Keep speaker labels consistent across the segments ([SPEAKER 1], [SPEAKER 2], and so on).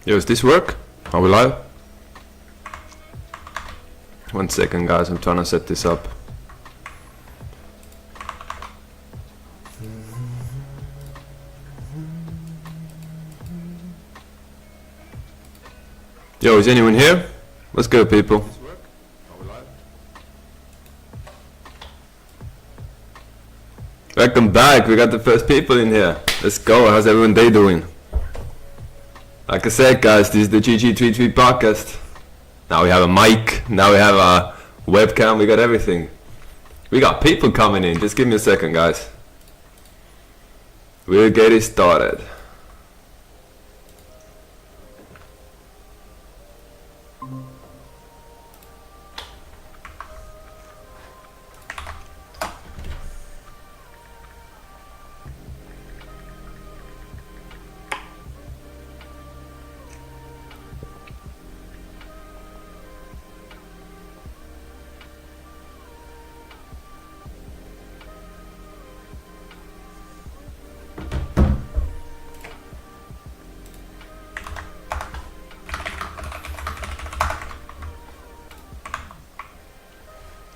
[SPEAKER 1] Yo, does this work? Are we live? 1 second, guys. I'm trying to set this up. Yo, is anyone here? Let's go, people. Welcome back. We got the first people in here. Let's go. How's everyone day doing? Like I said, guys, this is the GG33 podcast. Now we have a mic. Now we have a webcam. We got everything. We got people coming in. Just give me a second, guys. We'll get it started.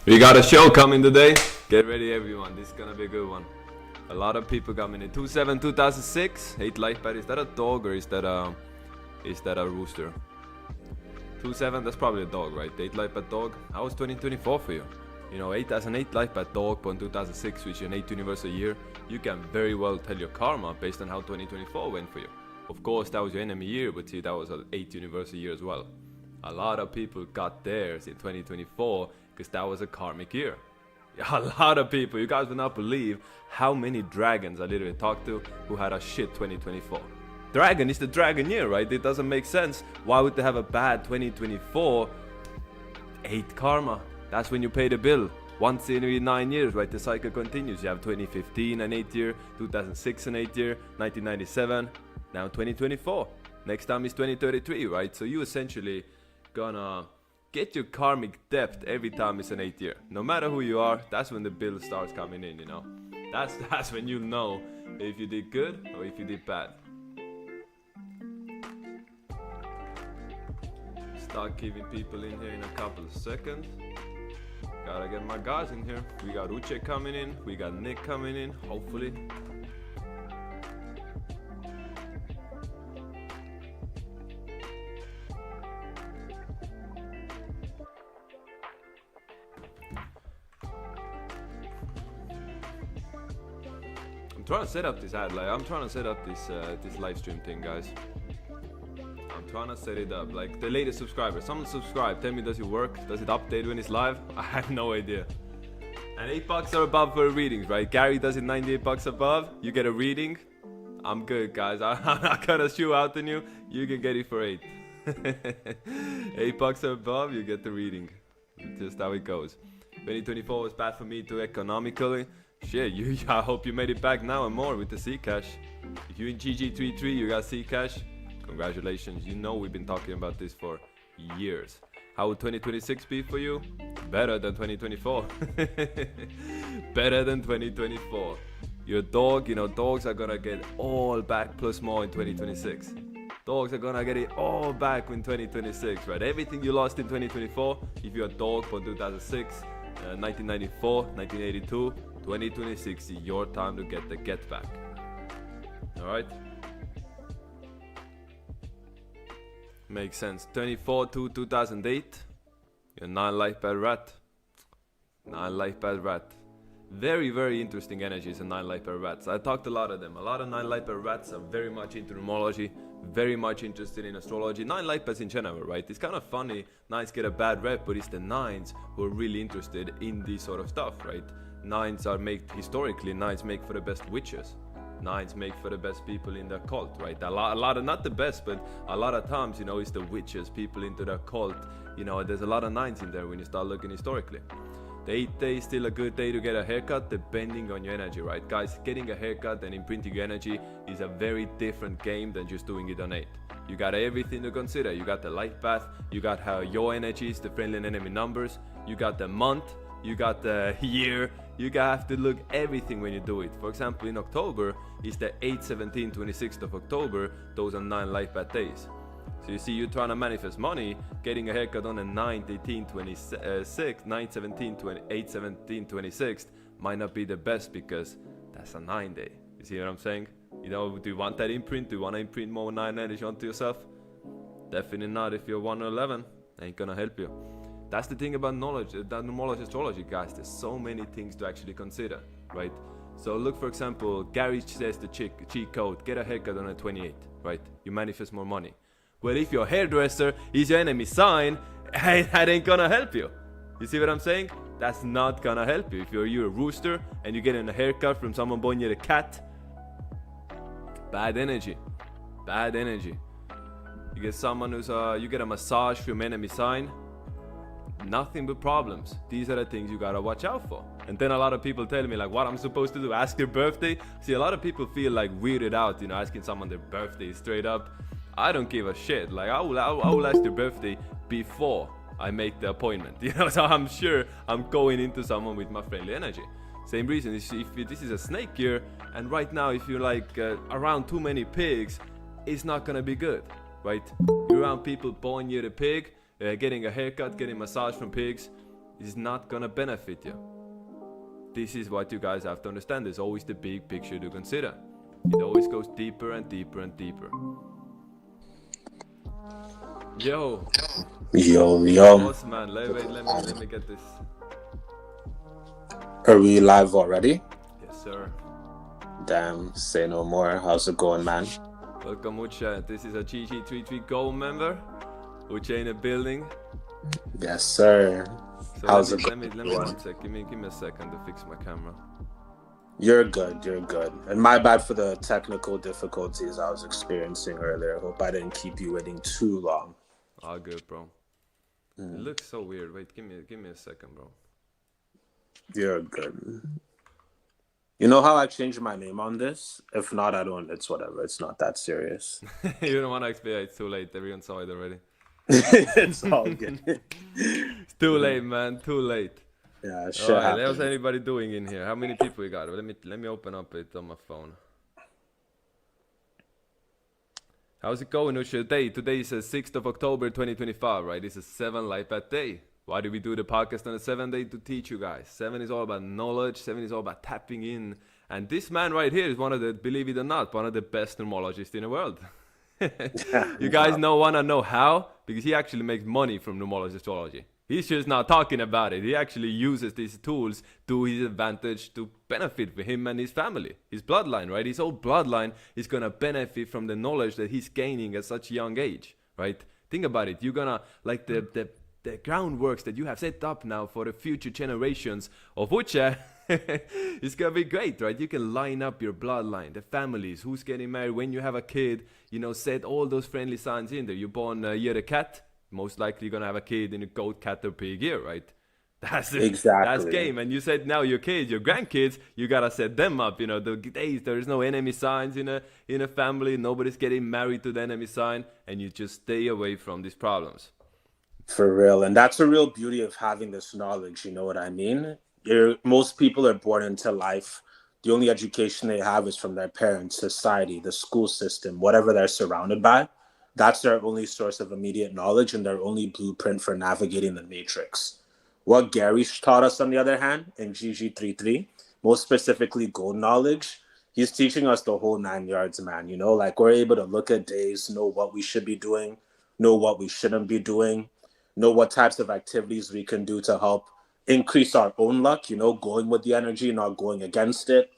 [SPEAKER 1] We got a show coming today. Get ready, everyone. This is gonna be a good one. A lot of people coming in. 27-2006. 8 life bat. Is that a dog or is that a rooster? 27. That's probably a dog, right? 8 life bat dog. How was 2024 for you? You know, 8 as an 8 life bat dog born 2006, which is an 8 universal year. You can very well tell your karma based on how 2024 went for you. Of course, that was your enemy year, but see, that was an 8 universal year as well. A lot of people got theirs in 2024 because that was a karmic year. A lot of people, you guys will not believe how many dragons I literally talked to who had a shit 2024. Dragon is the dragon year, right? It doesn't make sense. Why would they have a bad 2024? 8 karma. That's when you pay the bill. Once every 9 years, right? The cycle continues. You have 2015 an 8 year, 2006 an 8 year, 1997, now 2024. Next time is 2033, right? So you essentially gonna get your karmic debt every time it's an 8 year. No matter who you are, that's when the bill starts coming in, you know. That's when you know if you did good or if you did bad. Start keeping people in here in a couple of seconds. Gotta get my guys in here. We got Uche coming in, we got Nick coming in, hopefully. I'm trying to set up this ad, like I'm trying to set up this live stream thing, guys. I'm trying to set it up, like the latest subscriber. Someone subscribe, tell me, does it work? Does it update when it's live? I have no idea. And $8 or above for readings, right? Gary does it $98 above, you get a reading. I'm good, guys. I'm not gonna shoot out on you. You can get it for 8. $8 or above, you get the reading. Just how it goes. 2024 was bad for me too economically. Shit, I hope you made it back now and more with the Zcash. If you're in GG33, you got Zcash. Congratulations. You know we've been talking about this for years. How will 2026 be for you? Better than 2024. Better than 2024. Your dog, you know, dogs are gonna get all back plus more in 2026. Dogs are gonna get it all back in 2026, right? Everything you lost in 2024, if you're a dog born 2006, 1994, 1982, 2026 is your time to get the get back. Alright? Makes sense. 24 to 2008, you're 9 life bad rat. 9 life bad rat. Very, very interesting energies in 9 life bad rats. I talked a lot of them. A lot of 9 life bad rats are very much into numerology, very much interested in astrology. 9 life pads in general, right? It's kind of funny. 9s get a bad rep, but it's the 9s who are really interested in this sort of stuff, right? 9s are made historically. 9s make for the best witches. 9s make for the best people in the cult, right? A lot of, not the best, but a lot of times, you know, it's the witches, people into the cult. You know, there's a lot of 9s in there when you start looking historically. The 8th day is still a good day to get a haircut, depending on your energy, right? Guys, getting a haircut and imprinting your energy is a very different game than just doing it on 8. You got everything to consider. You got the life path, you got how your energy is, the friendly and enemy numbers, you got the month, you got the year. You have to look everything when you do it. For example, in October, it's the 8th, 17th, 26th of October. Those are 9 life path days. So you see, you're trying to manifest money, getting a haircut on the 9th, 18th, 26th, 9th, 17th, 28th, 17th, 26th might not be the best because that's a 9 day. You see what I'm saying? You know, do you want that imprint? Do you want to imprint more 9 energy onto yourself? Definitely not if you're 1 or 11. Ain't gonna help you. That's the thing about knowledge, that numerology astrology, guys. There's so many things to actually consider, right? So look, for example, Gary says the cheat code, get a haircut on the 28th, right? You manifest more money. Well, if your hairdresser is your enemy sign, that ain't gonna help you. You see what I'm saying? That's not gonna help you. If you're a rooster and you're getting a haircut from someone born near a cat, bad energy. Bad energy. You get someone who's you get a massage from enemy sign, nothing but problems. These are the things you gotta watch out for. And then a lot of people tell me like, what I'm supposed to do, ask their birthday. See, a lot of people feel like weirded out, you know, asking someone their birthday straight up. I don't give a shit. Like I will ask their birthday before I make the appointment. You know, so I'm sure I'm going into someone with my friendly energy. Same reason, if this is a snake year, and right now if you're like around too many pigs, it's not gonna be good, right? You're around people born near the pig, getting a haircut, getting massage from pigs, is not gonna benefit you. This is what you guys have to understand. There's always the big picture to consider. It always goes deeper and deeper and deeper. Yo. Boss man, let me get this.
[SPEAKER 2] Are we live already?
[SPEAKER 1] Yes, sir.
[SPEAKER 2] Damn, say no more. How's it going, man?
[SPEAKER 1] Welcome, Uche. This is a GG33 Go member. Uche in the building.
[SPEAKER 2] Yes, sir.
[SPEAKER 1] So
[SPEAKER 2] how's
[SPEAKER 1] let
[SPEAKER 2] it
[SPEAKER 1] me
[SPEAKER 2] going?
[SPEAKER 1] one sec. Give me a second to fix my camera.
[SPEAKER 2] You're good. And my bad for the technical difficulties I was experiencing earlier. Hope I didn't keep you waiting too long.
[SPEAKER 1] All good, bro. It looks so weird. Wait, give me a second, bro.
[SPEAKER 2] You're good. You know how I changed my name on this? If not, I don't. It's whatever. It's not that serious.
[SPEAKER 1] You don't want to explain. It's too late. Everyone saw it already.
[SPEAKER 2] It's all good.
[SPEAKER 1] It's too late, man. Too late.
[SPEAKER 2] Yeah, shit happens.
[SPEAKER 1] How's anybody doing in here? How many people we got? Let me open up it on my phone. How's it going, Usha? Today is the 6th of October 2025, right? It's a 7 life path day. Why do we do the podcast on a 7 day? To teach you guys. 7 is all about knowledge. 7 is all about tapping in. And this man right here is one of the, believe it or not, one of the best numerologists in the world. You guys wanna know how? Because he actually makes money from numerology astrology. He's just not talking about it. He actually uses these tools to his advantage to benefit for him and his family. His bloodline, right? His whole bloodline is gonna benefit from the knowledge that he's gaining at such a young age, right? Think about it. You're gonna, like the groundworks that you have set up now for the future generations of Uche, it's gonna be great, right? You can line up your bloodline, the families, who's getting married, when you have a kid, you know, set all those friendly signs in there. You're born year a cat, most likely you're gonna have a kid in a goat, cat, or pig year, right? That's it.
[SPEAKER 2] Exactly.
[SPEAKER 1] That's game. And you said now your kids, your grandkids, you gotta set them up. You know, the days there is no enemy signs in a family, nobody's getting married to the enemy sign, and you just stay away from these problems.
[SPEAKER 2] For real. And that's a real beauty of having this knowledge, you know what I mean? Most people are born into life. The only education they have is from their parents, society, the school system, whatever they're surrounded by. That's their only source of immediate knowledge and their only blueprint for navigating the matrix. What Gary taught us, on the other hand, in GG33, most specifically gold knowledge, he's teaching us the whole 9 yards, man. You know, like we're able to look at days, know what we should be doing, know what we shouldn't be doing, know what types of activities we can do to help increase our own luck, you know, going with the energy, not going against it.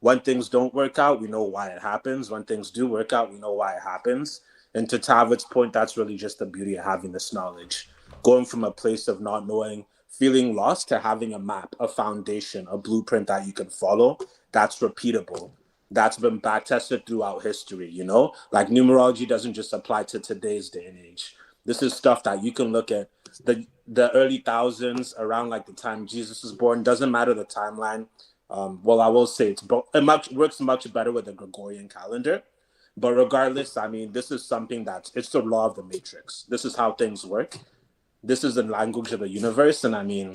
[SPEAKER 2] When things don't work out, we know why it happens. When things do work out, we know why it happens. And to Tavid's point, that's really just the beauty of having this knowledge. Going from a place of not knowing, feeling lost, to having a map, a foundation, a blueprint that you can follow, that's repeatable. That's been back-tested throughout history, you know? Like numerology doesn't just apply to today's day and age. This is stuff that you can look at the early thousands, around like the time Jesus was born. Doesn't matter the timeline. Well, I will say it works much better with the Gregorian calendar. But regardless, I mean, this is something it's the law of the matrix. This is how things work. This is the language of the universe. And I mean,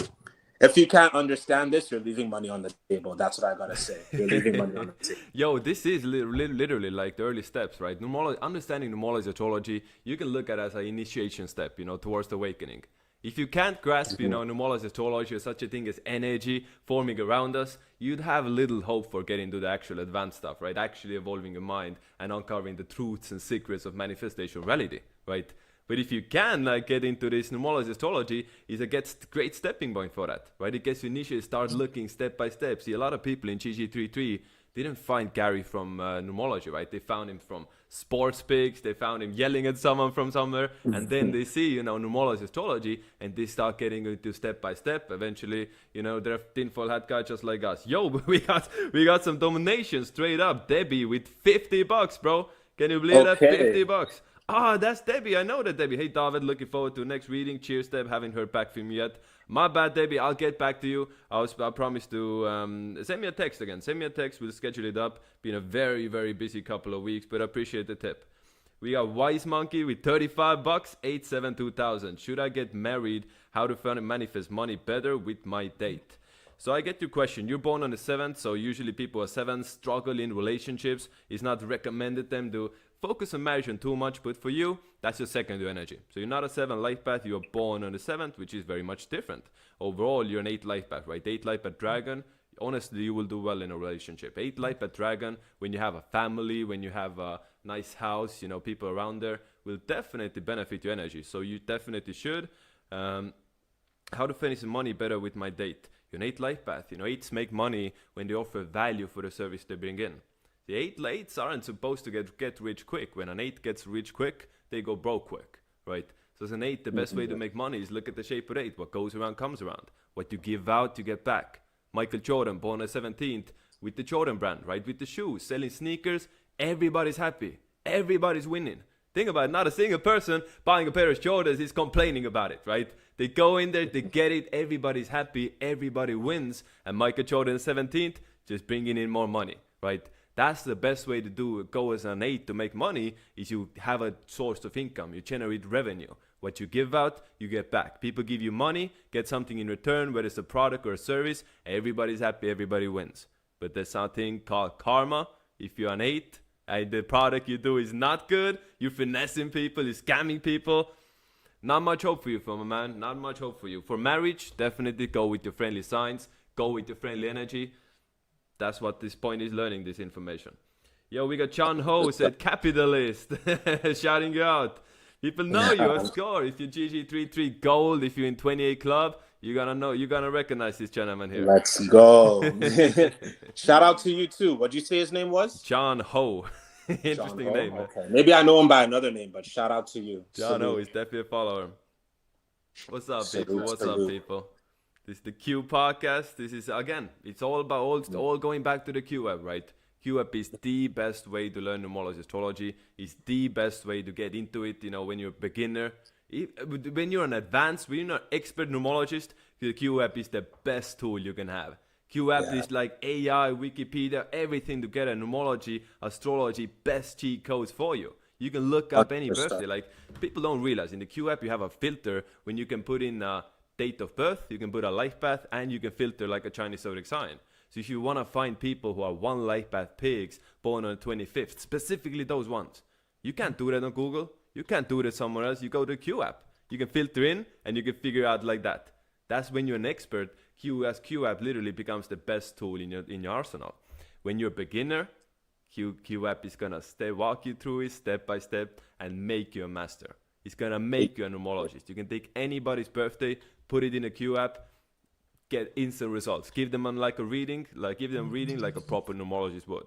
[SPEAKER 2] If you can't understand this, you're leaving money on the table. That's what I gotta say. You're leaving money on the table.
[SPEAKER 1] Yo, this is literally like the early steps, right? Understanding numerology astrology, you can look at it as an initiation step, towards the awakening. If you can't grasp, numerology astrology or such a thing as energy forming around us, you'd have little hope for getting to the actual advanced stuff, right? Actually evolving your mind and uncovering the truths and secrets of manifestation reality, right? But if you can get into this numerology astrology, is a great stepping point for that, right? It gets you initially start looking step by step. See, a lot of people in GG33 didn't find Gary from numerology, right? They found him from sports pigs. They found him yelling at someone from somewhere, and then they see, numerology astrology, and they start getting into step by step. Eventually, they're tinfoil hat guys just like us. Yo, we got some dominations straight up. Debbie with $50, bro. Can you believe that? $50. Ah, that's Debbie. I know that, Debbie. Hey, David, looking forward to next reading. Cheers, Deb. Haven't heard back from you yet. My bad, Debbie. I'll get back to you. I promise to send me a text again. Send me a text. We'll schedule it up. Been a very, very busy couple of weeks, but I appreciate the tip. We got Wise Monkey with $35, 872,000. Should I get married? How to manifest money better with my date? So I get your question. You're born on the 7th, so usually people are 7th struggle in relationships. It's not recommended them to focus on marriage too much, but for you, that's your secondary energy. So you're not a 7 life path, you're born on the 7th, which is very much different. Overall, you're an 8 life path, right? 8 life path dragon, honestly, you will do well in a relationship. 8 life path dragon, when you have a family, when you have a nice house, people around there, will definitely benefit your energy. So you definitely should. How to finish money better with my date? You're an 8 life path. 8s make money when they offer value for the service they bring in. The 8s aren't supposed to get rich quick. When an 8 gets rich quick, they go broke quick, right? So as an 8, the best way to make money is look at the shape of 8. What goes around comes around. What you give out, you get back. Michael Jordan, born on the 17th, with the Jordan brand, right? With the shoes, selling sneakers, everybody's happy. Everybody's winning. Think about it, not a single person buying a pair of Jordans is complaining about it, right? They go in there, they get it, everybody's happy, everybody wins. And Michael Jordan, 17th, just bringing in more money, right? That's the best way to go as an 8 to make money is you have a source of income. You generate revenue. What you give out, you get back. People give you money, get something in return, whether it's a product or a service. Everybody's happy, everybody wins. But there's something called karma. If you're an 8 and the product you do is not good, you're finessing people, you're scamming people, not much hope for you, my man. Not much hope for you. For marriage, definitely go with your friendly signs. Go with your friendly energy. That's what this point is, learning this information. Yo, we got John Ho said capitalist, shouting you out. People know you a score. If you're GG33 gold, if you're in 28 club, you're gonna recognize this gentleman here.
[SPEAKER 2] Let's go. Shout out to you too. What'd you say his name was?
[SPEAKER 1] John Ho. Interesting name.
[SPEAKER 2] Okay. Maybe I know him by another name, but shout out to you.
[SPEAKER 1] John Ho is definitely a follower. What's up, people? What's up, people? This is the Q podcast. This is, again, it's all about all going back to the Q app, right? Q app is the best way to learn numerology astrology. It's the best way to get into it, when you're a beginner. When you're an advanced, when you're an expert numerologist, the Q app is the best tool you can have. Q app is like AI, Wikipedia, everything to get a numerology, astrology, best cheat codes for you. You can look up any birthday. Like, people don't realize in the Q app you have a filter when you can put in date of birth, you can put a life path, and you can filter like a Chinese zodiac sign. So if you want to find people who are 1 life path pigs born on the 25th, specifically those ones, you can't do that on Google. You can't do that somewhere else. You go to the Q app. You can filter in and you can figure out like that. That's when you're an expert. Q app literally becomes the best tool in your arsenal. When you're a beginner, Q app is gonna walk you through it step by step and make you a master. It's gonna make you a numerologist. You can take anybody's birthday, put it in a Q app, get instant results. Give them like a reading like a proper numerologist would.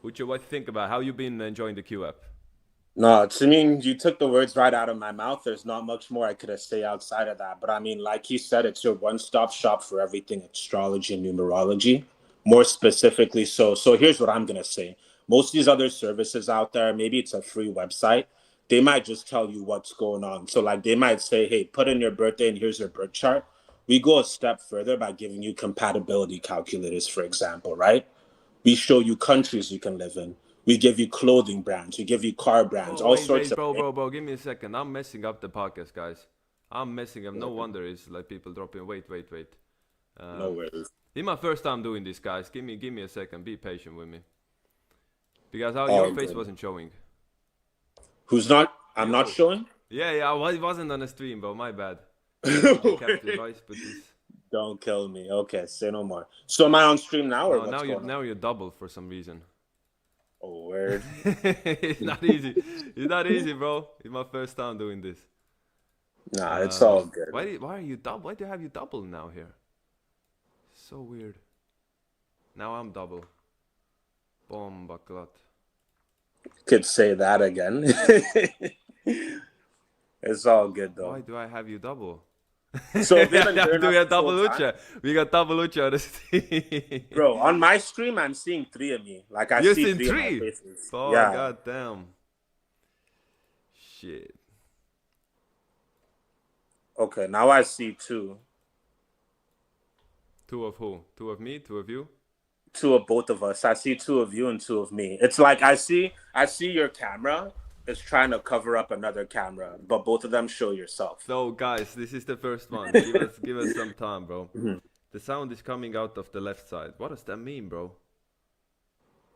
[SPEAKER 1] What do you think about how you been enjoying the Q app?
[SPEAKER 2] No, I mean, you took the words right out of my mouth. There's not much more I could say outside of that. But I mean, like you said, it's your one-stop shop for everything astrology and numerology. More specifically, so here's what I'm gonna say. Most of these other services out there, maybe it's a free website, they might just tell you what's going on. So like they might say, hey, put in your birthday and here's your birth chart. We go a step further by giving you compatibility calculators, for example, right? We show you countries you can live in. We give you clothing brands. We give you car brands, all sorts of...
[SPEAKER 1] Bro, give me a second. I'm messing up the podcast, guys. I'm messing up. No wonder it's like people dropping. Wait.
[SPEAKER 2] No worries.
[SPEAKER 1] It's my first time doing this, guys. Give me a second. Be patient with me. Because your
[SPEAKER 2] All
[SPEAKER 1] face
[SPEAKER 2] good.
[SPEAKER 1] wasn't showing.
[SPEAKER 2] Who's not? I'm not
[SPEAKER 1] You.
[SPEAKER 2] showing?
[SPEAKER 1] Yeah. It wasn't on the stream, bro. My bad. You kept the voice, but this.
[SPEAKER 2] Don't kill me. Okay, say no more. So am I on stream now or
[SPEAKER 1] No,
[SPEAKER 2] what's going on?
[SPEAKER 1] now you're double for some reason.
[SPEAKER 2] Oh, word.
[SPEAKER 1] It's not easy. It's not easy, bro. It's my first time doing this.
[SPEAKER 2] Nah, it's all good.
[SPEAKER 1] Why are you double? Why do you have you double now here? So weird. Now I'm double. Bombaklat.
[SPEAKER 2] Could say that again. It's all good though.
[SPEAKER 1] Why do I have you double?
[SPEAKER 2] So have you been doing
[SPEAKER 1] Do we
[SPEAKER 2] that
[SPEAKER 1] have double
[SPEAKER 2] this whole time?
[SPEAKER 1] lucha? We got double lucha on the stream.
[SPEAKER 2] Bro, on my stream I'm seeing 3 of me. Like I
[SPEAKER 1] You're
[SPEAKER 2] see
[SPEAKER 1] seeing
[SPEAKER 2] 3
[SPEAKER 1] three?
[SPEAKER 2] of my faces.
[SPEAKER 1] Oh,
[SPEAKER 2] yeah.
[SPEAKER 1] god damn. Shit.
[SPEAKER 2] Okay, now I see 2.
[SPEAKER 1] 2 of who? 2 of me? 2 of you?
[SPEAKER 2] 2 of both of us. I see 2 of you and 2 of me. It's like I see your camera is trying to cover up another camera, but both of them show yourself.
[SPEAKER 1] So guys, this is the first one. Give us some time, bro. The sound is coming out of the left side. What does that mean, bro?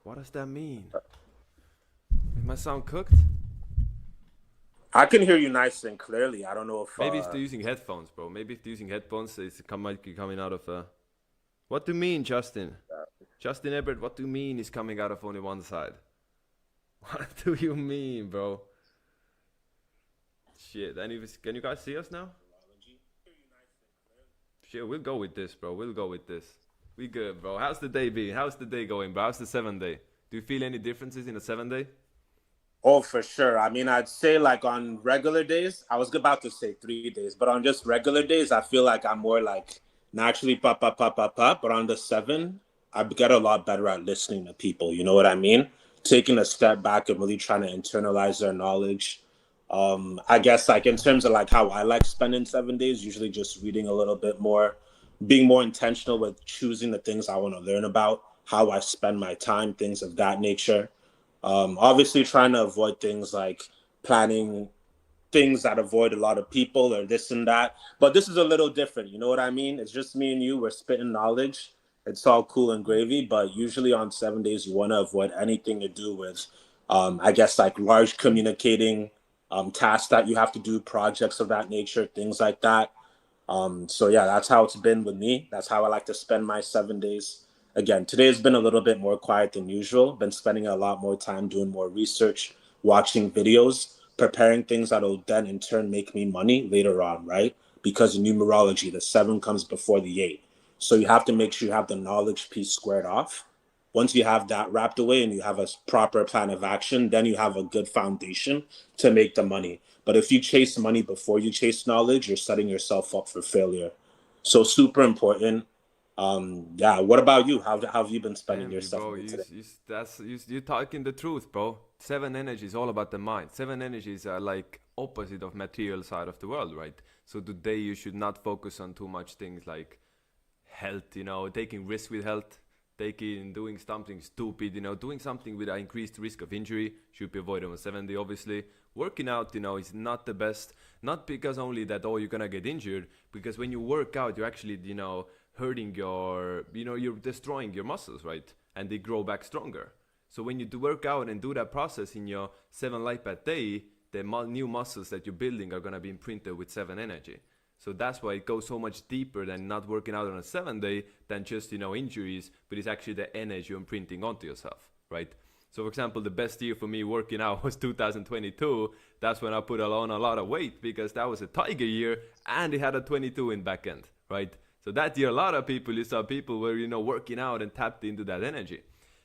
[SPEAKER 1] What does that mean? Is my sound cooked?
[SPEAKER 2] I can hear you nice and clearly. I don't know if
[SPEAKER 1] Maybe it's using headphones, bro. Maybe if using headphones, might be coming out of. What do you mean, Justin? Justin Ebert, what do you mean is coming out of only one side? What do you mean, bro? Shit. Anyways, can you guys see us now? Shit, we'll go with this, bro. We'll go with this. We good, bro. How's the day been? How's the day going, bro? How's the 7th day? Do you feel any differences in the 7th day?
[SPEAKER 2] Oh, for sure. I mean, I'd say like on regular days, I was about to say 3 days, but on just regular days, I feel like I'm more like naturally pop. But on the 7, I get a lot better at listening to people. You know what I mean? Taking a step back and really trying to internalize their knowledge. I guess like in terms of like how I like spending 7 days, usually just reading a little bit more, being more intentional with choosing the things I want to learn about, how I spend my time, things of that nature. Obviously trying to avoid things like planning things that avoid a lot of people or this and that. But this is a little different. You know what I mean? It's just me and you. We're spitting knowledge. It's all cool and gravy. But usually on 7 days, you want to avoid anything to do with, I guess, like large communicating tasks that you have to do, projects of that nature, things like that. So yeah, that's how it's been with me. That's how I like to spend my 7 days. Again, today has been a little bit more quiet than usual. Been spending a lot more time doing more research, watching videos, preparing things that'll then in turn make me money later on, right? Because in numerology, the 7 comes before the 8. So you have to make sure you have the knowledge piece squared off. Once you have that wrapped away and you have a proper plan of action, then you have a good foundation to make the money. But if you chase money before you chase knowledge, you're setting yourself up for failure. So super important. Yeah, what about you? How have you been spending your stuff today?
[SPEAKER 1] You're talking the truth, bro. 7 energy is all about the mind. 7 energies are like opposite of material side of the world, right? So today you should not focus on too much things like health, you know, taking risks with health, doing something stupid, you know, doing something with an increased risk of injury should be avoided on 7 day, obviously. Working out, you know, is not the best, not because only that, oh, you're gonna get injured, because when you work out, you're actually, you know, hurting you're destroying your muscles, right? And they grow back stronger. So when you do work out and do that process in your 7 light path day, the new muscles that you're building are gonna be imprinted with 7 energy. So that's why it goes so much deeper than not working out on a 7 day than just, you know, injuries, but it's actually the energy you're imprinting onto yourself, right? So for example, the best year for me working out was 2022. That's when I put on a lot of weight because that was a tiger year and it had a 22 in back end, right? So that year, a lot of people, you saw people were, you know, working out and tapped into that energy.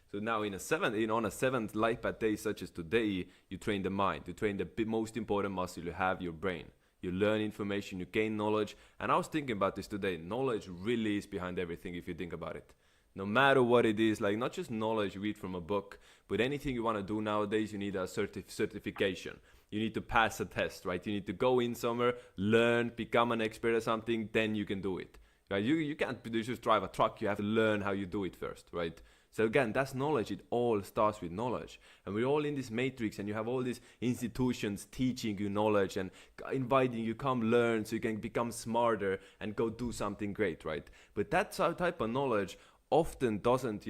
[SPEAKER 1] So now on a 7th life path day, such as today, you train the mind, you train the most important muscle you have, your brain. You learn information, you gain knowledge. And I was thinking about this today. Knowledge really is behind everything if you think about it. No matter what it is, like not just knowledge you read from a book, but anything you want to do nowadays, you need a certification. You need to pass a test, right? You need to go in somewhere, learn, become an expert at something, then you can do it. Right? You can't just drive a truck, you have to learn how you do it first, right? So again, that's knowledge. It all starts with knowledge. And we're all in this matrix, and you have all these institutions teaching you knowledge and inviting you come learn so you can become smarter and go do something great, right? But that type of knowledge often doesn't,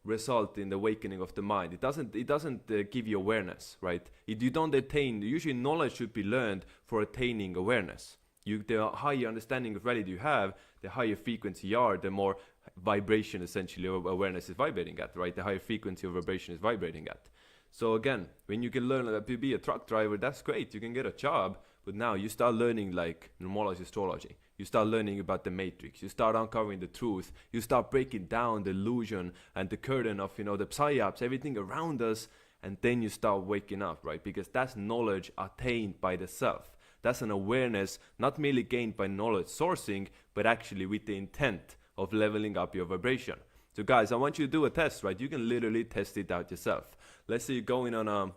[SPEAKER 1] result in the awakening of the mind. It doesn't give you awareness, right? You don't attain. Usually knowledge should be learned for attaining awareness. The higher understanding of reality you have, the higher frequency you are, the more vibration essentially awareness is vibrating at, right? The higher frequency of vibration is vibrating at. So again, when you can learn to be a truck driver, that's great. You can get a job, but now you start learning like numerology, astrology. You start learning about the matrix. You start uncovering the truth. You start breaking down the illusion and the curtain of, the psyops, everything around us, and then you start waking up, right? Because that's knowledge attained by the self. That's an awareness not merely gained by knowledge sourcing, but actually with the intent of leveling up your vibration. So guys, I want you to do a test, right? You can literally test it out yourself. Let's say you're going on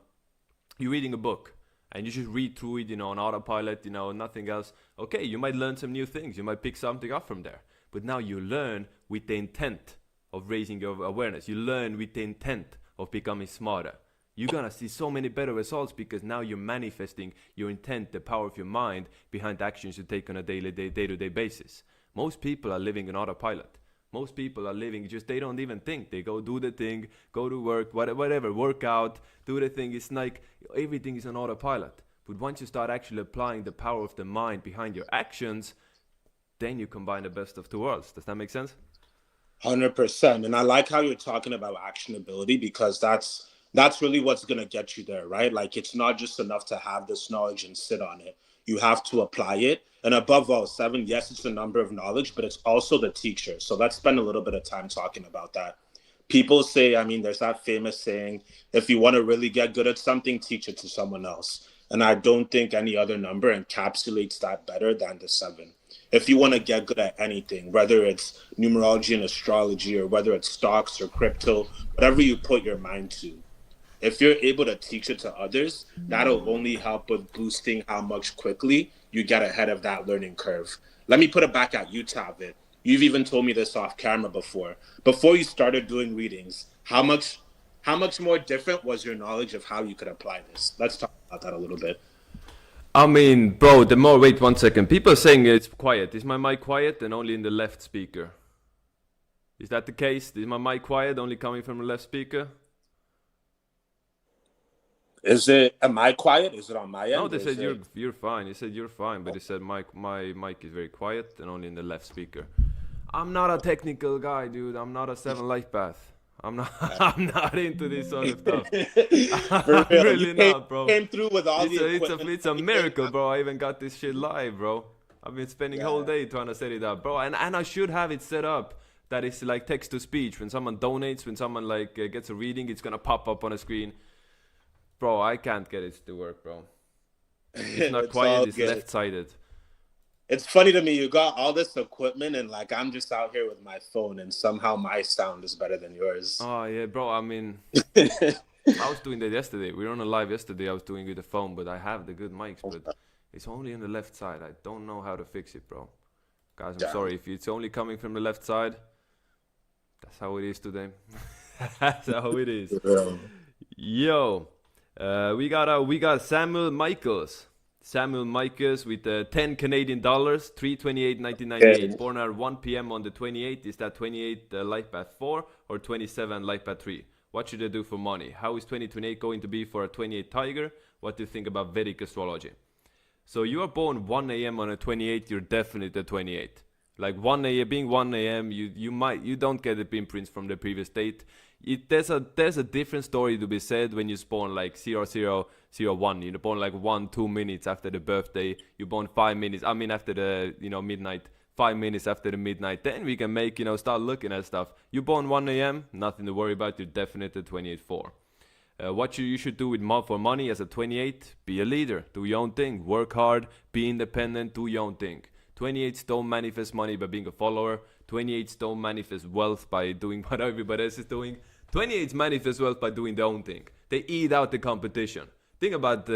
[SPEAKER 1] you're reading a book, and you just read through it, on autopilot, nothing else. Okay, you might learn some new things. You might pick something up from there. But now you learn with the intent of raising your awareness. You learn with the intent of becoming smarter. You're gonna see so many better results because now you're manifesting your intent, the power of your mind behind the actions you take on a day-to-day basis. Most people are living in autopilot. Most people are living they don't even think. They go do the thing, go to work, whatever, work out, do the thing. It's like everything is on autopilot. But once you start actually applying the power of the mind behind your actions, then you combine the best of two worlds. Does that make sense?
[SPEAKER 2] 100%. And I like how you're talking about actionability, because that's really what's going to get you there, right? Like, it's not just enough to have this knowledge and sit on it. You have to apply it. And above all, 7, yes, it's a number of knowledge, but it's also the teacher. So let's spend a little bit of time talking about that. People say, there's that famous saying, if you want to really get good at something, teach it to someone else. And I don't think any other number encapsulates that better than the 7. If you want to get good at anything, whether it's numerology and astrology, or whether it's stocks or crypto, whatever you put your mind to, if you're able to teach it to others, that'll only help with boosting how much quickly you get ahead of that learning curve. Let me put it back at you, Tavid. You've even told me this off camera before. Before you started doing readings, how much more different was your knowledge of how you could apply this? Let's talk about that a little bit.
[SPEAKER 1] Bro, wait 1 second. People are saying it's quiet. Is my mic quiet and only in the left speaker? Is that the case? Is my mic quiet, only coming from the left speaker?
[SPEAKER 2] Am I quiet? Is it on my end?
[SPEAKER 1] No, they said you're fine. They said you're fine, but they said my mic is very quiet and only in the left speaker. I'm not a technical guy, dude. I'm not a 7 life path. I'm not into this sort of stuff. I'm really not, bro.
[SPEAKER 2] Came through with all the equipment.
[SPEAKER 1] It's a miracle, bro. I even got this shit live, bro. I've been spending a whole day trying to set it up, bro. And I should have it set up that it's like text to speech. When someone donates, when someone gets a reading, it's gonna pop up on a screen. Bro, I can't get it to work, bro. It's not quiet, it's left-sided.
[SPEAKER 2] It's funny to me, you got all this equipment and I'm just out here with my phone and somehow my sound is better than yours.
[SPEAKER 1] Oh, yeah, bro, I was doing that yesterday. We were on a live yesterday, I was doing it with the phone, but I have the good mics, but it's only on the left side. I don't know how to fix it, bro. Guys, I'm sorry, if it's only coming from the left side, that's how it is today. That's how it is. Yo. We got Samuel Michaels. Samuel Michaels with 10 Canadian dollars, 328.1998. Born at 1 p.m. on the 28th. Is that 28 Life Path 4 or 27 Life Path 3? What should I do for money? How is 2028 going to be for a 28 Tiger? What do you think about Vedic astrology? So you are born 1 a.m. on a 28. You're definitely a 28. Like 1 a.m. being 1 a.m. You don't get the imprints from the previous date. There's a different story to be said when you're born like 0001. You're born like 1-2 minutes after the birthday. You're born 5 minutes. After the midnight. 5 minutes after the midnight. Then we can make start looking at stuff. You're born 1 a.m. Nothing to worry about. You're definitely 28-4. What you should do for money as a 28? Be a leader. Do your own thing. Work hard. Be independent. Do your own thing. 28s don't manifest money by being a follower. 28s don't manifest wealth by doing what everybody else is doing. 28s manifest wealth by doing their own thing. They eat out the competition. Think about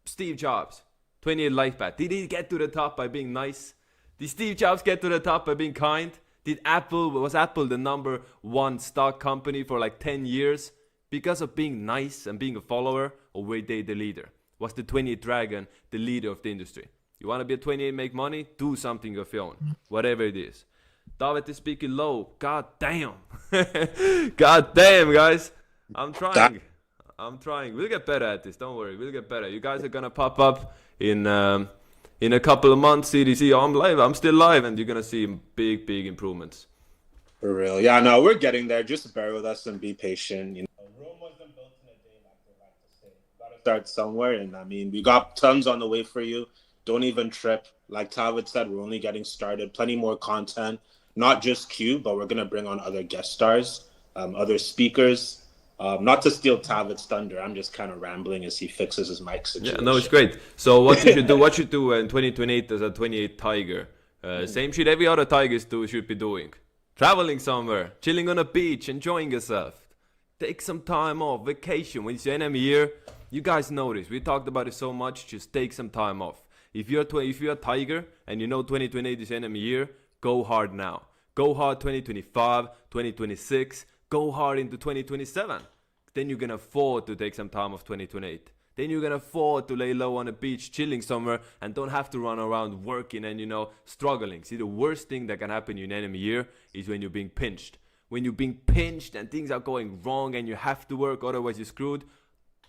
[SPEAKER 1] Steve Jobs, 28 life path. Did he get to the top by being nice? Did Steve Jobs get to the top by being kind? Was Apple the #1 stock company for like 10 years because of being nice and being a follower, or were they the leader? Was the 28 Dragon the leader of the industry? You want to be a 28, make money? Do something of your own, whatever it is. David is speaking low. God damn. God damn, guys. I'm trying. We'll get better at this. Don't worry. We'll get better. You guys are gonna pop up in a couple of months. CDC, I'm live. I'm still live, and you're gonna see big improvements.
[SPEAKER 2] For real. Yeah, no, we're getting there. Just bear with us and be patient. You know, Rome wasn't built in a day, like they like to say. Gotta start somewhere, and I mean, we got tons on the way for you. Don't even trip. Like Tavid said, we're only getting started. Plenty more content. Not just Q, but we're gonna bring on other guest stars, other speakers. Not to steal Tavid's thunder, I'm just kind of rambling as he fixes his mic situation.
[SPEAKER 1] Yeah, no, it's great. So what you should do, what you do in 2028 as a 28 Tiger, same shit every other Tigers should be doing. Traveling somewhere, chilling on a beach, enjoying yourself. Take some time off, vacation. When it's your enemy year, you guys know this. We talked about it so much, just take some time off. If you're a Tiger and you know 2028 is enemy year, go hard now. Go hard 2025, 2026. Go hard into 2027. Then you can afford to take some time off 2028. Then you can afford to lay low on a beach, chilling somewhere, and don't have to run around working and, struggling. See, the worst thing that can happen in an enemy year is when you're being pinched. When you're being pinched and things are going wrong and you have to work, otherwise you're screwed.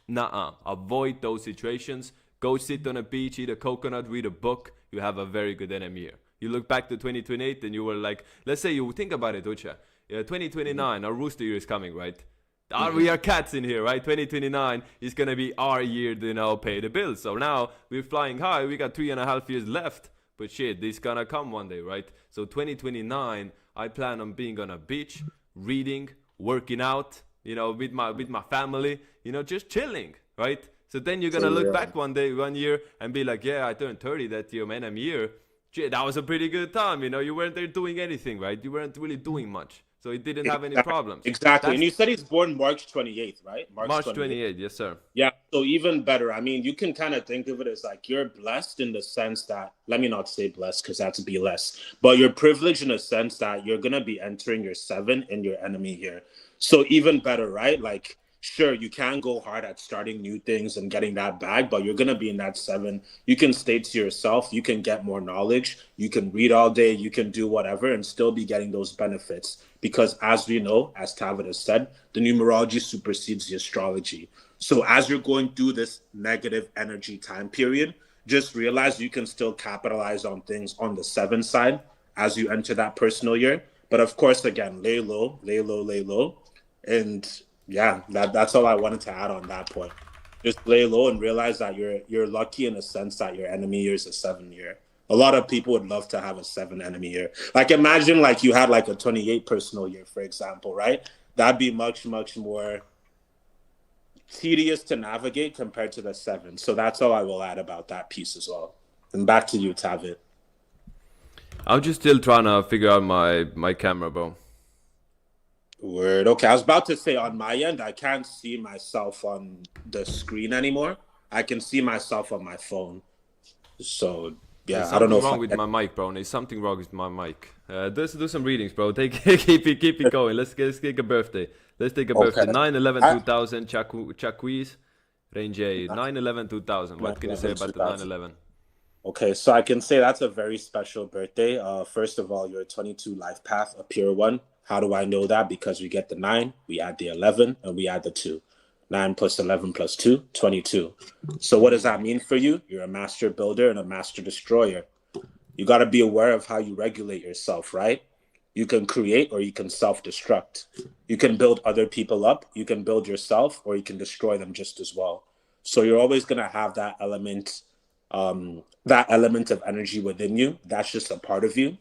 [SPEAKER 1] Nuh-uh. Avoid those situations. Go sit on a beach, eat a coconut, read a book. You have a very good enemy year. You look back to 2028 and you were like, let's say you think about it, Ucha. 2029, our rooster year is coming, right? We are cats in here, right? 2029 is going to be our year to, pay the bills. So now we're flying high. We got 3.5 years left. But shit, this going to come one day, right? So 2029, I plan on being on a beach, reading, working out, with my family, just chilling, right? So then you're going to look back one year and be like, yeah, I turned 30 that year, man, I'm here. Shit, that was a pretty good time, you weren't there doing anything, right? You weren't really doing much. So he didn't have any problems.
[SPEAKER 2] Exactly. And you said he's born March 28th, right?
[SPEAKER 1] March 28th, yes, sir.
[SPEAKER 2] Yeah. So even better. I mean, you can kind of think of it as like you're blessed in the sense that, let me not say blessed because that's be less, but you're privileged in a sense that you're going to be entering your 7 in your enemy here. So even better, right? Like, sure, you can go hard at starting new things and getting that bag, but you're going to be in that 7. You can stay to yourself. You can get more knowledge. You can read all day. You can do whatever and still be getting those benefits. Because as we know, as Tavid has said, the numerology supersedes the astrology. So as you're going through this negative energy time period, just realize you can still capitalize on things on the 7 side as you enter that personal year. But of course, again, lay low. And yeah, that's all I wanted to add on that point. Just lay low and realize that you're lucky in a sense that your enemy year is a 7 year. A lot of people would love to have a 7 enemy year. Like imagine like you had like a 28 personal year, for example, right? That'd be much more tedious to navigate compared to the 7. So that's all I will add about that piece as well. And back to you, Tavid.
[SPEAKER 1] I'm just still trying to figure out my camera, bro.
[SPEAKER 2] Word. Okay, I was about to say on my end, I can't see myself on the screen anymore. I can see myself on my phone. So yeah, I don't know.
[SPEAKER 1] There's something wrong with my mic, bro. There's something wrong with my mic. Do some readings, bro. Keep it going. Let's take a birthday. Let's take a birthday. 9/11/2000. Chaquiz, Range A. 9/11/2000. What can you say about the 9/11?
[SPEAKER 2] Okay, so I can say that's a very special birthday. First of all, you're a 22 life path, a pure one. How do I know that? Because we get the 9, we add the 11, and we add the 2. 9 plus 11 plus 2, 22. So what does that mean for you? You're a master builder and a master destroyer. You got to be aware of how you regulate yourself, right? You can create or you can self-destruct. You can build other people up. You can build yourself or you can destroy them just as well. So you're always going to have that element of energy within you. That's just a part of you.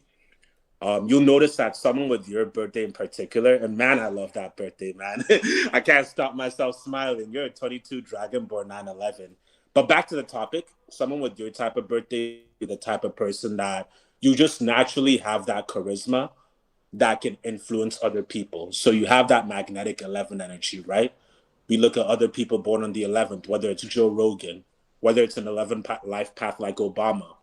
[SPEAKER 2] You'll notice that someone with your birthday in particular, and man, I love that birthday, man. I can't stop myself smiling. You're a 22 dragon born 9/11. But back to the topic, someone with your type of birthday, the type of person that you just naturally have that charisma that can influence other people. So you have that magnetic 11 energy, right? We look at other people born on the 11th, whether it's Joe Rogan, whether it's an 11 life path like Obama.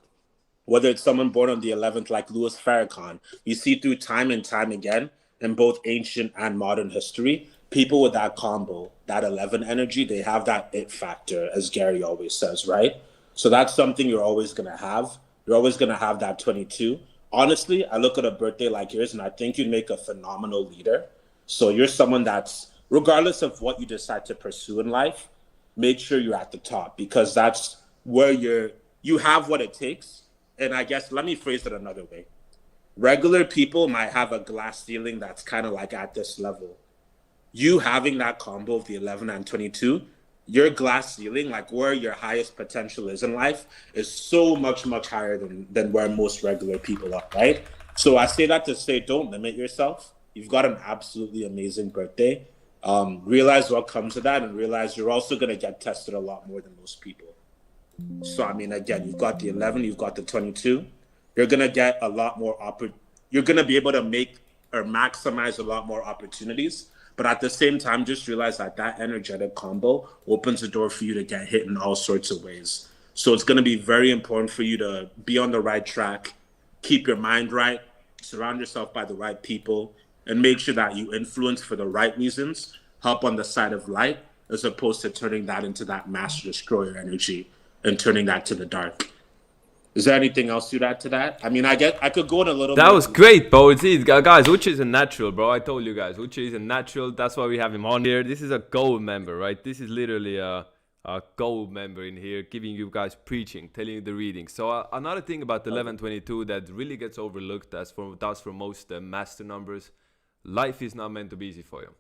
[SPEAKER 2] whether it's someone born on the 11th like Louis Farrakhan. You see through time and time again in both ancient and modern history, people with that combo, that 11 energy, they have that it factor, as Gary always says, right? So that's something you're always going to have. You're always going to have that 22. Honestly, I look at a birthday like yours and I think you'd make a phenomenal leader. So you're someone that's, regardless of what you decide to pursue in life, make sure you're at the top, because that's where you have what it takes. And I guess, let me phrase it another way. Regular people might have a glass ceiling that's kind of like at this level. You having that combo of the 11 and 22, your glass ceiling, like where your highest potential is in life, is so much, much higher than where most regular people are, right? So I say that to say, don't limit yourself. You've got an absolutely amazing birthday. Realize what comes with that, and realize you're also going to get tested a lot more than most people. So, I mean, again, you've got the 11, you've got the 22. You're going to get a lot more you're going to be able to make or maximize a lot more opportunities. But at the same time, just realize that that energetic combo opens the door for you to get hit in all sorts of ways. So it's going to be very important for you to be on the right track, keep your mind right, surround yourself by the right people, and make sure that you influence for the right reasons, help on the side of light, as opposed to turning that into that master destroyer energy and turning that to the dark. Is there anything else you'd add to that? I mean, I could go in a little
[SPEAKER 1] That
[SPEAKER 2] more.
[SPEAKER 1] was great, bro. See, guys, Uchi is a natural, bro. I told you guys, Uchi is a natural. That's why we have him on here. This is a gold member, right? This is literally a gold member in here, giving you guys preaching, telling you the reading. So another thing about the 1122 that really gets overlooked, as for most master numbers, life is not meant to be easy for you.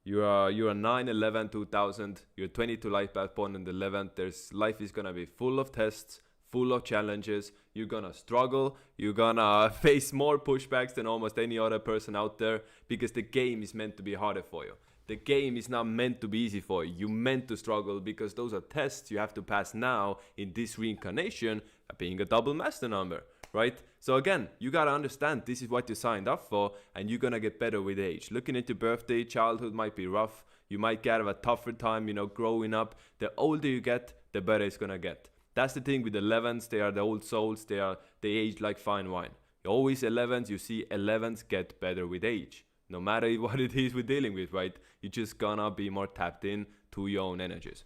[SPEAKER 1] You're a 9, 11, 2000. You're 22 life path born in the 11th. Life is gonna be full of tests, full of challenges. You're gonna struggle. You're gonna face more pushbacks than almost any other person out there, because the game is meant to be harder for you. The game is not meant to be easy for you. You're meant to struggle, because those are tests you have to pass now in this reincarnation, being a double master number, right? So again, you gotta understand this is what you signed up for, and you're gonna get better with age. Looking into birthday, childhood might be rough. You might get a tougher time, growing up. The older you get, the better it's gonna get. That's the thing with 11s. They are the old souls. They age like fine wine. Always 11s. You see 11s get better with age. No matter what it is we're dealing with, right? You're just gonna be more tapped in to your own energies.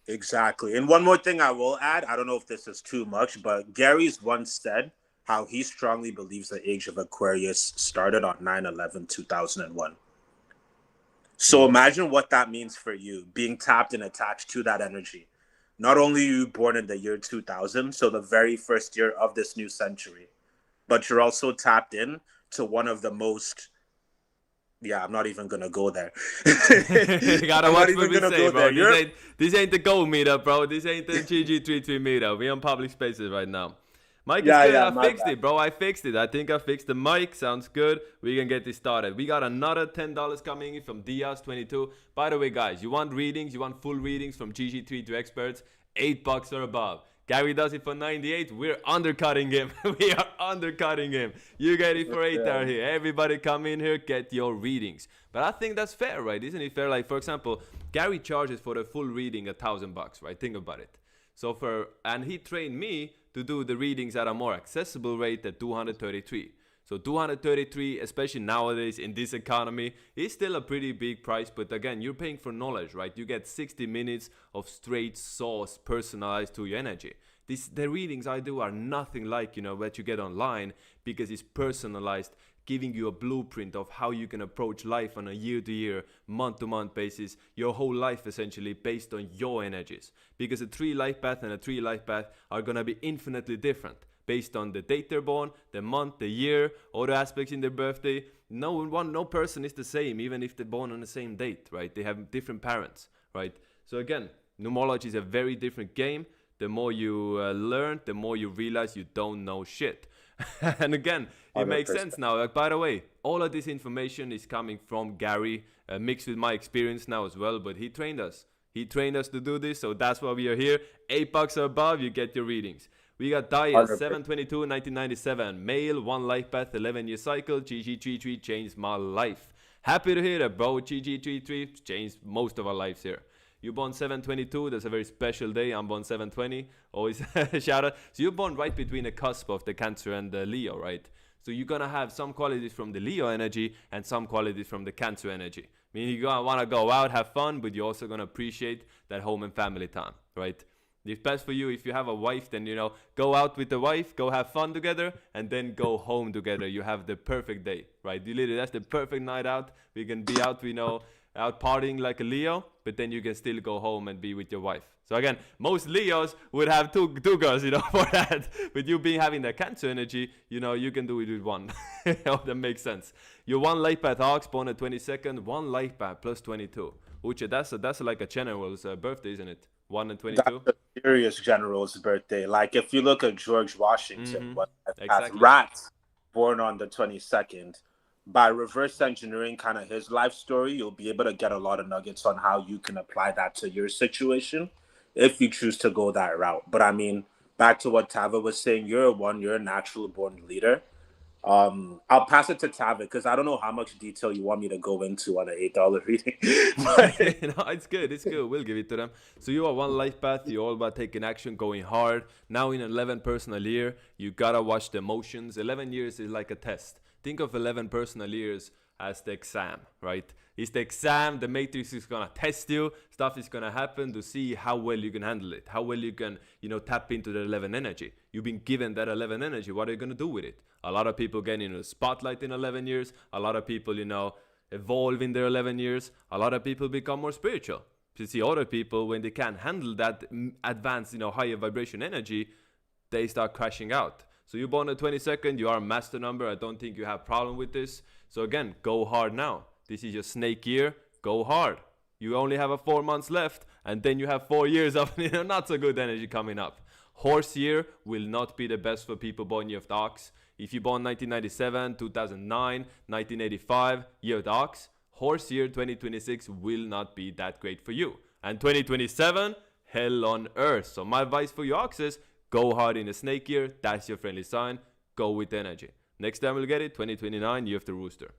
[SPEAKER 2] Exactly. And one more thing I will add, I don't know if this is too much, but Gary's once said how he strongly believes the age of Aquarius started on 9/11/2001. So imagine what that means for you, being tapped and attached to that energy. Not only are you born in the year 2000, so the very first year of this new century, but you're also tapped in to one of the most... Yeah, I'm not even going to go there.
[SPEAKER 1] You gotta watch what we say, bro. This ain't the gold meetup, bro. This ain't the GG33 meetup. We're on public spaces right now. Mic is good. I fixed it, bro. I fixed it. I think I fixed the mic. Sounds good. We can get this started. We got another $10 coming in from Diaz22. By the way, guys, you want readings? You want full readings from GG33 experts? $8 or above. Gary does it for 98. We're undercutting him. We are undercutting him. You get it for 8 out here. Everybody come in here, get your readings. But I think that's fair, right? Isn't it fair? Like, for example, Gary charges for the full reading $1,000, right? Think about it. And he trained me to do the readings at a more accessible rate at 233. So 233, especially nowadays in this economy, is still a pretty big price. But again, you're paying for knowledge, right? You get 60 minutes of straight sauce personalized to your energy. The readings I do are nothing like, what you get online, because it's personalized, giving you a blueprint of how you can approach life on a year-to-year, month-to-month basis, your whole life essentially based on your energies. Because a 3 life path and a 3 life path are going to be infinitely different based on the date they're born, the month, the year, other aspects in their birthday. No person is the same, even if they're born on the same date, right? They have different parents, right? So again, numerology is a very different game. The more you learn, the more you realize you don't know shit. And again, it 100%. Makes sense now. By the way, all of this information is coming from Gary, mixed with my experience now as well, but he trained us. He trained us to do this, so that's why we are here. $8 or above, you get your readings. We got Dias, 7/22, 1997. Male, 1 life path, 11-year cycle. GG33 changed my life. Happy to hear that, bro. GG33 changed most of our lives here. You born 722. That's a very special day. I'm born 720. Always shout out. So you're born right between the cusp of the Cancer and the Leo, right? So you're gonna have some qualities from the Leo energy and some qualities from the Cancer energy. Meaning you're gonna wanna go out, have fun, but you're also gonna appreciate that home and family time, right? It's best for you if you have a wife, then, you know, go out with the wife, go have fun together, and then go home together. You have the perfect day, right? You literally, that's the perfect night out. We can be out, you know, out partying like a Leo, but then you can still go home and be with your wife. So again, most Leos would have two girls, you know, for that. But you being having that Cancer energy, you know, you can do it with one. That makes sense. You're one light path ox, born at 22nd, one light path plus 22. Uche, that's like a general's birthday, isn't it? 1 and 22.
[SPEAKER 2] That's a serious general's birthday. Like if you look at George Washington, what
[SPEAKER 1] Exactly.
[SPEAKER 2] Rat, born on the 22nd, by reverse engineering kind of his life story, you'll be able to get a lot of nuggets on how you can apply that to your situation if you choose to go that route. But I mean, back to what Tava was saying, you're a natural born leader. I'll pass it to Tava because I don't know how much detail you want me to go into on an $8 reading.
[SPEAKER 1] No, it's good. It's good. We'll give it to them. So you are one life path. You're all about taking action, going hard. Now in 11 personal year, you gotta watch the emotions. 11 years is like a test. Think of 11 personal years as the exam, right? It's the exam. The matrix is gonna test you. Stuff is gonna happen to see how well you can handle it, how well you can, you know, tap into the 11 energy. You've been given that 11 energy. What are you gonna do with it? A lot of people get in the spotlight in 11 years. A lot of people, you know, evolve in their 11 years. A lot of people become more spiritual. You see other people, when they can't handle that advanced, you know, higher vibration energy, they start crashing out. So you're born on the 22nd, you are a master number. I don't think you have problem with this. So again, go hard now. This is your snake year. Go hard. You only have 4 months left, and then you have 4 years of, you know, not so good energy coming up. Horse year will not be the best for people born year of the ox. If you born 1997, 2009, 1985, year of the ox, horse year 2026 will not be that great for you. And 2027, hell on earth. So my advice for you oxes, go hard in the snake year. That's your friendly sign. Go with energy. Next time we'll get it, 2029, year of the rooster.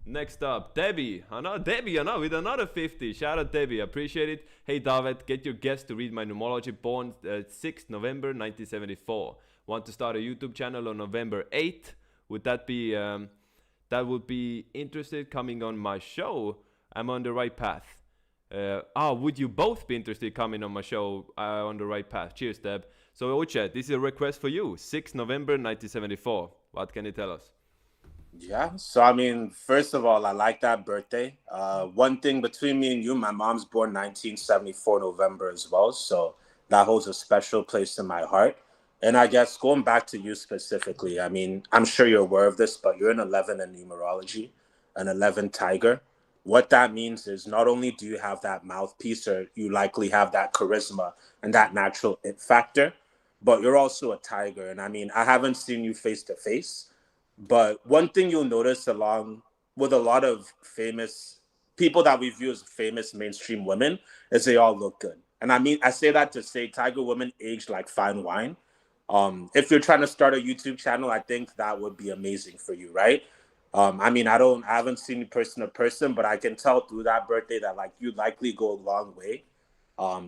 [SPEAKER 1] Next up, Debbie. Debbie, with another 50. Shout out, Debbie. Appreciate it. Hey, David, get your guest to read my numerology. Born 6th November 1974. Want to start a YouTube channel on November 8th. Would that be, that would be interested coming on my show? I'm on the right path. Would you both be interested coming on my show on the right path? Cheers, Deb. So, Oche, this is a request for you. 6th November 1974. What can you tell us?
[SPEAKER 2] Yeah, so I mean, first of all, I like that birthday. One thing between me and you, my mom's born 1974 November as well, so that holds a special place in my heart. And I guess going back to you specifically, I mean, I'm sure you're aware of this, but you're an 11 in numerology, an 11 tiger. What that means is not only do you have that mouthpiece, or you likely have that charisma and that natural it factor, but you're also a tiger. And I mean, I haven't seen you face to face, but one thing you'll notice along with a lot of famous people that we view as famous mainstream women is they all look good. And I mean, I say that to say tiger women age like fine wine. If you're trying to start a YouTube channel, I think that would be amazing for you, right? I mean, I haven't seen you person to person, but I can tell through that birthday that like you likely go a long way.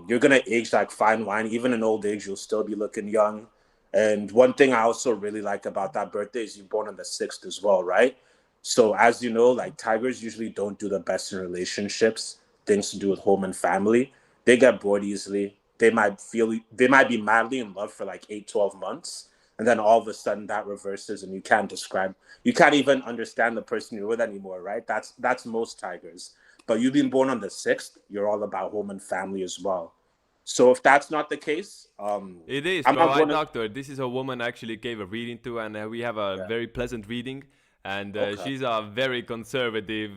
[SPEAKER 2] You're gonna age like fine wine. Even in old age, you'll still be looking young. And one thing I also really like about that birthday is you're born on the 6th as well, right? So as you know, like tigers usually don't do the best in relationships, things to do with home and family. They get bored easily. They might be madly in love for like 8, 12 months. And then all of a sudden that reverses and you can't even understand the person you're with anymore, right? That's most tigers. But you've been born on the 6th, you're all about home and family as well. So if that's not the case,
[SPEAKER 1] it is,
[SPEAKER 2] I'm
[SPEAKER 1] bro.
[SPEAKER 2] not
[SPEAKER 1] I
[SPEAKER 2] going to...
[SPEAKER 1] doctor. This is a woman I actually gave a reading to, and we have a very pleasant reading. And she's a very conservative.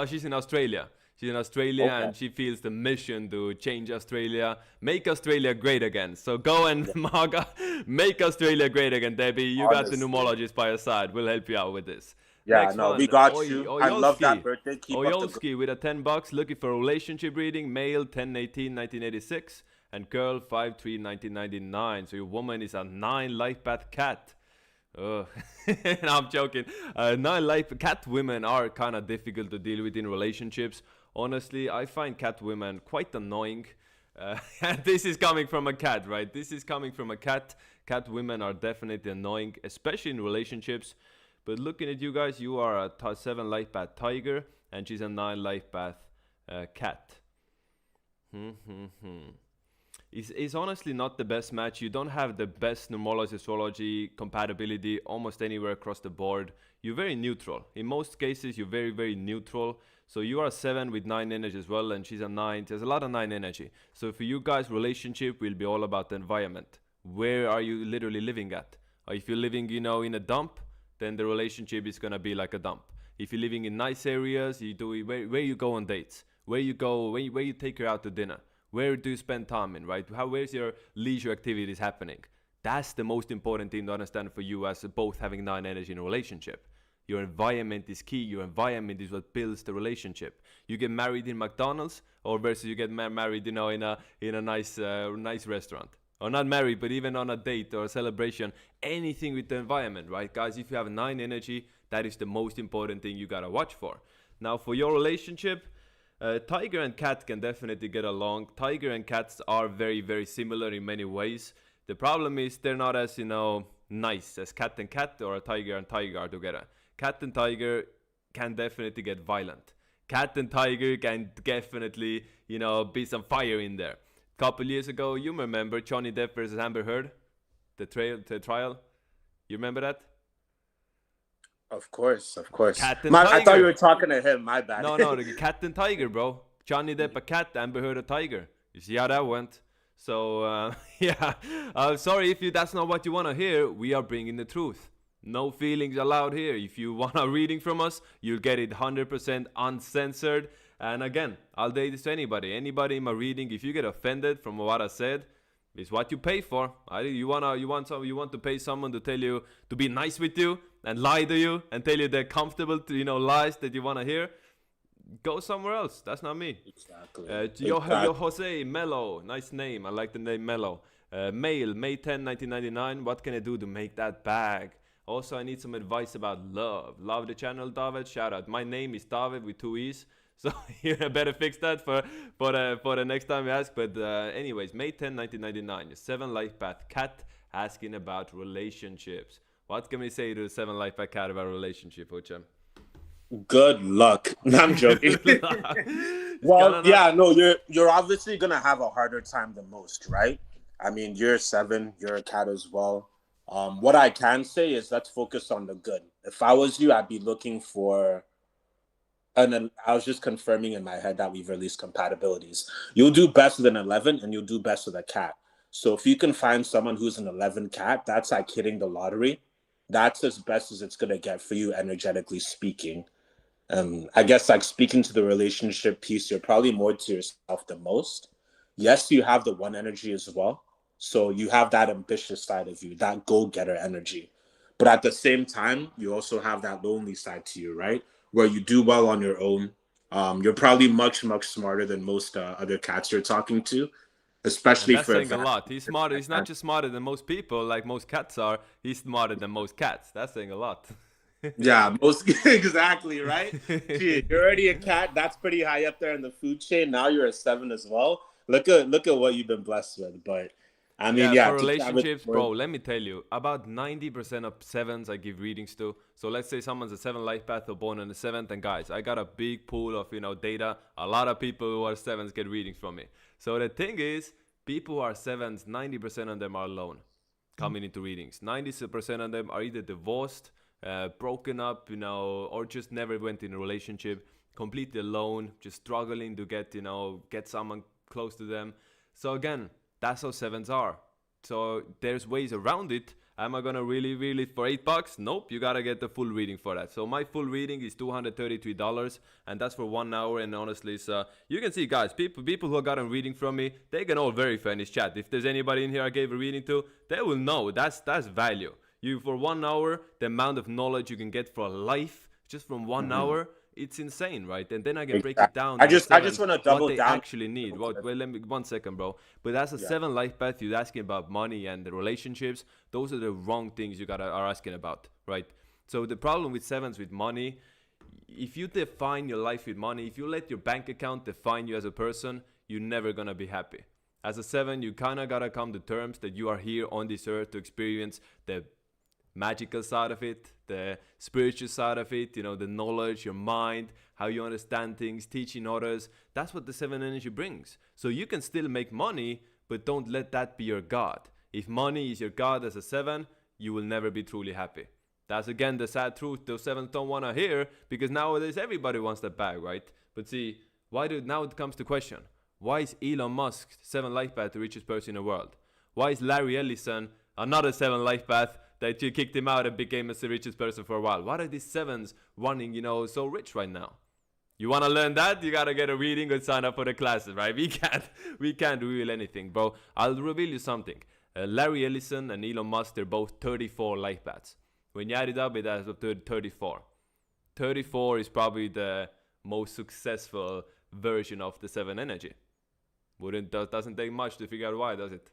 [SPEAKER 1] She's in Australia. She's in Australia, and she feels the mission to change Australia, make Australia great again. So go and Marga, make Australia great again, Debbie. You got the numerologist by your side. We'll help you out with this.
[SPEAKER 2] Yeah,
[SPEAKER 1] Next
[SPEAKER 2] no,
[SPEAKER 1] one,
[SPEAKER 2] we got you. I love that birthday. Keep
[SPEAKER 1] Oyolski with a $10, looking for a relationship reading, male 10/18/1986, and girl 5/3/1999. So your woman is a 9 life path cat. No, I'm joking. 9 life cat women are kind of difficult to deal with in relationships. honestly, I find cat women quite annoying. And this is coming from a cat, right? This is coming from a cat. Cat women are definitely annoying, especially in relationships. But looking at you guys, you are a 7 life path tiger, and she's a 9 life path cat. It's honestly not the best match. You don't have the best numerology astrology compatibility almost anywhere across the board. You're very neutral. In most cases, you're very, very neutral. So you are a 7 with 9 energy as well, and she's a 9. There's a lot of 9 energy. So for you guys, relationship will be all about the environment. Where are you literally living at? If you're living, in a dump, then the relationship is gonna be like a dump. If you're living in nice areas, where you go on dates, where you go, where you take her out to dinner, where do you spend time in, right? Where's your leisure activities happening? That's the most important thing to understand for you as both having 9 energy in a relationship. Your environment is key. Your environment is what builds the relationship. You get married in McDonald's, or versus you get married, in a nice restaurant. Or not married, but even on a date or a celebration, anything with the environment, right? Guys, if you have 9 energy, that is the most important thing you gotta watch for. Now, for your relationship, tiger and cat can definitely get along. Tiger and cats are very, very similar in many ways. The problem is they're not as, nice as cat and cat or a tiger and tiger are together. Cat and tiger can definitely get violent. Cat and tiger can definitely, be some fire in there. Couple years ago, you remember Johnny Depp versus Amber Heard? The trial? You remember that?
[SPEAKER 2] Of course.
[SPEAKER 1] Cat and tiger.
[SPEAKER 2] I thought you were talking to him. My bad.
[SPEAKER 1] No, the cat and tiger, bro. Johnny Depp a cat, Amber Heard a tiger. You see how that went? So, yeah. Sorry if that's not what you want to hear. We are bringing the truth. No feelings allowed here. If you want a reading from us, you'll get it 100% uncensored. And again, I'll say this to anybody. Anybody in my reading, if you get offended from what I said, it's what you pay for. You want to pay someone to tell you to be nice with you and lie to you and tell you the comfortable lies that you want to hear. Go somewhere else. That's not me.
[SPEAKER 2] Exactly.
[SPEAKER 1] Yo Jose Mello, nice name. I like the name Mello. Mail May 10, 1999. What can I do to make that bag? Also, I need some advice about love. Love the channel, David. Shout out. My name is David with 2 E's. So you better fix that for the next time you ask. But anyways, May 10, 1999. 7 life path cat asking about relationships. What can we say to 7 life path cat about relationship, Ocham?
[SPEAKER 2] Good luck. No, I'm joking. Well, yeah, no, you're obviously gonna have a harder time than most, right? I mean, you're a 7, you're a cat as well. What I can say is let's focus on the good. If I was you, I'd be looking for, and then I was just confirming in my head that we've released compatibilities. You'll do best with an 11 and you'll do best with a cat. So if you can find someone who's an 11 cat, that's like hitting the lottery. That's as best as it's going to get for you, energetically speaking. I guess like speaking to the relationship piece, you're probably more to yourself the most. Yes, you have the 1 energy as well. So you have that ambitious side of you, that go-getter energy. But at the same time, you also have that lonely side to you, right? Where you do well on your own. You're probably much, much smarter than most other cats you're talking to, especially
[SPEAKER 1] and that's
[SPEAKER 2] for
[SPEAKER 1] saying a lot. He's smarter. He's not just smarter than most people, like most cats are. He's smarter than most cats. That's saying a lot.
[SPEAKER 2] Yeah, most exactly, right? Gee, you're already a cat. That's pretty high up there in the food chain. Now you're a 7 as well. Look at what you've been blessed with. But I mean,
[SPEAKER 1] for relationships, bro, let me tell you, about 90% of 7s I give readings to. So let's say someone's a 7 life path or born on the 7th, and guys, I got a big pool of data. A lot of people who are 7s get readings from me. So the thing is, people who are 7s, 90% of them are alone coming into readings. 90% of them are either divorced, broken up, or just never went in a relationship, completely alone, just struggling to get someone close to them. So again, that's how 7s are. So there's ways around it. Am I gonna really for $8? Nope, you gotta get the full reading for that. So my full reading is $233, and that's for 1 hour. And honestly, so you can see, guys, people who have gotten reading from me, they can all verify in this chat. If there's anybody in here I gave a reading to, they will know that's value. You, for 1 hour, the amount of knowledge you can get for life just from 1 hour, it's insane, right? And then I can break it down.
[SPEAKER 2] I just want to double
[SPEAKER 1] what they
[SPEAKER 2] down.
[SPEAKER 1] Actually need. Well, let me 1 second, bro. But that's a 7 life path. You're asking about money and the relationships. Those are the wrong things you are asking about, right? So the problem with 7s with money, if you define your life with money, if you let your bank account define you as a person, you're never gonna be happy. As a 7, you kind of gotta come to terms that you are here on this earth to experience the magical side of it, the spiritual side of it, you know, the knowledge, your mind, how you understand things, teaching others. That's what the 7 energy brings. So you can still make money, but don't let that be your God. If money is your God as a 7, you will never be truly happy. That's again the sad truth those 7s don't want to hear, because nowadays everybody wants that bag, right? But see, now it comes to question. Why is Elon Musk 7 life path the richest person in the world? Why is Larry Ellison another 7 life path that you kicked him out and became the richest person for a while? Why are these 7s running, you know, so rich right now? You want to learn that? You got to get a reading and sign up for the classes, right? We can't reveal anything, bro. I'll reveal you something. Larry Ellison and Elon Musk, they're both 34 life paths. When you add it up, it adds up to 34. 34 is probably the most successful version of the 7 energy. Doesn't take much to figure out why, does it?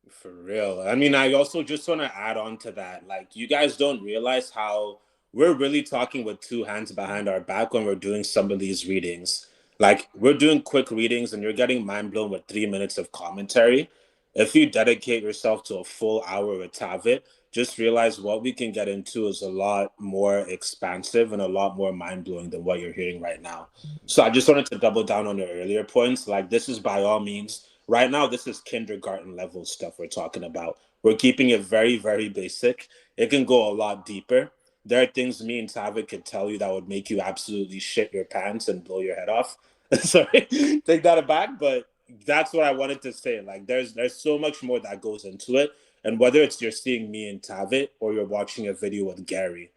[SPEAKER 2] For real. I mean, I also just want to add on to that. Like, you guys don't realize how we're really talking with 2 hands behind our back when we're doing some of these readings. Like, we're doing quick readings and you're getting mind blown with 3 minutes of commentary. If you dedicate yourself to a full hour with Tavit, just realize what we can get into is a lot more expansive and a lot more mind blowing than what you're hearing right now. So I just wanted to double down on your earlier points. Like, this is by all means, right now, this is kindergarten level stuff we're talking about. We're keeping it very, very basic. It can go a lot deeper. There are things me and Tavit could tell you that would make you absolutely shit your pants and blow your head off. Sorry, take that aback, but that's what I wanted to say. Like, there's so much more that goes into it. And whether it's you're seeing me and Tavit or you're watching a video with Gary,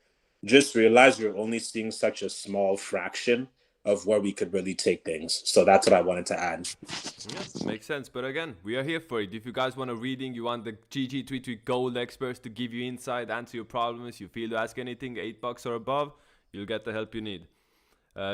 [SPEAKER 2] just realize you're only seeing such a small fraction of where we could really take things. So that's what I wanted to add.
[SPEAKER 1] Yeah, makes sense. But again, we are here for it. If you guys want a reading, you want the GG33 Gold experts to give you insight, answer your problems, you feel to ask anything, $8 or above, you'll get the help you need.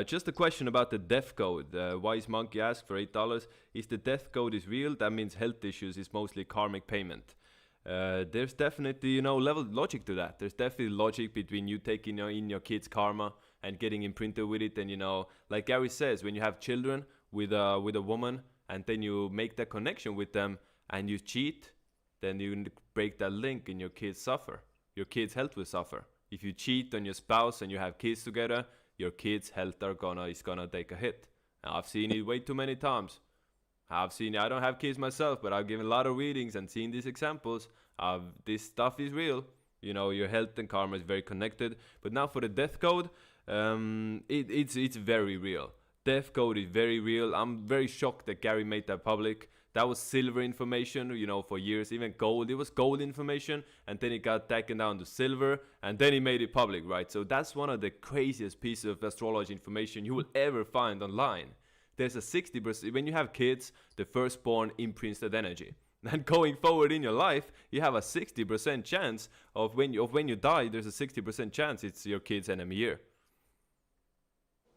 [SPEAKER 1] Just a question about the death code. Wise Monkey asked for $8. If the death code is real, that means health issues is mostly karmic payment. There's definitely, you know, level logic to that. There's definitely logic between you taking in your kid's karma and getting imprinted with it. And, you know, like Gary says, when you have children with a woman and then you make that connection with them and you cheat, then you break that link and your kids suffer. Your kids' health will suffer. If you cheat on your spouse and you have kids together, your kids' health is gonna take a hit. Now, I've seen it way too many times. I don't have kids myself, but I've given a lot of readings and seen these examples. This stuff is real. You know, your health and karma is very connected. But now for the death code, it's very real. Death code is very real. I'm very shocked that Gary made that public. That was silver information, you know, for years. Even gold. It was gold information, and then it got taken down to silver, and then he made it public, right? So that's one of the craziest pieces of astrology information you will ever find online. There's a 60%, when you have kids, the firstborn imprints that energy. And going forward in your life, you have a 60% chance of when you die, there's a 60% chance it's your kid's enemy year.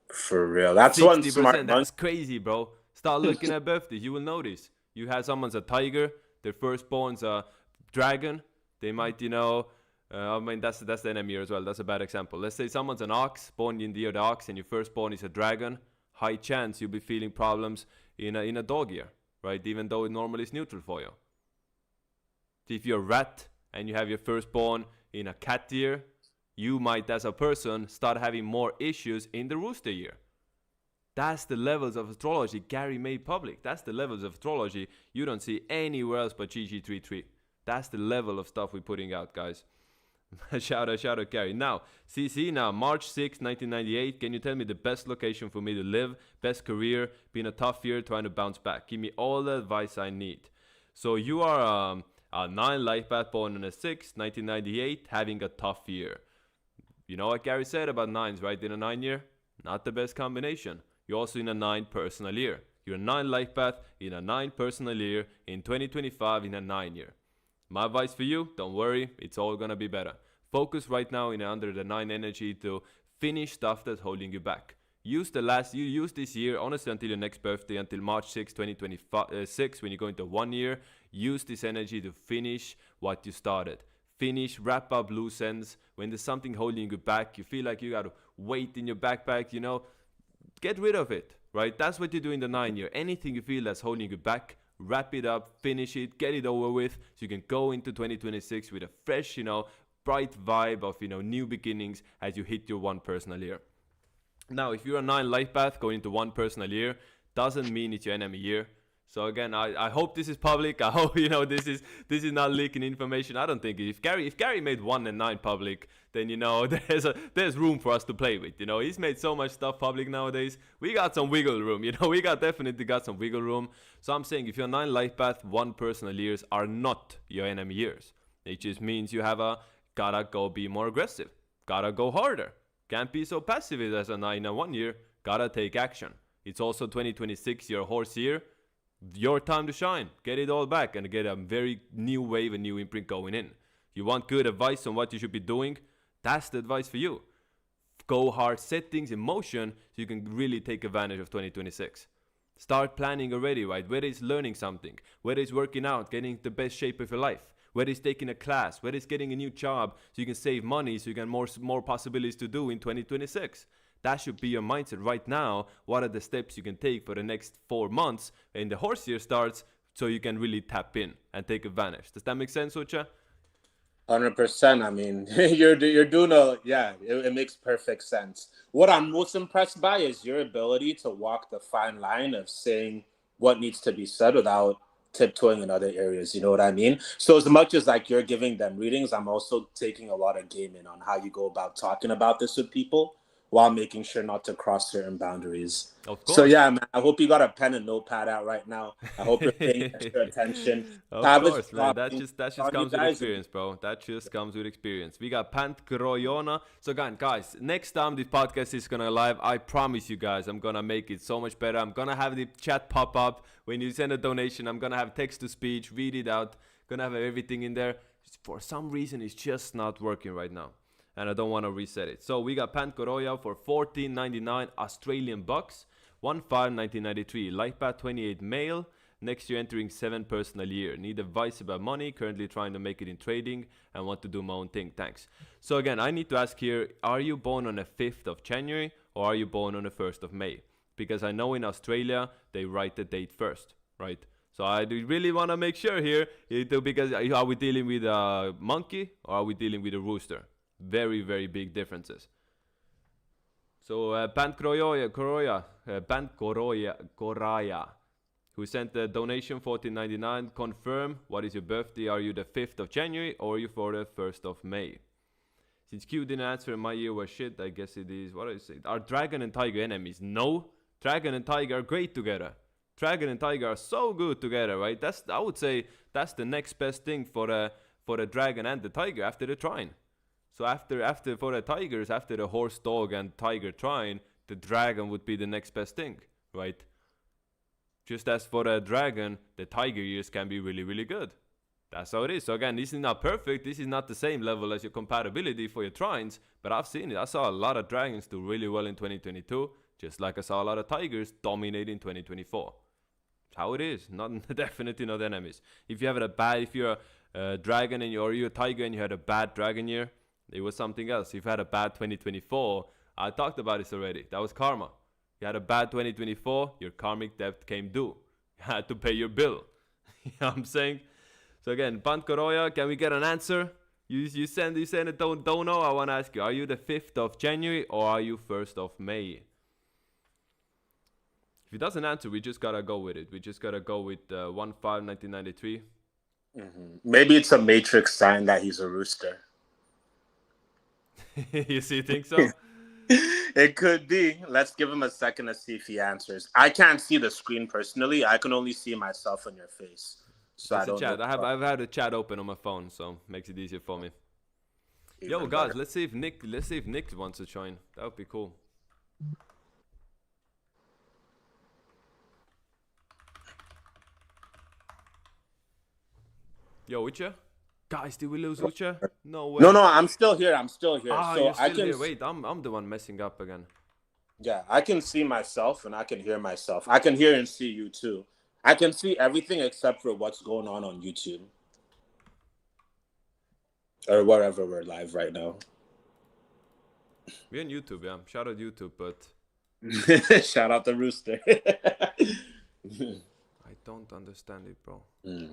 [SPEAKER 2] For real. That's 60%, one smart.
[SPEAKER 1] That's crazy, bro. Start looking at birthdays. You will notice. You have someone's a tiger, their firstborn's a dragon. They might, you know, I mean, that's the enemy year as well. That's a bad example. Let's say someone's an ox, born in the year of the ox, and your firstborn is a dragon. High chance you'll be feeling problems in a dog year, right? Even though it normally is neutral for you. If you're a rat and you have your firstborn in a cat year, you might, as a person, start having more issues in the rooster year. That's the levels of astrology Gary made public. That's the levels of astrology you don't see anywhere else but GG33. That's the level of stuff we're putting out, guys. shout out Gary. Now, CC, March 6, 1998. Can you tell me the best location for me to live? Best career? Been a tough year trying to bounce back. Give me all the advice I need. So you are a 9 life path born on a 6, 1998, having a tough year. You know what Gary said about 9s, right? In a 9 year? Not the best combination. You're also in a 9 personal year. You're a 9 life path in a 9 personal year in 2025 in a 9 year. My advice for you, don't worry, it's all gonna be better. Focus right now under the 9 energy to finish stuff that's holding you back. Use this year, honestly, until your next birthday, until March 6, 2026, when you go into 1 year. Use this energy to finish what you started. Wrap up loose ends. When there's something holding you back, you feel like you gotta weight in your backpack, you know, get rid of it, right? That's what you do in the 9 year. Anything you feel that's holding you back, wrap it up, finish it, get it over with, so you can go into 2026 with a fresh, you know, bright vibe of, you know, new beginnings as you hit your 1 personal year. Now, if you're a 9 life path going into 1 personal year, doesn't mean it's your enemy year. So again, I hope this is public. I hope, you know, this is not leaking information. I don't think if Gary made 1 and 9 public, then, you know, there's room for us to play with. You know, he's made so much stuff public nowadays. We got some wiggle room. You know, we definitely got some wiggle room. So I'm saying if you're 9 life path, 1 personal years are not your enemy years. It just means you have gotta go be more aggressive. Gotta go harder. Can't be so passive as a 9 and 1 year. Gotta take action. It's also 2026, your horse year. Your time to shine. Get it all back and get a very new wave, a new imprint going in. You want good advice on what you should be doing? That's the advice for you. Go hard, set things in motion so you can really take advantage of 2026. Start planning already, right? Whether it's learning something, whether it's working out, getting the best shape of your life, whether it's taking a class, whether it's getting a new job so you can save money so you can more possibilities to do in 2026. That should be your mindset right now. What are the steps you can take for the next 4 months when the horse year starts so you can really tap in and take advantage? Does that make sense, Ucha?
[SPEAKER 2] 100%. I mean, you're doing it makes perfect sense. What I'm most impressed by is your ability to walk the fine line of saying what needs to be said without tiptoeing in other areas. You know what I mean? So as much as like you're giving them readings, I'm also taking a lot of game in on how you go about talking about this with people while making sure not to cross certain boundaries.
[SPEAKER 1] Of course.
[SPEAKER 2] So yeah, man, I hope you got a pen and notepad out right now. I hope you're paying extra attention.
[SPEAKER 1] Of course, man. That just comes with experience, bro. That just comes with experience. We got Pant Kroyona. So again, guys, next time this podcast is gonna live, I promise you guys, I'm gonna make it so much better. I'm gonna have the chat pop up when you send a donation. I'm gonna have text to speech, read it out. Gonna have everything in there. For some reason, it's just not working right now, and I don't want to reset it. So we got Pant Koroya for $14.99 Australian bucks, 1/5/1993, life path 28 male, next year entering 7 personal year. Need advice about money, currently trying to make it in trading and want to do my own thing. Thanks. So again, I need to ask here, are you born on the 5th of January or are you born on the 1st of May? Because I know in Australia, they write the date first, right? So I do really want to make sure here, because are we dealing with a monkey or are we dealing with a rooster? Very, very big differences. So Band Koraya, who sent the donation $14.99. Confirm, what is your birthday? Are you the 5th of January or are you for the 1st of May? Since Q didn't answer, my year was shit. I guess it is. What do I say? Are dragon and tiger enemies? No. Dragon and tiger are great together. Dragon and tiger are so good together, right? I would say that's the next best thing for the dragon and the tiger after the trine. So after for the tigers, after the horse, dog, and tiger trine, the dragon would be the next best thing, right? Just as for the dragon, the tiger years can be really, really good. That's how it is. So again, this is not perfect. This is not the same level as your compatibility for your trines, but I've seen it. I saw a lot of dragons do really well in 2022, just like I saw a lot of tigers dominate in 2024. That's how it is. Definitely not enemies. If you're a dragon and you're a tiger and you had a bad dragon year, it was something else. If you had a bad 2024, I talked about this already. That was karma. You had a bad 2024, your karmic debt came due. You had to pay your bill. You know what I'm saying? So again, Bant Koroya, can we get an answer? You send it, don't know. I want to ask you, are you the 5th of January or are you 1st of May? If he doesn't answer, we just gotta go with it. We just gotta go with 1/5/1993.
[SPEAKER 2] Mm-hmm. Maybe it's a matrix sign that he's a rooster.
[SPEAKER 1] You think so?
[SPEAKER 2] It could be. Let's give him a second to see if he answers. I can't see the screen personally. I can only see myself on your face. So I don't
[SPEAKER 1] chat.
[SPEAKER 2] know.
[SPEAKER 1] I've had a chat open on my phone, so makes it easier for me. Yo, guys, let's see if Nick wants to join. That would be cool. Yo, Ucha? Guys, did we lose Ucha? No way.
[SPEAKER 2] No, I'm still here. Ah,
[SPEAKER 1] so
[SPEAKER 2] you're still
[SPEAKER 1] here. Wait, I'm the one messing up again.
[SPEAKER 2] Yeah, I can see myself and I can hear myself. I can hear and see you too. I can see everything except for what's going on YouTube. Or wherever we're live right now.
[SPEAKER 1] We're on YouTube, yeah. Shout out YouTube, but
[SPEAKER 2] Shout out the rooster.
[SPEAKER 1] I don't understand it, bro. Can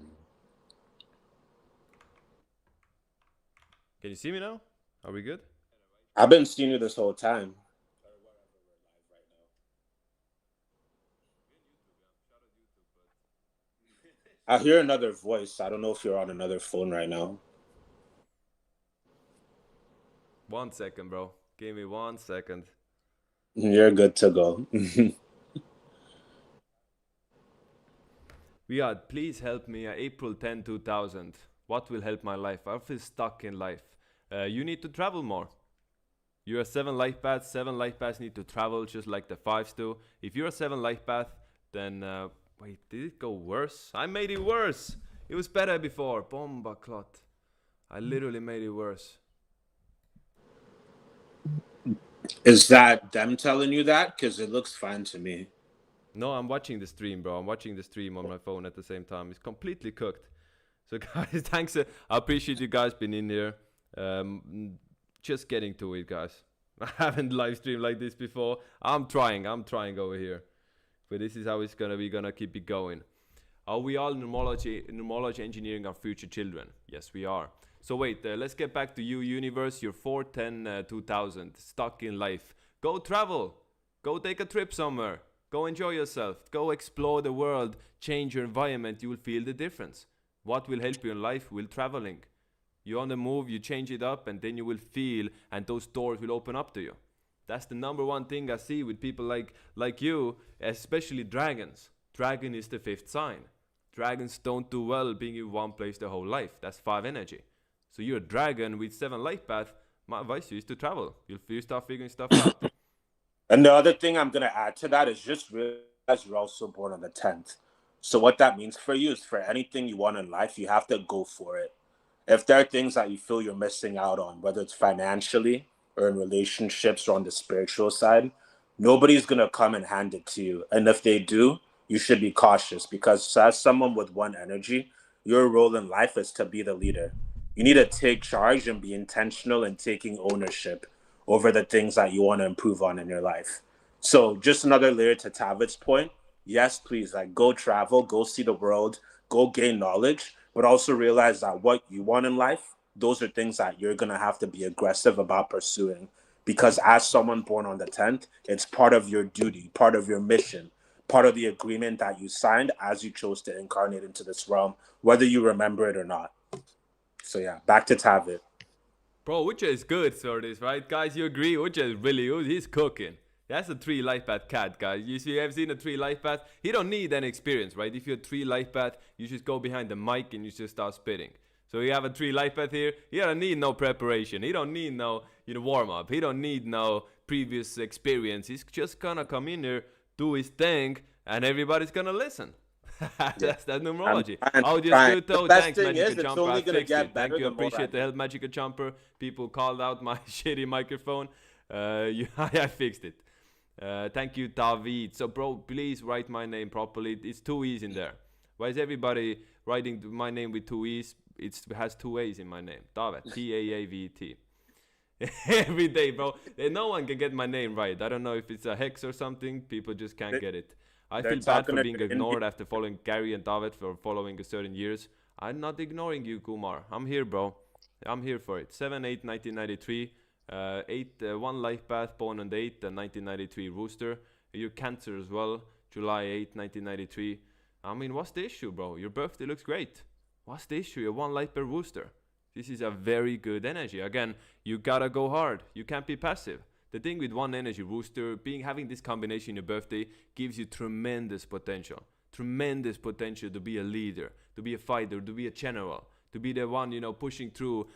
[SPEAKER 1] you see me now? Are we good?
[SPEAKER 2] I've been seeing you this whole time. I hear another voice. I don't know if you're on another phone right now.
[SPEAKER 1] 1 second, bro. Give me 1 second.
[SPEAKER 2] You're good to go.
[SPEAKER 1] We are, please help me. April 10, 2000. What will help my life? I feel stuck in life. You need to travel more. You're a 7 life path. 7 life paths need to travel just like the 5s do. If you're a 7 life path, then wait, did it go worse? I made it worse. It was better before. Bomba clot. I literally made it worse.
[SPEAKER 2] Is that them telling you that? Because it looks fine to me.
[SPEAKER 1] No, I'm watching the stream, bro. I'm watching the stream on my phone at the same time. It's completely cooked. So, guys, thanks. I appreciate you guys being in here. Just getting to it, guys. I haven't live streamed like this before. I'm trying over here. But this is how it's gonna be. Gonna keep it going. Are we all numerology engineering our future children? Yes, we are. So wait, let's get back to you, universe. You're 410 2000, stuck in life. Go travel. Go take a trip somewhere. Go enjoy yourself. Go explore the world. Change your environment. You will feel the difference. What will help you in life? Will traveling. You're on the move, you change it up, and then you will feel, and those doors will open up to you. That's the number one thing I see with people like you, especially dragons. Dragon is the 5th sign. Dragons don't do well being in one place their whole life. That's 5 energy. So you're a dragon with 7 life path. My advice to you is to travel. You'll start figuring stuff out.
[SPEAKER 2] And the other thing I'm going to add to that is just realize you're also born on the 10th. So what that means for you is for anything you want in life, you have to go for it. If there are things that you feel you're missing out on, whether it's financially or in relationships or on the spiritual side, nobody's going to come and hand it to you. And if they do, you should be cautious because as someone with 1 energy, your role in life is to be the leader. You need to take charge and be intentional in taking ownership over the things that you want to improve on in your life. So just another layer to Tavid's point. Yes, please, like go travel, go see the world, go gain knowledge, but also realize that what you want in life, those are things that you're going to have to be aggressive about pursuing. Because as someone born on the 10th, it's part of your duty, part of your mission, part of the agreement that you signed as you chose to incarnate into this realm, whether you remember it or not. So yeah, back to Tavid.
[SPEAKER 1] Bro, Ucha is good for this, right? Guys, you agree? Ucha is really good. He's cooking. That's a 3 life path cat, guys. You have seen a 3 life path? He don't need any experience, right? If you're a 3 life path, you just go behind the mic and you just start spitting. So you have a 3 life path here. He don't need no preparation. He don't need no warm up. He don't need no previous experience. He's just gonna come in here, do his thing, and everybody's gonna listen. That's that numerology. Audio's good though. Thanks, Magical Jumper. I fixed it. Thank you. Appreciate the help, Magical Jumper. People called out my shitty microphone. I fixed it. Thank you, David. So, bro, please write my name properly. It's 2 E's in there. Why is everybody writing my name with 2 E's? It has 2 A's in my name. David. T-A-A-V-E-T. Every day, bro. No one can get my name right. I don't know if it's a hex or something. People just can't get it. I feel bad for being ignored after following Gary and David for following a certain years. I'm not ignoring you, Kumar. I'm here, bro. I'm here for it. 7/8/1993. 1 life path, born on the 8th, 1993 rooster. You're Cancer as well. July 8th, 1993. I mean, what's the issue, bro? Your birthday looks great. What's the issue? You're 1 life per rooster. This is a very good energy. Again, you gotta go hard. You can't be passive. The thing with 1 energy rooster, having this combination in your birthday gives you tremendous potential. Tremendous potential to be a leader, to be a fighter, to be a general, to be the one, pushing through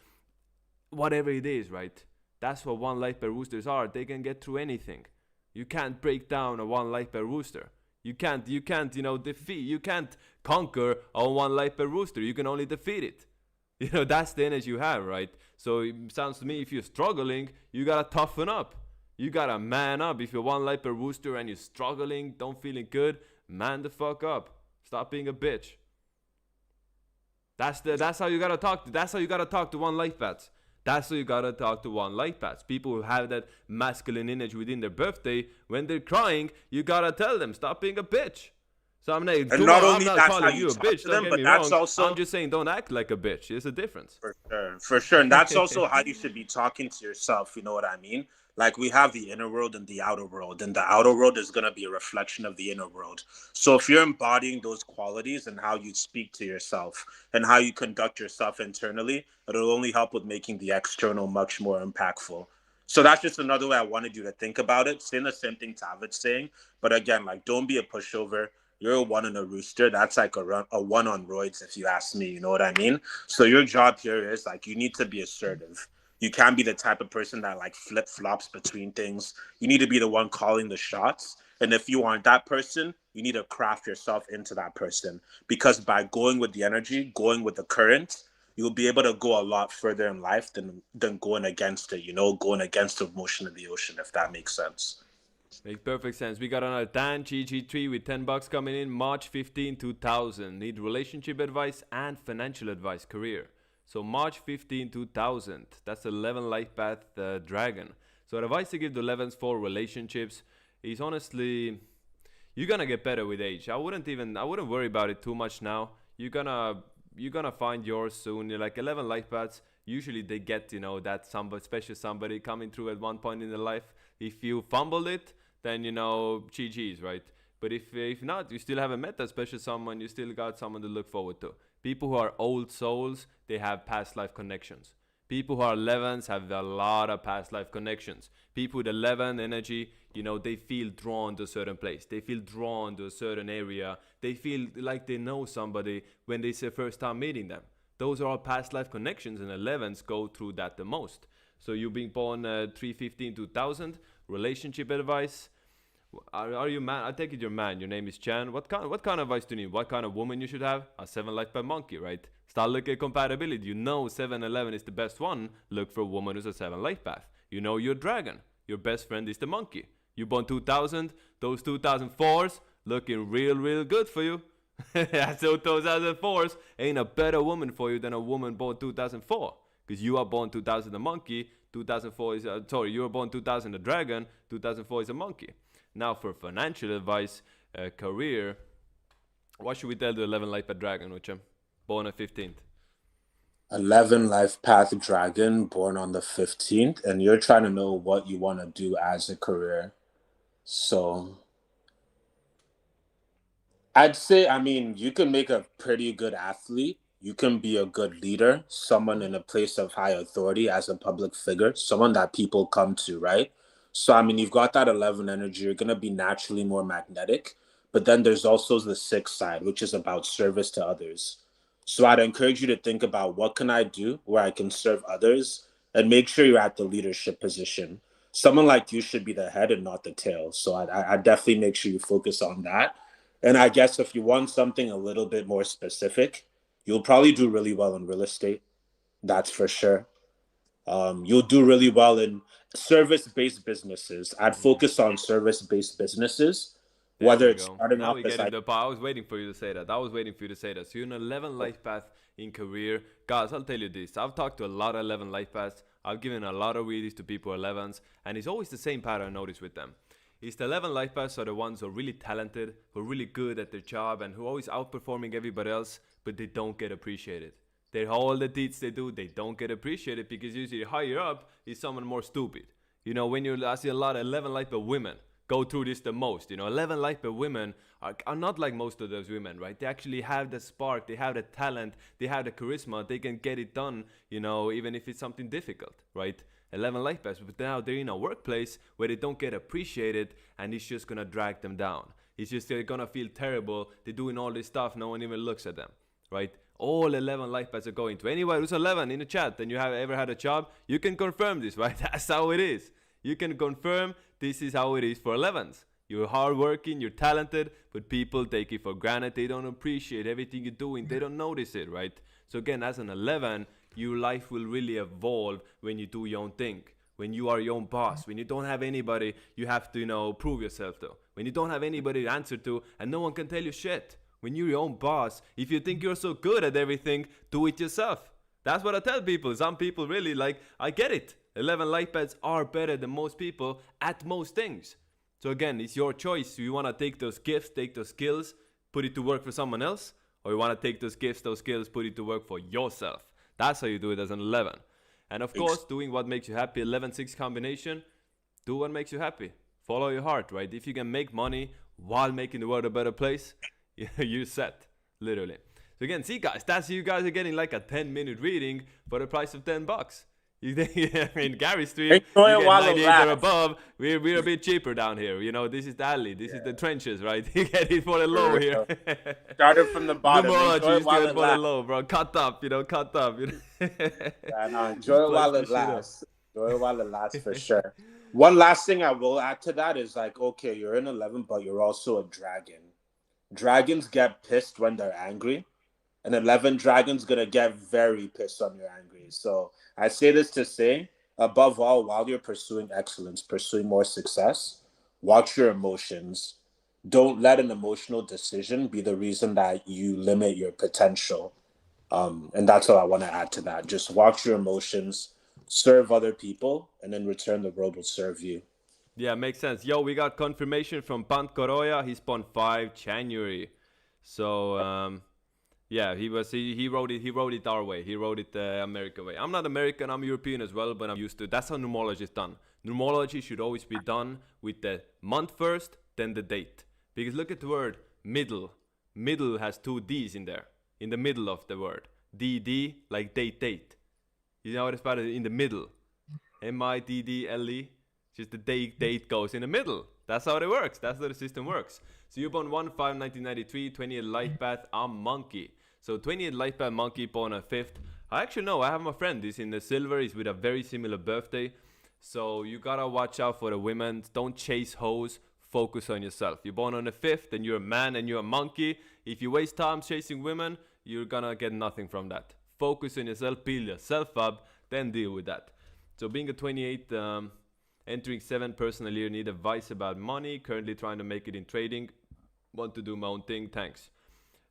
[SPEAKER 1] whatever it is, right? That's what 1 life per roosters are. They can get through anything. You can't break down a 1 life per rooster. You can't, defeat, you can't conquer a 1 life per rooster. You can only defeat it. That's the energy you have, right? So it sounds to me, if you're struggling, you gotta toughen up. You gotta man up. If you're 1 life per rooster and you're struggling, don't feeling good, man the fuck up. Stop being a bitch. That's how you gotta talk. That's how you gotta talk to 1 life paths. That's why you gotta talk to one life path. People who have that masculine energy within their birthday, when they're crying, you gotta tell them, stop being a bitch. So I'm not,
[SPEAKER 2] And not
[SPEAKER 1] I'm
[SPEAKER 2] only
[SPEAKER 1] not
[SPEAKER 2] that's how
[SPEAKER 1] calling
[SPEAKER 2] you
[SPEAKER 1] you a
[SPEAKER 2] talk
[SPEAKER 1] bitch,
[SPEAKER 2] to
[SPEAKER 1] don't
[SPEAKER 2] them,
[SPEAKER 1] get
[SPEAKER 2] but
[SPEAKER 1] me
[SPEAKER 2] that's
[SPEAKER 1] wrong. I'm
[SPEAKER 2] also
[SPEAKER 1] just saying don't act like a bitch. There's a difference.
[SPEAKER 2] for sure. And that's also how you should be talking to yourself. You know what I mean? Like we have the inner world and the outer world, and the outer world is going to be a reflection of the inner world. So if you're embodying those qualities and how you speak to yourself and how you conduct yourself internally, it'll only help with making the external much more impactful. So that's just another way I wanted you to think about it. Saying the same thing Tavid's saying, but again, like don't be a pushover. You're a one on a rooster. That's like a one on roids, if you ask me. You know what I mean? So your job here is like you need to be assertive. You can't be the type of person that like flip flops between things. You need to be the one calling the shots. And if you aren't that person, you need to craft yourself into that person. Because by going with the energy, going with the current, you'll be able to go a lot further in life than going against it, you know, going against the motion of the ocean, if that makes sense.
[SPEAKER 1] Makes perfect sense. We got another Dan GG3 with $10 coming in March 15, 2000. Need relationship advice and financial advice, career. So March 15, 2000. That's 11 life path dragon. So advice to give the 11s for relationships is honestly, you're gonna get better with age. I wouldn't worry about it too much now. You're gonna find yours soon. You're like 11 life paths. Usually they get, you know, that somebody special somebody coming through at one point in their life. If you fumbled it, then you know GG's, right? But if not, you still haven't met that special someone. You still got someone to look forward to. People who are old souls, they have past life connections. People who are 11s have a lot of past life connections. People with 11 energy, you know, they feel drawn to a certain place. They feel drawn to a certain area. They feel like they know somebody when they say first time meeting them. Those are all past life connections, and 11s go through that the most. So you being born 315 2000, relationship advice. Are you man? I take it you're man. Your name is Chan. What kind of advice do you need? What kind of woman you should have? A 7 life path monkey, right? Start looking at compatibility. You know 711 is the best one. Look for a woman who's a 7 life path. You know your dragon. Your best friend is the monkey. You born 2000. Those 2004s looking real good for you. So 2004s ain't a better woman for you than a woman born 2004. Because you are born 2000 a monkey. 2004 is you were born 2000 a dragon. 2004 is a monkey. Now for financial advice, career, what should we tell the 11 life path dragon, Uchem? Born on 15th.
[SPEAKER 2] 11 life path dragon, born on the 15th, and you're trying to know what you want to do as a career. So I'd say, I mean, you can make a pretty good athlete. You can be a good leader, someone in a place of high authority as a public figure, someone that people come to, right? So, I mean, you've got that 11 energy. You're going to be naturally more magnetic. But then there's also the 6 side, which is about service to others. So I'd encourage you to think about what can I do where I can serve others and make sure you're at the leadership position. Someone like you should be the head and not the tail. So I definitely make sure you focus on that. And I guess if you want something a little bit more specific, you'll probably do really well in real estate. That's for sure. You'll do really well in service-based businesses. I'd focus on service-based businesses,
[SPEAKER 1] There
[SPEAKER 2] whether
[SPEAKER 1] we
[SPEAKER 2] it's
[SPEAKER 1] go.
[SPEAKER 2] starting
[SPEAKER 1] Now
[SPEAKER 2] off
[SPEAKER 1] we
[SPEAKER 2] as
[SPEAKER 1] get
[SPEAKER 2] like
[SPEAKER 1] into the part. I was waiting for you to say that. So you're in 11 life path in career. Guys, I'll tell you this. I've talked to a lot of 11 life paths. I've given a lot of readings to people 11s. And it's always the same pattern I notice with them. It's the 11 life paths are the ones who are really talented, who are really good at their job, and who are always outperforming everybody else, but they don't get appreciated. They all the deeds they do, they don't get appreciated because usually higher up is someone more stupid. You know, I see a lot of 11 life path women go through this the most. You know, 11 life path women are not like most of those women, right? They actually have the spark, they have the talent, they have the charisma, they can get it done, you know, even if it's something difficult, right? 11 life paths, but now they're in a workplace where they don't get appreciated, and it's just gonna drag them down. It's just they're gonna feel terrible. They're doing all this stuff, no one even looks at them, right? All 11 life paths are going to. Anyone who's 11 in the chat and you have ever had a job, you can confirm this, right? That's how it is. You can confirm this is how it is for 11s. You're hardworking, you're talented, but people take it for granted. They don't appreciate everything you're doing. They don't notice it, right? So again, as an 11, your life will really evolve when you do your own thing. When you are your own boss. When you don't have anybody you have to, you know, prove yourself to. When you don't have anybody to answer to and no one can tell you shit. When you're your own boss, if you think you're so good at everything, do it yourself. That's what I tell people. Some people really like, I get it. 11 light bets are better than most people at most things. So again, it's your choice. You want to take those gifts, take those skills, put it to work for someone else, or you want to take those gifts, those skills, put it to work for yourself. That's how you do it as an 11. And of course, doing what makes you happy, 11-6 combination, do what makes you happy. Follow your heart, right? If you can make money while making the world a better place, you're set, literally. So again, see guys, that's you guys are getting like a 10-minute reading for the price of $10. You think, I mean, Gary's stream, you get 98 or above. We're a bit cheaper down here. You know, this is the alley. This is the trenches, right? You get it for the low here.
[SPEAKER 2] Started from the bottom.
[SPEAKER 1] Numerology is good for the low, bro. Cut up, you know, cut up. You know?
[SPEAKER 2] Yeah, no, enjoy it while it lasts. Enjoy it while it lasts for sure. One last thing I will add to that is like, okay, you're in 11, but you're also a dragon. Dragons get pissed when they're angry. And 11 dragons going to get very pissed when you're angry. So I say this to say, above all, while you're pursuing excellence, pursuing more success, watch your emotions. Don't let an emotional decision be the reason that you limit your potential. And that's all I want to add to that. Just watch your emotions, serve other people, and in return, the world will serve you.
[SPEAKER 1] Yeah, makes sense. Yo, we got confirmation from Pant Koroya. He spawned 5 January. So, yeah, he wrote it our way. He wrote it the American way. I'm not American, I'm European as well, but I'm used to it. That's how numerology is done. Numerology should always be done with the month first, then the date. Because look at the word middle. Middle has 2 D's in there. In the middle of the word. D, like date. You know what it's about in the middle. MIDDLE. Just the date goes in the middle. That's how it works. That's how the system works. So you're born 1/5/1993, 28 light path. I'm monkey. So 28 light path monkey born on 5th. I actually know. I have my friend. He's in the silver. He's with a very similar birthday. So you gotta watch out for the women. Don't chase hoes. Focus on yourself. You're born on the 5th, and you're a man, and you're a monkey. If you waste time chasing women, you're gonna get nothing from that. Focus on yourself. Build yourself up. Then deal with that. So being a 28. Entering 7 personal year, need advice about money, currently trying to make it in trading, want to do my own thing, thanks.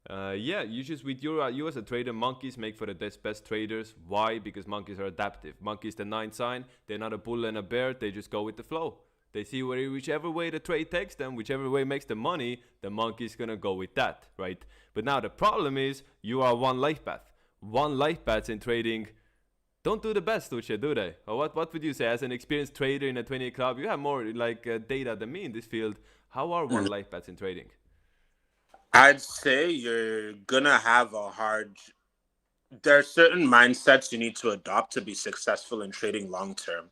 [SPEAKER 1] Yeah, you just with you as a trader, monkeys make for the best traders. Why? Because monkeys are adaptive. Monkeys the 9 sign, they're not a bull and a bear, they just go with the flow. They see whichever way the trade takes them, whichever way makes the money, the monkey's gonna go with that, right? But now the problem is, you are one life path. One life path in trading don't do the best, Uche, do they? Or what would you say? As an experienced trader in a 28 club, you have more like data than me in this field. How are one life bets in trading?
[SPEAKER 2] I'd say you're going to have a hard... There are certain mindsets you need to adopt to be successful in trading long term.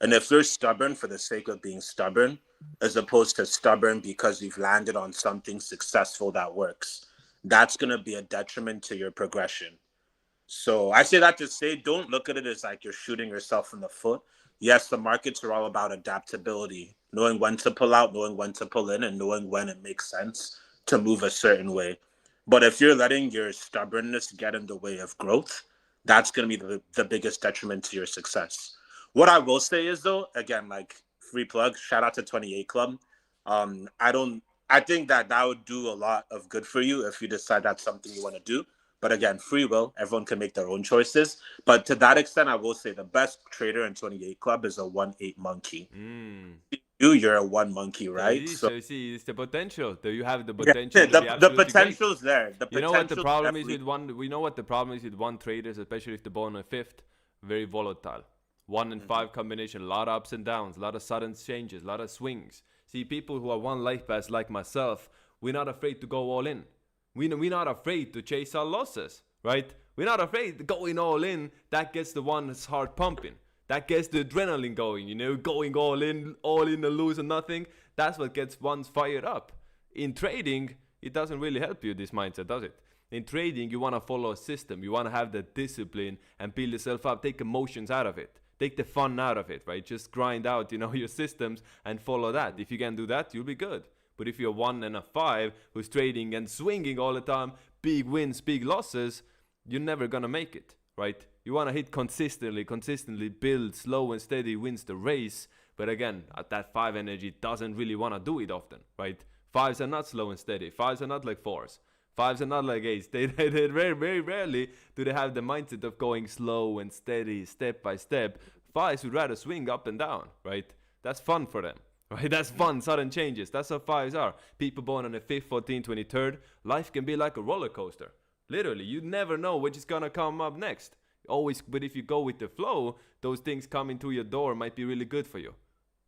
[SPEAKER 2] And if you're stubborn for the sake of being stubborn, as opposed to stubborn because you've landed on something successful that works, that's going to be a detriment to your progression. So I say that to say, don't look at it as like you're shooting yourself in the foot. Yes, the markets are all about adaptability, knowing when to pull out, knowing when to pull in, and knowing when it makes sense to move a certain way. But if you're letting your stubbornness get in the way of growth, that's going to be the biggest detriment to your success. What I will say is, though, again, like free plug, shout out to 28 Club. I think that would do a lot of good for you if you decide that's something you want to do. But again, free will, everyone can make their own choices. But to that extent, I will say the best trader in 28 Club is a 1/8 monkey. You're a 1 monkey, right?
[SPEAKER 1] So you see, it's the potential. Do you have the potential?
[SPEAKER 2] Yeah, the potential's there.
[SPEAKER 1] You know what the problem is with one? We know what the problem is with one traders, especially if they're born on 5th. Very volatile. 1 and 5 combination, a lot of ups and downs, a lot of sudden changes, a lot of swings. See, people who are one life path like myself, we're not afraid to go all in. We're not afraid to chase our losses, right? We're not afraid to going all in. That gets the one's heart pumping. That gets the adrenaline going, you know, going all in and losing nothing. That's what gets one's fired up. In trading, it doesn't really help you, this mindset, does it? In trading, you want to follow a system. You want to have the discipline and build yourself up. Take emotions out of it. Take the fun out of it, right? Just grind out, you know, your systems and follow that. If you can do that, you'll be good. But if you're 1 and a 5 who's trading and swinging all the time, big wins, big losses, you're never going to make it, right? You want to hit consistently, build slow and steady, wins the race. But again, at that 5 energy doesn't really want to do it often, right? 5s are not slow and steady. 5s are not like 4s. Fives are not like eights. They very rarely do they have the mindset of going slow and steady, step by step. Fives would rather swing up and down, right? That's fun for them, right? That's fun, sudden changes. That's how fives are. People born on the 5th, 14th, 23rd, life can be like a roller coaster. Literally, you never know which is gonna come up next. Always, but if you go with the flow, those things coming to your door might be really good for you.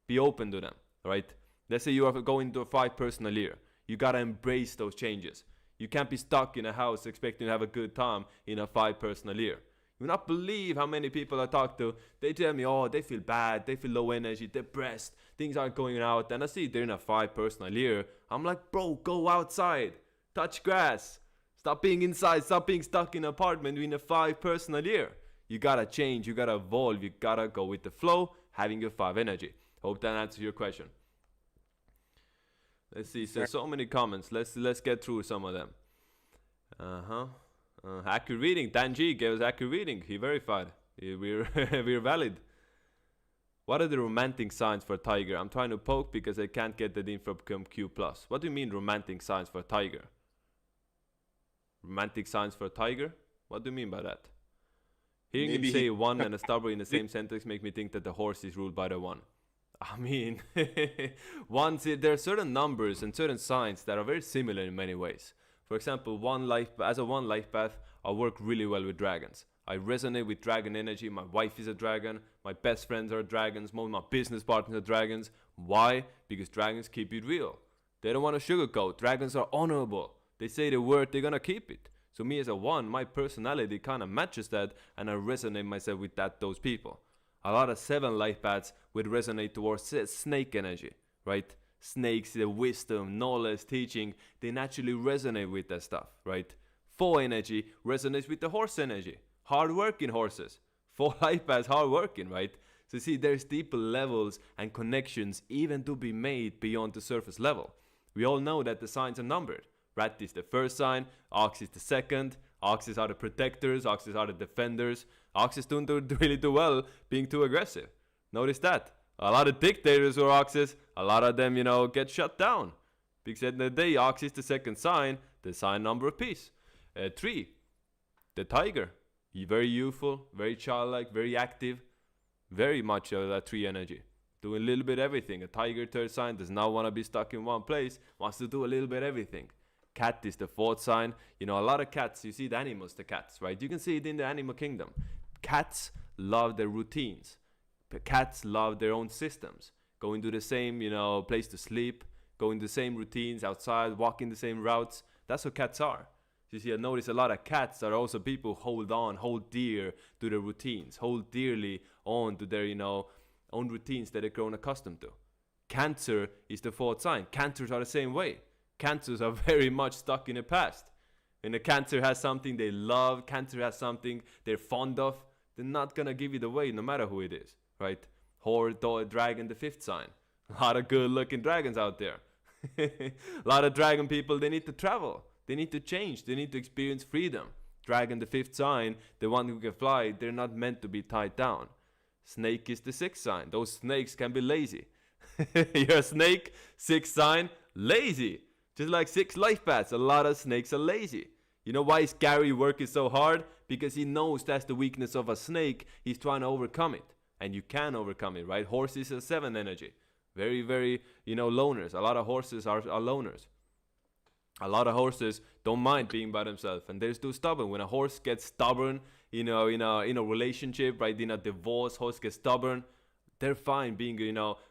[SPEAKER 1] Be open to them, right? Let's say you are going to a 5 personal year. You gotta embrace those changes. You can't be stuck in a house expecting to have a good time in a 5 personal year. You will not believe how many people I talk to. They tell me, oh, they feel bad, they feel low energy, depressed, things aren't going out. And I see they're in a 5 personal year. I'm like, bro, go outside, touch grass. Stop being inside, stop being stuck in an apartment in a 5 personal year. You gotta change, you gotta evolve, you gotta go with the flow, having your 5 energy. Hope that answers your question. Let's see, so many comments. Let's get through some of them. Accurate reading. Dan G gave us accurate reading. He verified. We're valid. What are the romantic signs for Tiger? I'm trying to poke because I can't get that info from Q+. What do you mean romantic signs for Tiger? Romantic signs for Tiger? What do you mean by that? Hearing him say 1 and a stubborn in the same sentence make me think that the horse is ruled by the 1. I mean, there are certain numbers and certain signs that are very similar in many ways. For example, as a 1 life path, I work really well with dragons. I resonate with dragon energy. My wife is a dragon. My best friends are dragons. Most of my business partners are dragons. Why? Because dragons keep it real. They don't want to sugarcoat. Dragons are honorable. They say the word, they're gonna keep it. So me as a 1, my personality kind of matches that, and I resonate myself with those people. A lot of 7 life paths would resonate towards snake energy, right? Snakes, the wisdom, knowledge, teaching, they naturally resonate with that stuff, right? 4 energy resonates with the horse energy. Hard-working horses. 4 life paths, hard-working, right? So see, there's deeper levels and connections even to be made beyond the surface level. We all know that the signs are numbered. Rat is the first sign, Ox is the second, Oxes are the protectors, Oxes are the defenders. Oxes don't really do well being too aggressive. Notice that. A lot of dictators are Oxes, a lot of them, get shut down. Because at the end of the day, Ox is the second sign, the sign number of peace. 3, the Tiger. Very youthful, very childlike, very active. Very much of that 3 energy. Doing a little bit everything. A Tiger, third sign, does not want to be stuck in one place, wants to do a little bit everything. Cat is the 4th sign. A lot of cats, you see the animals, the cats, right? You can see it in the animal kingdom. Cats love their routines. Cats love their own systems. Going to the same, place to sleep, going the same routines outside, walking the same routes. That's what cats are. You see, I notice a lot of cats are also people who hold dear to their routines, hold dearly on to their, own routines that they've grown accustomed to. Cancer is the 4th sign. Cancers are the same way. Cancers are very much stuck in the past. When a Cancer has something they love, Cancer has something they're fond of, they're not gonna give it away no matter who it is, right? Horse, dragon, the 5th sign. A lot of good looking dragons out there. A lot of dragon people, they need to travel. They need to change. They need to experience freedom. Dragon, the 5th sign, the one who can fly, they're not meant to be tied down. Snake is the 6th sign. Those snakes can be lazy. You're a snake, 6th sign, lazy. Just like 6 life paths, a lot of snakes are lazy. You know why is Gary working so hard? Because he knows that's the weakness of a snake. He's trying to overcome it. And you can overcome it, right? Horse is a 7 energy. Very, very, loners. A lot of horses are loners. A lot of horses don't mind being by themselves. And they're too stubborn. When a horse gets stubborn, in a relationship, right? In a divorce, horse gets stubborn. They're fine being,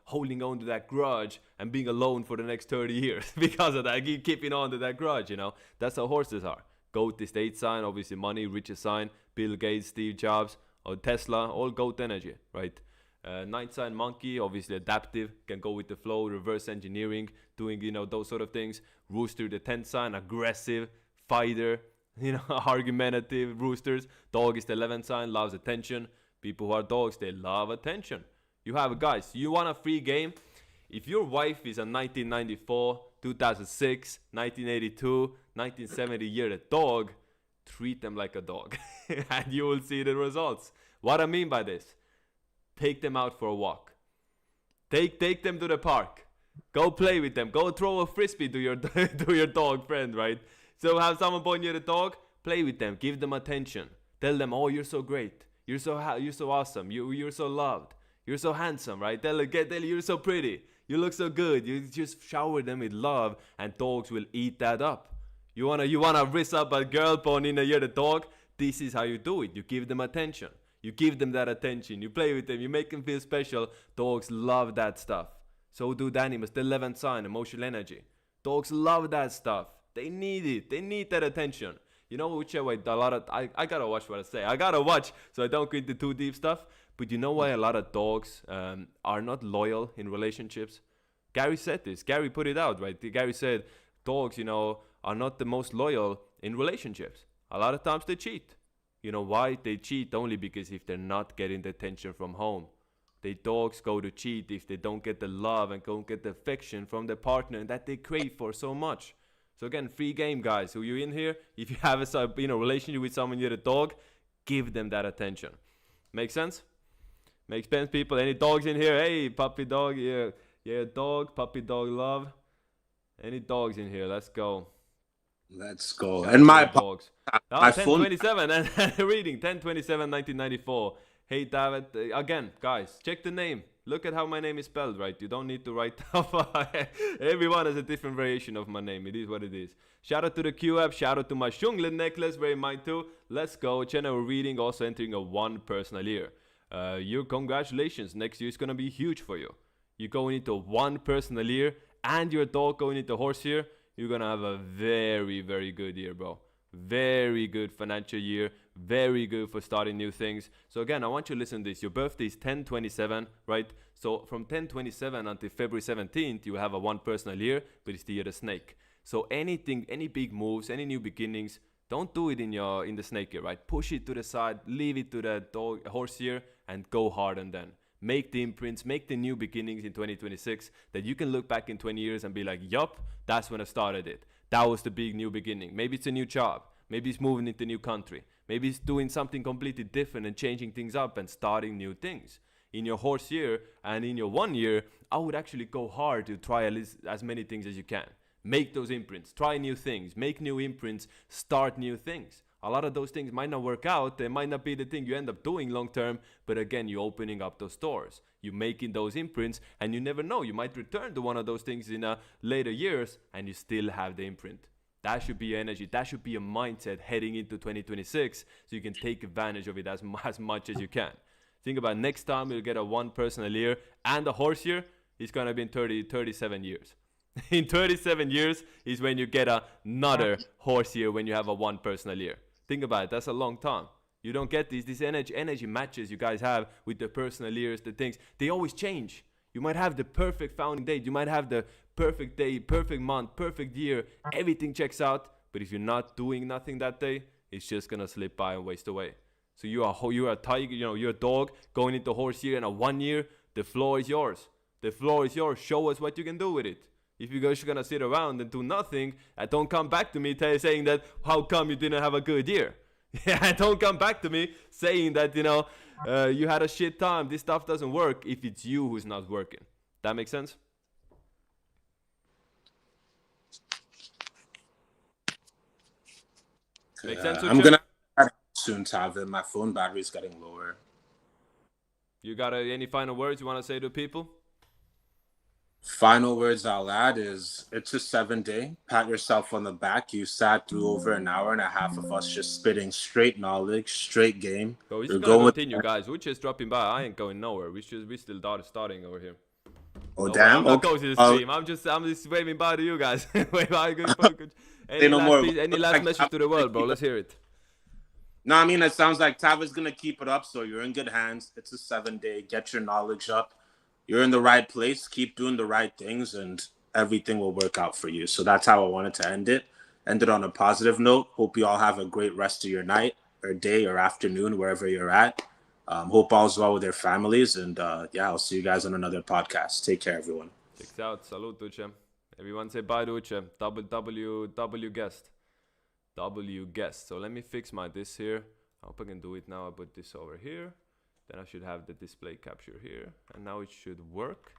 [SPEAKER 1] holding on to that grudge and being alone for the next 30 years because of that. Keeping on to that grudge, That's how horses are. Goat is the 8th sign, obviously money, richest sign. Bill Gates, Steve Jobs, or Tesla, all goat energy, right? 9th sign, monkey, obviously adaptive, can go with the flow, reverse engineering, doing, those sort of things. Rooster, the 10th sign, aggressive, fighter, argumentative roosters. Dog is the 11th sign, loves attention. People who are dogs, they love attention. You have, guys, you want a free game? If your wife is a 1994, 2006, 1982, 1970 year dog, treat them like a dog and you will see the results. What I mean by this, take them out for a walk. Take them to the park. Go play with them. Go throw a frisbee to your to your dog friend, right? So have someone point you at a dog, play with them, give them attention. Tell them, oh, you're so great. You're so awesome. You're so loved. You're so handsome, right? Tell you're so pretty. You look so good. You just shower them with love, and dogs will eat that up. You wanna rizz up a girl pony in a year the dog? This is how you do it. You give them attention. You give them that attention. You play with them. You make them feel special. Dogs love that stuff. So do the animals. The 11th sign, emotional energy. Dogs love that stuff. They need it. They need that attention. You know which way I gotta watch what I say. I gotta watch so I don't go into too deep stuff. But you know why a lot of dogs are not loyal in relationships? Gary said this. Gary put it out, right? Gary said dogs, are not the most loyal in relationships. A lot of times they cheat. You know why? They cheat only because if they're not getting the attention from home. The dogs go to cheat if they don't get the love and don't get the affection from their partner that they crave for so much. So again, free game, guys. So you're in here. If you have a relationship with someone, you're a dog, give them that attention. Make sense? Makes sense, people. Any dogs in here? Hey, puppy dog. Yeah, dog, puppy dog love. Any dogs in here? Let's go.
[SPEAKER 2] Let's go.
[SPEAKER 1] Shout
[SPEAKER 2] And my
[SPEAKER 1] dogs.
[SPEAKER 2] my
[SPEAKER 1] 1027 and reading 1027 1994. Hey David, again, guys, check the name. Look at how my name is spelled, right? You don't need to write down. Everyone has a different variation of my name. It is what it is. Shout out to the Q app. Shout out to my Shunglet necklace. Very mine too. Let's go. General reading, also entering a 1 personal year. Your congratulations. Next year is going to be huge for you. You're going into 1 personal year and your dog going into horse year. You're going to have a very, very good year, bro. Very good financial year. Very good for starting new things. So again, I want you to listen to this. Your birthday is 10/27, right? So from 10/27 until February 17th, you have a 1 personal year, but it's the year of the snake. So anything, any big moves, any new beginnings, don't do it in the snake year, right? Push it to the side, leave it to the horse year, and go hard on then. Make the imprints, make the new beginnings in 2026 that you can look back in 20 years and be like, yup, that's when I started it. That was the big new beginning. Maybe it's a new job. Maybe it's moving into a new country. Maybe it's doing something completely different and changing things up and starting new things. In your horse year and in your 1 year, I would actually go hard to try as many things as you can. Make those imprints, try new things, make new imprints, start new things. A lot of those things might not work out. They might not be the thing you end up doing long term. But again, you're opening up those doors. You're making those imprints and you never know. You might return to one of those things in later years and you still have the imprint. That should be your energy. That should be your mindset heading into 2026 so you can take advantage of it as much as you can. Think about next time you'll get a 1 personal year and a horse year. It's going to be in 37 years. In 37 years is when you get another horse year when you have a 1 personal year. Think about it. That's a long time. You don't get these energy matches you guys have with the personal years, the things. They always change. You might have the perfect founding date. You might have the perfect day, perfect month, perfect year. Everything checks out. But if you're not doing nothing that day, it's just going to slip by and waste away. So you're a tiger, you're a dog going into horse year and a 1 year. The floor is yours. The floor is yours. Show us what you can do with it. If you're just going to sit around and do nothing, don't come back to me saying that, how come you didn't have a good year? Yeah, don't come back to me saying that, you had a shit time. This stuff doesn't work if it's you who's not working. That makes sense? Makes sense?
[SPEAKER 2] I'm going to soon have it. My phone battery is getting lower.
[SPEAKER 1] You got any final words you want to say to people?
[SPEAKER 2] Final words I'll add is it's a 7-day. Pat yourself on the back. You sat through over an hour and a half of us just spitting straight knowledge, straight game.
[SPEAKER 1] But we're going to continue, guys. We're just dropping by. I ain't going nowhere. We still starting over here.
[SPEAKER 2] Oh, damn.
[SPEAKER 1] I'm not going to the stream. I'm just waving by to you guys. Wave by. Good. Any last message to the world, bro? Let's hear it.
[SPEAKER 2] No, I mean, it sounds like Tava's going to keep it up, so you're in good hands. It's a 7-day. Get your knowledge up. You're in the right place. Keep doing the right things, and everything will work out for you. So that's how I wanted to end it. End it on a positive note. Hope you all have a great rest of your night or day or afternoon, wherever you're at. Hope all's well with your families. And I'll see you guys on another podcast. Take care, everyone.
[SPEAKER 1] Check out. Salute, Uche. Everyone say bye to Uche. W guest. W guest. So let me fix this here. I hope I can do it now. I put this over here. Then I should have the display capture here. And now it should work.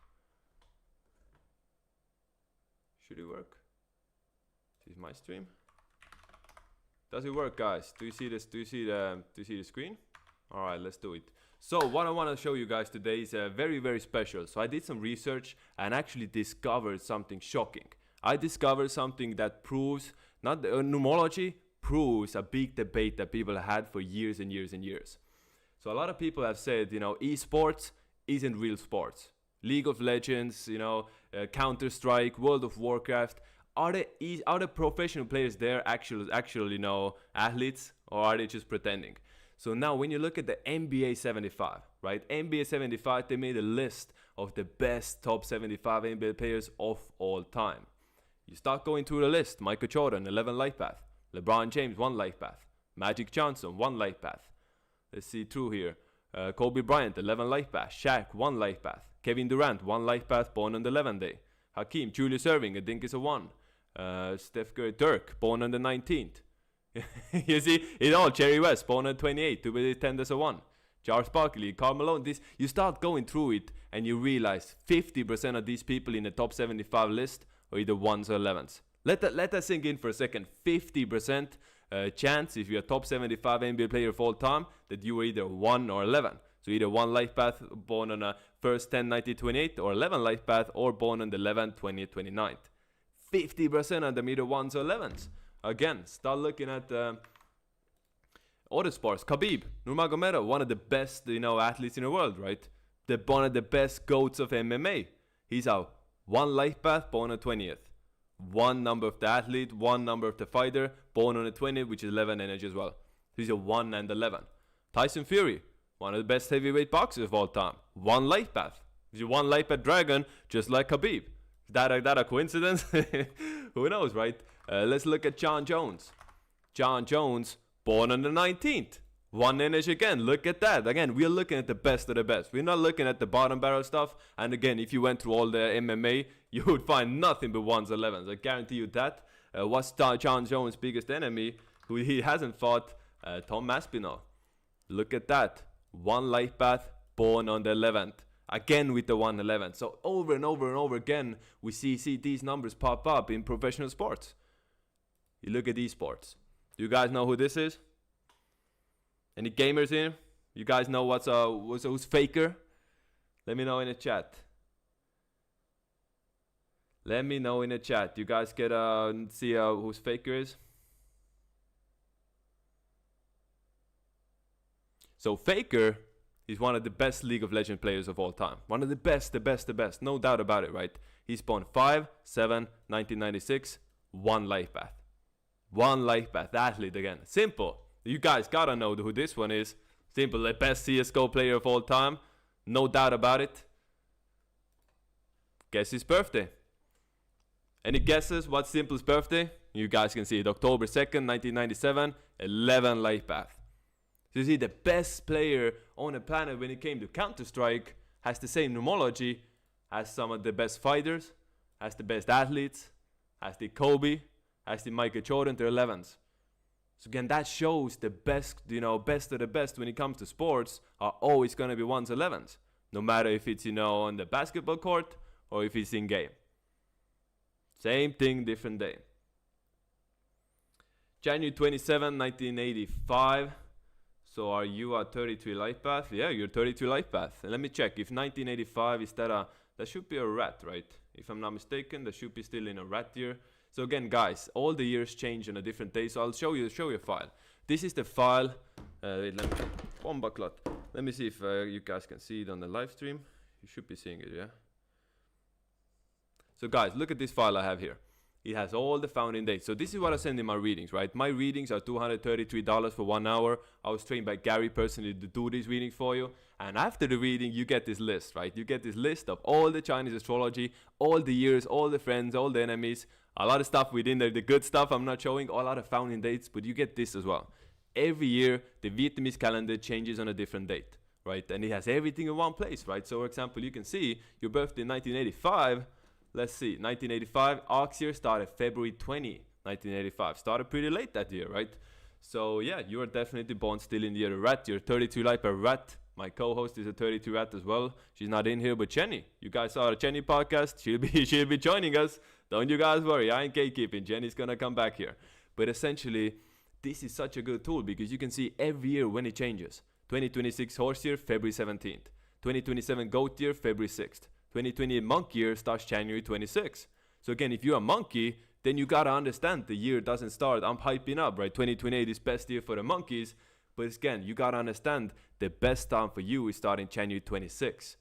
[SPEAKER 1] Should it work? This is my stream. Does it work, guys? Do you see this? Do you see the screen? All right, let's do it. So what I want to show you guys today is very, very special. So I did some research and actually discovered something shocking. I discovered something that proves, not numerology, proves a big debate that people had for years and years and years. So a lot of people have said, you know, esports isn't real sports. League of Legends, you know, Counter-Strike, World of Warcraft, are the professional players there actually, you know, athletes, or are they just pretending? So now when you look at the NBA 75, right? NBA 75, they made a list of the best top 75 NBA players of all time. You start going through the list. Michael Jordan, 11 life path. LeBron James, 1 life path. Magic Johnson, 1 life path. Let's see through here. Kobe Bryant, 11 life path. Shaq, 1 life path. Kevin Durant, 1 life path, born on the 11th day. Hakeem, Julius Erving, I think is a 1. Steph Curry, Dirk, born on the 19th. You see, it all. Jerry West, born on 28, to be 10 as a 1. Charles Barkley, Karl Malone. This, you start going through it and you realize 50% of these people in the top 75 list are either 1s or 11s. Let that sink in for a second. 50% chance, if you're a top 75 NBA player of all time, that you were either 1 or 11. So either 1 life path, born on a 1st 10, 90, 28, or 11 life path, or born on the 11th, 20th, 29th. 50% of them either 1s or 11s. Again, start looking at other sports. Khabib Nurmagomedov, one of the best, you know, athletes in the world, right? One of the best GOATs of MMA. He's a 1 life path, born on 20th. 1 number of the athlete, 1 number of the fighter, born on the 20th, which is 11 energy as well. He's a 1 and 11. Tyson Fury, one of the best heavyweight boxers of all time. 1 life path. He's a 1 life path dragon, just like Khabib. Is that a coincidence? Who knows, right? Let's look at John Jones. John Jones, born on the 19th. 1 energy again. Look at that. Again, we're looking at the best of the best. We're not looking at the bottom barrel stuff. And again, if you went through all the MMA, you would find nothing but 1s, 11s. I guarantee you that. What's John Jones' biggest enemy, who he hasn't fought? Tom Aspinall. Look at that. 1 life path, born on the 11th. Again with the 111. So over and over and over again, we see these numbers pop up in professional sports. You look at esports. Do you guys know who this is? Any gamers here? You guys know who's Faker? Let me know in the chat. Let me know in the chat. You guys get see who's Faker is? So Faker is one of the best League of Legends players of all time. One of the best, the best, the best. No doubt about it, right? He spawned 5, 7, 1996, 1 life path. 1 life path. Athlete again. Simple. You guys gotta know who this one is. Simple. The best CSGO player of all time. No doubt about it. Guess his birthday. Any guesses what's Simple's birthday? You guys can see it. October 2nd, 1997. 11 life path. So you see, the best player on the planet when it came to Counter-Strike has the same numerology as some of the best fighters, has the best athletes, has the Kobe, has the Michael Jordan, they're 11s. So again, that shows the best, you know, best of the best when it comes to sports are always going to be 1s, 11s. No matter if it's, you know, on the basketball court or if it's in game. Same thing, different day. January 27, 1985. So are you a 33 life path? Yeah, you're 32 life path. And let me check. If 1985 is that should be a rat, right? If I'm not mistaken, that should be still in a rat year. So again, guys, all the years change on a different day. So I'll show you a file. This is the file. Let me see if you guys can see it on the live stream. You should be seeing it, yeah. So guys, look at this file I have here. It has all the founding dates. So this is what I send in my readings, right? My readings are $233 for 1 hour. I was trained by Gary personally to do these readings for you. And after the reading, you get this list, right? You get this list of all the Chinese astrology, all the years, all the friends, all the enemies, a lot of stuff within there. The good stuff I'm not showing, a lot of founding dates, but you get this as well. Every year, the Vietnamese calendar changes on a different date, right? And it has everything in one place, right? So for example, you can see your birthday in 1985. Let's see, 1985, ox year started February 20, 1985. Started pretty late that year, right? So yeah, you are definitely born still in the year of rat. You're 32 like a rat. My co-host is a 32 rat as well. She's not in here, but Jenny. You guys saw the Jenny podcast. She'll be joining us. Don't you guys worry. I ain't gatekeeping. Jenny's gonna come back here. But essentially, this is such a good tool because you can see every year when it changes. 2026 horse year, February 17th. 2027 goat year, February 6th. 2028 monkey year starts January 26th. So again, if you're a monkey, then you gotta understand the year doesn't start. I'm hyping up, right? 2028 is best year for the monkeys. But again, you gotta understand the best time for you is starting January 26th.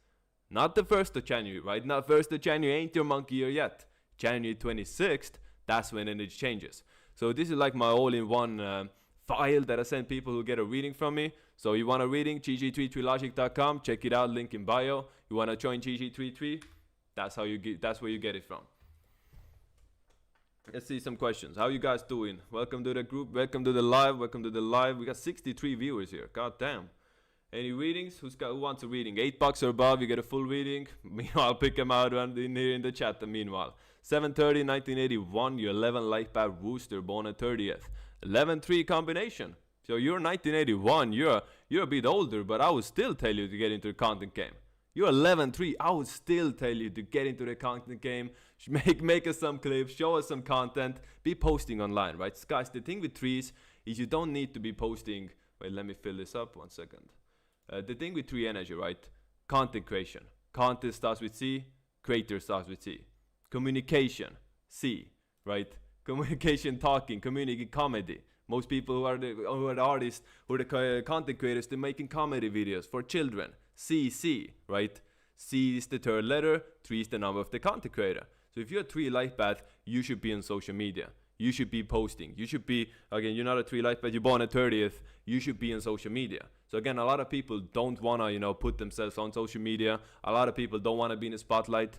[SPEAKER 1] Not the 1st of January, right? Not 1st of January ain't your monkey year yet. January 26th, that's when it changes. So this is like my all-in-one file that I send people who get a reading from me. So you want a reading, GG33logic.com, check it out, link in bio. You want to join GG33, that's where you get it from. Let's see some questions. How you guys doing? Welcome to the group, welcome to the live, We got 63 viewers here, god damn. Any readings? Who wants a reading? $8 or above, you get a full reading. Meanwhile, I'll pick them out in here in the chat. Meanwhile, 7:30, 1981. You're 11 light bad rooster, born at 30th. 11-3 combination. So you're 1981. You're a bit older, but I would still tell you to get into the content game. You're 11-3. I would still tell you to get into the content game. Make us some clips. Show us some content. Be posting online, right? Guys, the thing with threes is you don't need to be posting. Wait, let me fill this up. 1 second. The thing with 3 energy, right? Content creation. Content starts with C. Creator starts with C. Communication, C, right? Communication, talking, community, comedy. Most people who are the artists, who are the content creators, they're making comedy videos for children. C, right? C is the 3rd letter. 3 is the number of the content creator. So if you're a 3 life path, you should be on social media. You should be posting. You should be, again, you're not a 3 life path, you're born at 30th. You should be on social media. So again, a lot of people don't want to, put themselves on social media. A lot of people don't want to be in the spotlight.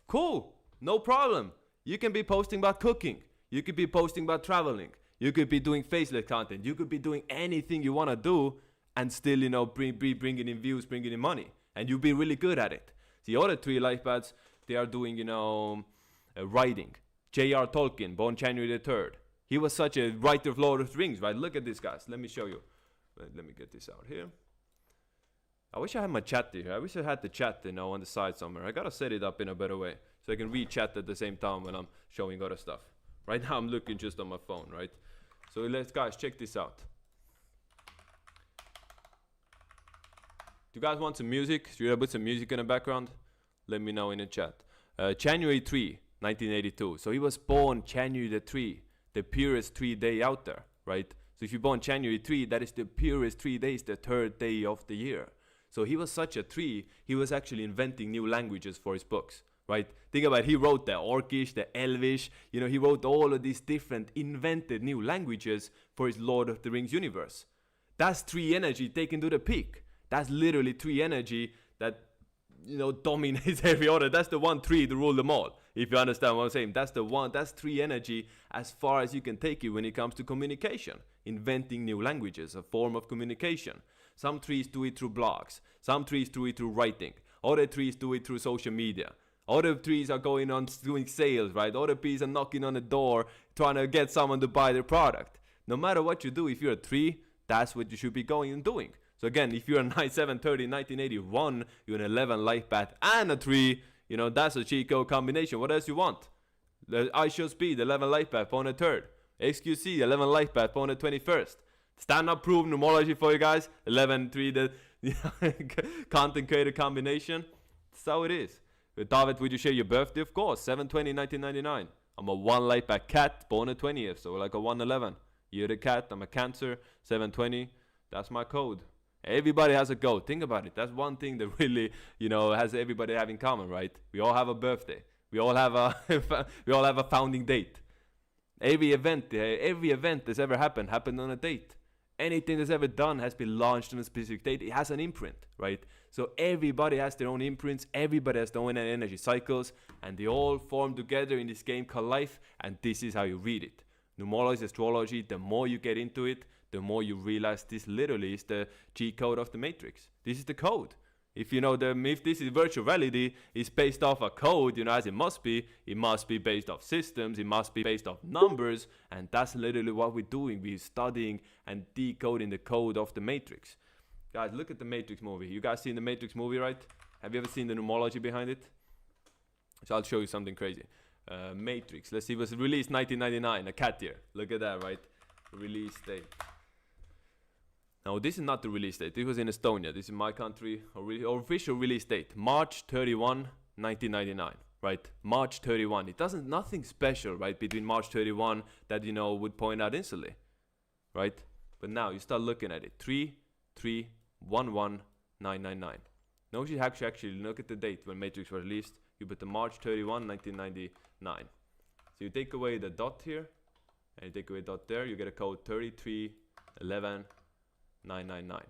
[SPEAKER 1] Cool. No problem. You can be posting about cooking. You could be posting about traveling. You could be doing faceless content. You could be doing anything you want to do and still, bringing in views, bringing in money. And you'll be really good at it. The other 3 life paths, they are doing, writing. J.R. Tolkien, born January the 3rd. He was such a writer of Lord of the Rings, right? Look at this, guys. Let me show you. Let me get this out here. I wish I had my chat here. I wish I had the chat, on the side somewhere. I gotta set it up in a better way so I can read chat at the same time when I'm showing other stuff. Right now I'm looking just on my phone, right? So guys, check this out. Do you guys want some music? Should I put some music in the background? Let me know in the chat. January 3, 1982. So he was born January the 3, the purest 3 day out there, right? So if you're born January 3, that is the purest 3 days, the 3rd day of the year. So he was such a 3, he was actually inventing new languages for his books, right? Think about it, he wrote the Orcish, the Elvish, he wrote all of these different invented new languages for his Lord of the Rings universe. That's 3 energy taken to the peak. That's literally 3 energy that, dominates every other. That's the 1-3 to rule them all. If you understand what I'm saying, that's 3 energy as far as you can take it when it comes to communication. Inventing new languages, a form of communication. Some 3s do it through blogs. Some 3s do it through writing. Other 3s do it through social media. Other 3s are going on doing sales, right? Other 3s are knocking on the door trying to get someone to buy their product. No matter what you do, if you're a 3, that's what you should be going and doing. So again, if you're a 9-7-30, 1981, you're an 11 life path and a 3, that's a cheat code combination. What else you want? I should speed, 11 life path on the 3rd. XQC, 11 life path on the 21st. Stand up proof numerology for you guys. 11-3, the content creator combination. That's how it is. David, would you share your birthday? Of course, 7/20/1999. I'm a 1 life path cat, born the 20th, so like a 1/11. You're the cat, I'm a Cancer, 7/20. That's my code. Everybody has a code. Think about it. That's one thing that really, has everybody have in common, right? We all have a birthday. We all have a founding date. Every event that's ever happened on a date. Anything that's ever done has been launched on a specific date. It has an imprint, right? So everybody has their own imprints. Everybody has their own energy cycles, and they all form together in this game called life. And this is how you read it. Numerology, astrology. The more you get into it, the more you realize this literally is the G code of the matrix. This is the code. If if this is virtual reality, it's based off a code, as it must be based off systems, it must be based off numbers, and that's literally what we're doing. We're studying and decoding the code of the matrix. Guys, look at the Matrix movie. You guys seen the Matrix movie, right? Have you ever seen the numerology behind it? So I'll show you something crazy. Matrix, let's see, it was released 1999, a cat year. Look at that, right? release date. Now this is not the release date. This was in Estonia. This is my country. Official release date, March 31, 1999. Right, March 31. It doesn't nothing special, right, between March 31 that you know would point out instantly, right? But now you start looking at it. 3311999. No, you actually look at the date when Matrix was released. You put the March 31, 1999. So you take away the dot here, and you take away dot there. You get a code 3311999.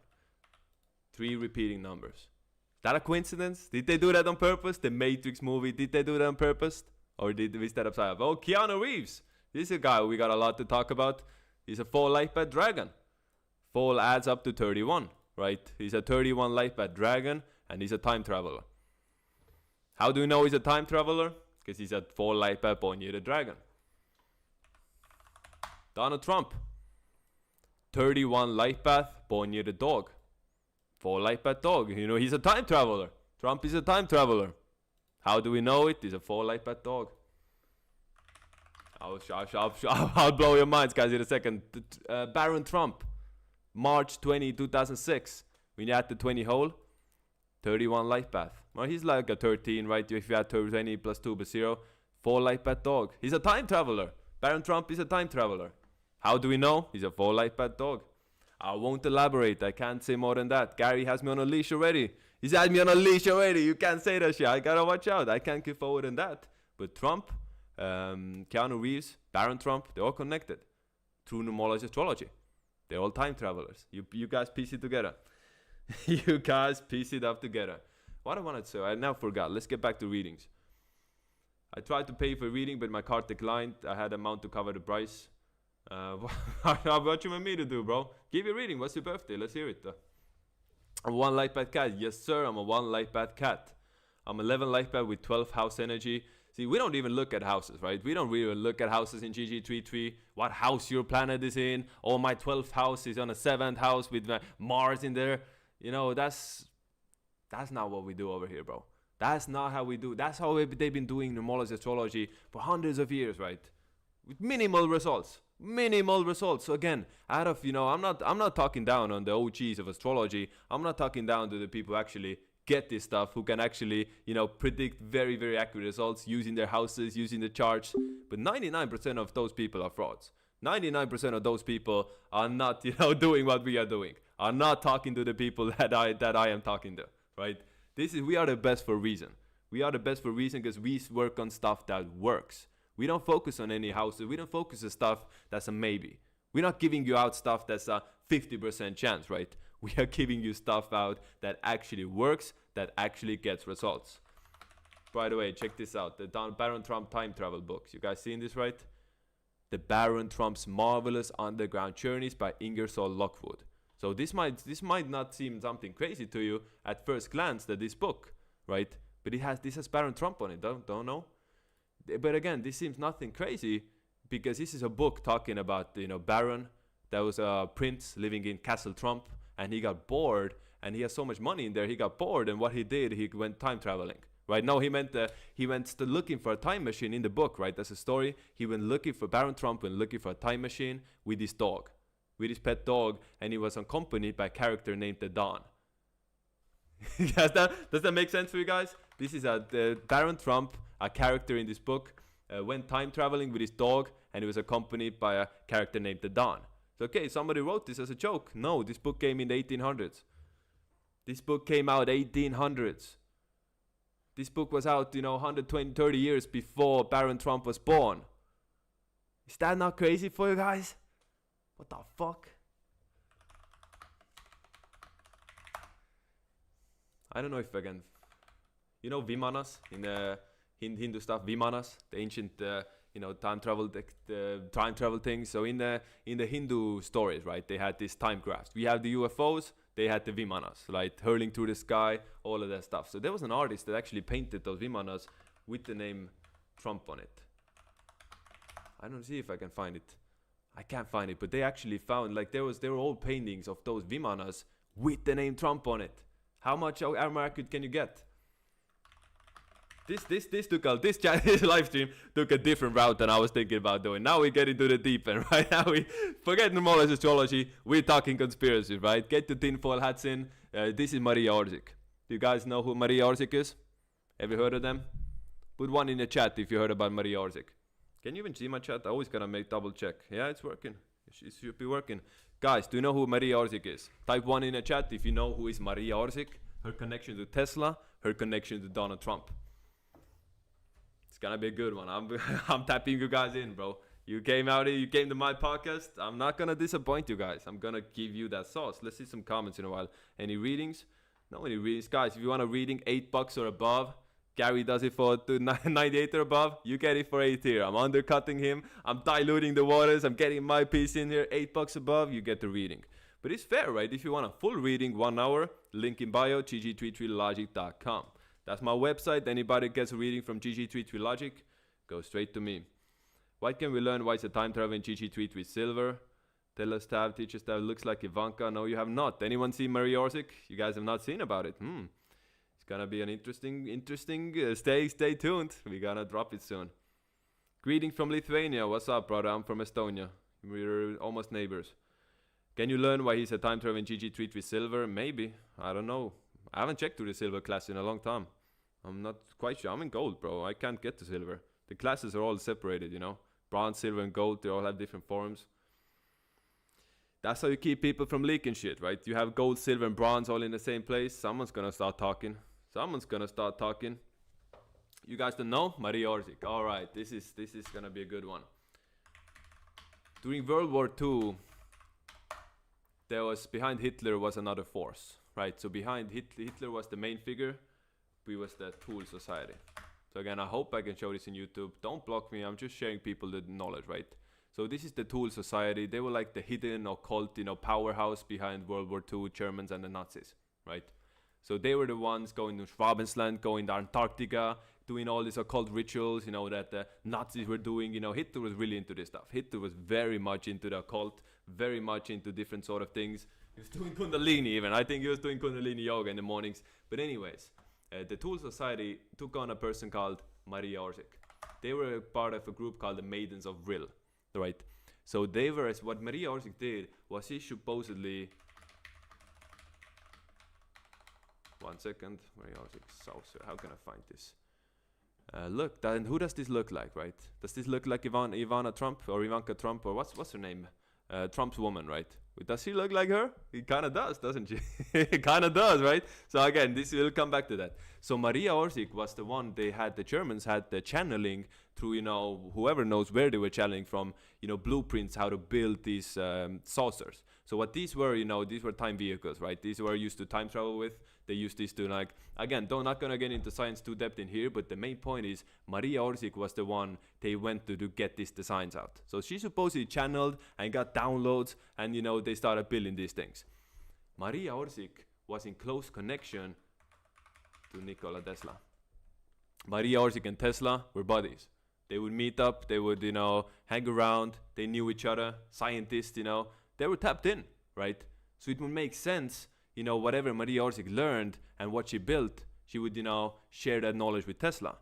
[SPEAKER 1] 3 repeating numbers. Is that a coincidence? Did they do that on purpose? The Matrix movie, did they do that on purpose? Or did we start upside up? Oh, Keanu Reeves. This is a guy we got a lot to talk about. He's a 4 life path dragon. 4 adds up to 31, right? He's a 31 life path dragon, and he's a time traveler. How do we know he's a time traveler? Because he's a 4 life path born near the dragon. Donald Trump. 31 life path born near the dog. 4 life path dog. You know, he's a time traveler. Trump is a time traveler. How do we know it? He's a 4 life path dog. I'll blow your minds, guys, in a second. Baron Trump. March 20, 2006. When you add the 20 hole, 31 life path. Well, he's like a 13, right? If you add 20 plus 2 plus 0, 4 life path dog. He's a time traveler. Baron Trump is a time traveler. How do we know? He's a 4 life path dog. I won't elaborate. I can't say more than that. Gary has me on a leash already. He's had me on a leash already. You can't say that shit. I gotta watch out. I can't give forward than that. But Trump, Keanu Reeves, Baron Trump, they're all connected through numerology astrology. They're all time travelers. You guys piece it together. You guys piece it up together. What I wanted to say, I now forgot. Let's get back to readings. I tried to pay for reading, but my card declined. I had amount to cover the price. What you want me to do, bro? Give you a reading. What's your birthday? Let's hear it. I'm a 1 life path cat. Yes, sir. I'm a 1 life path cat. I'm 11 life path with 12 house energy. See, we don't even look at houses, right? We don't really look at houses in GG33. What house your planet is in. Oh, my 12th house is on a 7th house with Mars in there. You know, that's not what we do over here, bro. That's not how we do. That's how they've been doing numerology astrology for hundreds of years, right? With minimal results. Minimal results. So again, out of, you know, I'm not talking down on the OGs of astrology. I'm not talking down to the people who actually get this stuff, who can actually, you know, predict very, very accurate results using their houses, using the charts. But 99% of those people are frauds. 99% of those people are not, you know, doing what we are doing. Are not talking to the people that I am talking to, right? We are the best for a reason. We are the best for a reason because we work on stuff that works. We don't focus on any houses. We don't focus on stuff that's a maybe. We're not giving you out stuff that's a 50% chance, right? We are giving you stuff out that actually works, that actually gets results. By the way, check this out. The Baron Trump time travel books. You guys seen this, right? The Baron Trump's Marvelous Underground Journeys by Ingersoll Lockwood. So this might not seem something crazy to you at first glance, that this book, right? But this has Baron Trump on it. Don't know. But again, this seems nothing crazy because this is a book talking about, you know, Baron. That was a prince living in Castle Trump, and he got bored, and he has so much money in there. He got bored, and what he did, he went time traveling. Right? No, he went looking for a time machine in the book. Right? That's a story. He went looking for Baron Trump, went looking for a time machine with his dog, with his pet dog, and he was accompanied by a character named the Dawn. Does that make sense for you guys? This is Baron Trump, a character in this book, went time traveling with his dog, and he was accompanied by a character named the Dawn. So, okay, somebody wrote this as a joke. No, this book came in the 1800s. This book came out 1800s. This book was out, 120, 30 years before Baron Trump was born. Is that not crazy for you guys? What the fuck? I don't know if I can... Vimanas in Hindu stuff, Vimanas, the ancient, time travel things. So in the Hindu stories, right, they had these time graphs. We have the UFOs, they had the Vimanas, right, hurling through the sky, all of that stuff. So there was an artist that actually painted those Vimanas with the name Trump on it. I don't see if I can find it. I can't find it, but they actually found, there were old paintings of those Vimanas with the name Trump on it. How much American can you get? this live stream took a different route than I was thinking about doing. Now we get into the deep end, right? Now we forget numerology, astrology. We're talking conspiracy, right? Get the tinfoil hats in. This is Maria Orsic. Do you guys know who Maria Orsic is? Have you heard of them? Put one in the chat if you heard about Maria Orsic. Can you even see my chat? I always gotta make double check. Yeah, it's working. It should be working. Guys, do you know who Maria Orsic is? Type one in the chat if you know who is Maria Orsic. Her connection to Tesla, her connection to Donald Trump. It's gonna be a good one. I'm tapping you guys in, bro. You came out here, you came to my podcast. I'm not gonna disappoint you guys. I'm gonna give you that sauce. Let's see some comments in a while. Any readings? No any readings. Guys, if you want a reading $8 or above, Gary does it for 98 or above. You get it for 8 here. I'm undercutting him. I'm diluting the waters. I'm getting my piece in here. $8 above, you get the reading. But it's fair, right? If you want a full reading, 1 hour, link in bio, GG33Logic.com. That's my website. Anybody gets a reading from GG33 Logic, go straight to me. What can we learn? Why is the time travel in GG33 Silver? Tell us tab, teach us tab. Looks like Ivanka. No, you have not. Anyone seen Maria Orsic? You guys have not seen about it. It's gonna be an interesting. Stay tuned. We're gonna drop it soon. Greeting from Lithuania. What's up, brother? I'm from Estonia. We're almost neighbors. Can you learn why he's a time travel in GG33 Silver? Maybe. I don't know. I haven't checked through the silver class in a long time. I'm not quite sure. I'm in gold, bro. I can't get to silver. The classes are all separated, you know. Bronze, silver, and gold. They all have different forms. That's how you keep people from leaking shit, right? You have gold, silver, and bronze all in the same place. Someone's gonna start talking. You guys don't know? Maria Orsic. All right, this is gonna be a good one. During World War II, there was behind Hitler was another force, right? So behind Hitler was the main figure. We was the tool society. So again, I hope I can show this in YouTube. Don't block me. I'm just sharing people the knowledge, right? So this is the tool society. They were like the hidden occult, powerhouse behind World War II, Germans and the Nazis, right? So they were the ones going to Schwabensland, going to Antarctica, doing all these occult rituals, that the Nazis were doing. Hitler was really into this stuff. Hitler was very much into the occult, very much into different sort of things. He was doing Kundalini even. I think he was doing Kundalini yoga in the mornings. But anyways, the Tool Society took on a person called Maria Orsic. They were a part of a group called the Maidens of Vril, right? So they were, what Maria Orsic did was he supposedly... One second, Maria Orsic, how can I find this? Look, who does this look like, right? Does this look like Ivana Trump or Ivanka Trump or what's her name? Trump's woman, right? Does she look like her? It kind of does, doesn't she? It kind of does, right? So again, we'll come back to that. So Maria Orsic was the one the Germans had the channeling through, whoever knows where they were channeling from, blueprints, how to build these saucers. So what these were, these were time vehicles, right? These were used to time travel with. They used this to again, not gonna get into science too depth in here, but the main point is Maria Orsic was the one they went to get these designs out. So she supposedly channeled and got downloads and, they started building these things. Maria Orsic was in close connection to Nikola Tesla. Maria Orsic and Tesla were buddies. They would meet up, they would, hang around, they knew each other, scientists, they were tapped in, right? So it would make sense, whatever Maria Orsic learned and what she built, she would, share that knowledge with Tesla.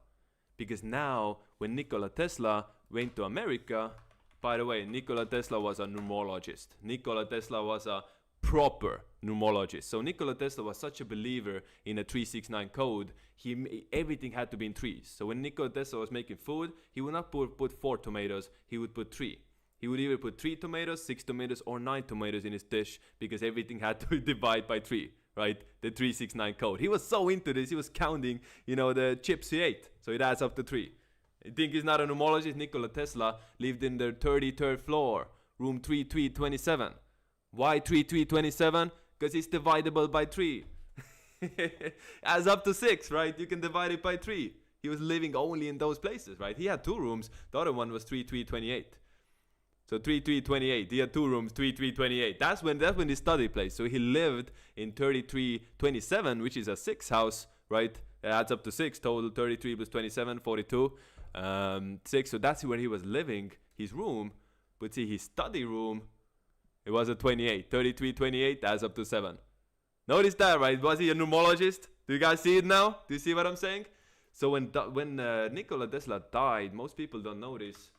[SPEAKER 1] Because now, when Nikola Tesla went to America, by the way, Nikola Tesla was a numerologist. Nikola Tesla was a proper numerologist. So Nikola Tesla was such a believer in a 369 code, everything had to be in threes. So when Nikola Tesla was making food, he would not put 4 tomatoes, he would put 3. He would either put 3 tomatoes, 6 tomatoes, or 9 tomatoes in his dish because everything had to divide by 3, right? The 369 code. He was so into this, he was counting, the chips he ate. So it adds up to 3. You think he's not a numerologist? Nikola Tesla lived in the 33rd floor, room 3327. Why 3327? Because it's divisible by 3. Adds up to 6, right? You can divide it by 3. He was living only in those places, right? He had 2 rooms. The other one was 3328. So 3328. He had 2 rooms, 3328. That's when his study place. So he lived in 3327, which is a 6 house, right? It adds up to 6 total. 33 plus 27, 42. 6. So that's where he was living, his room. But see, his study room, it was a 28. 33, 28 adds up to 7. Notice that, right? Was he a numerologist? Do you guys see it now? Do you see what I'm saying? So when Nikola Tesla died, most people don't know this.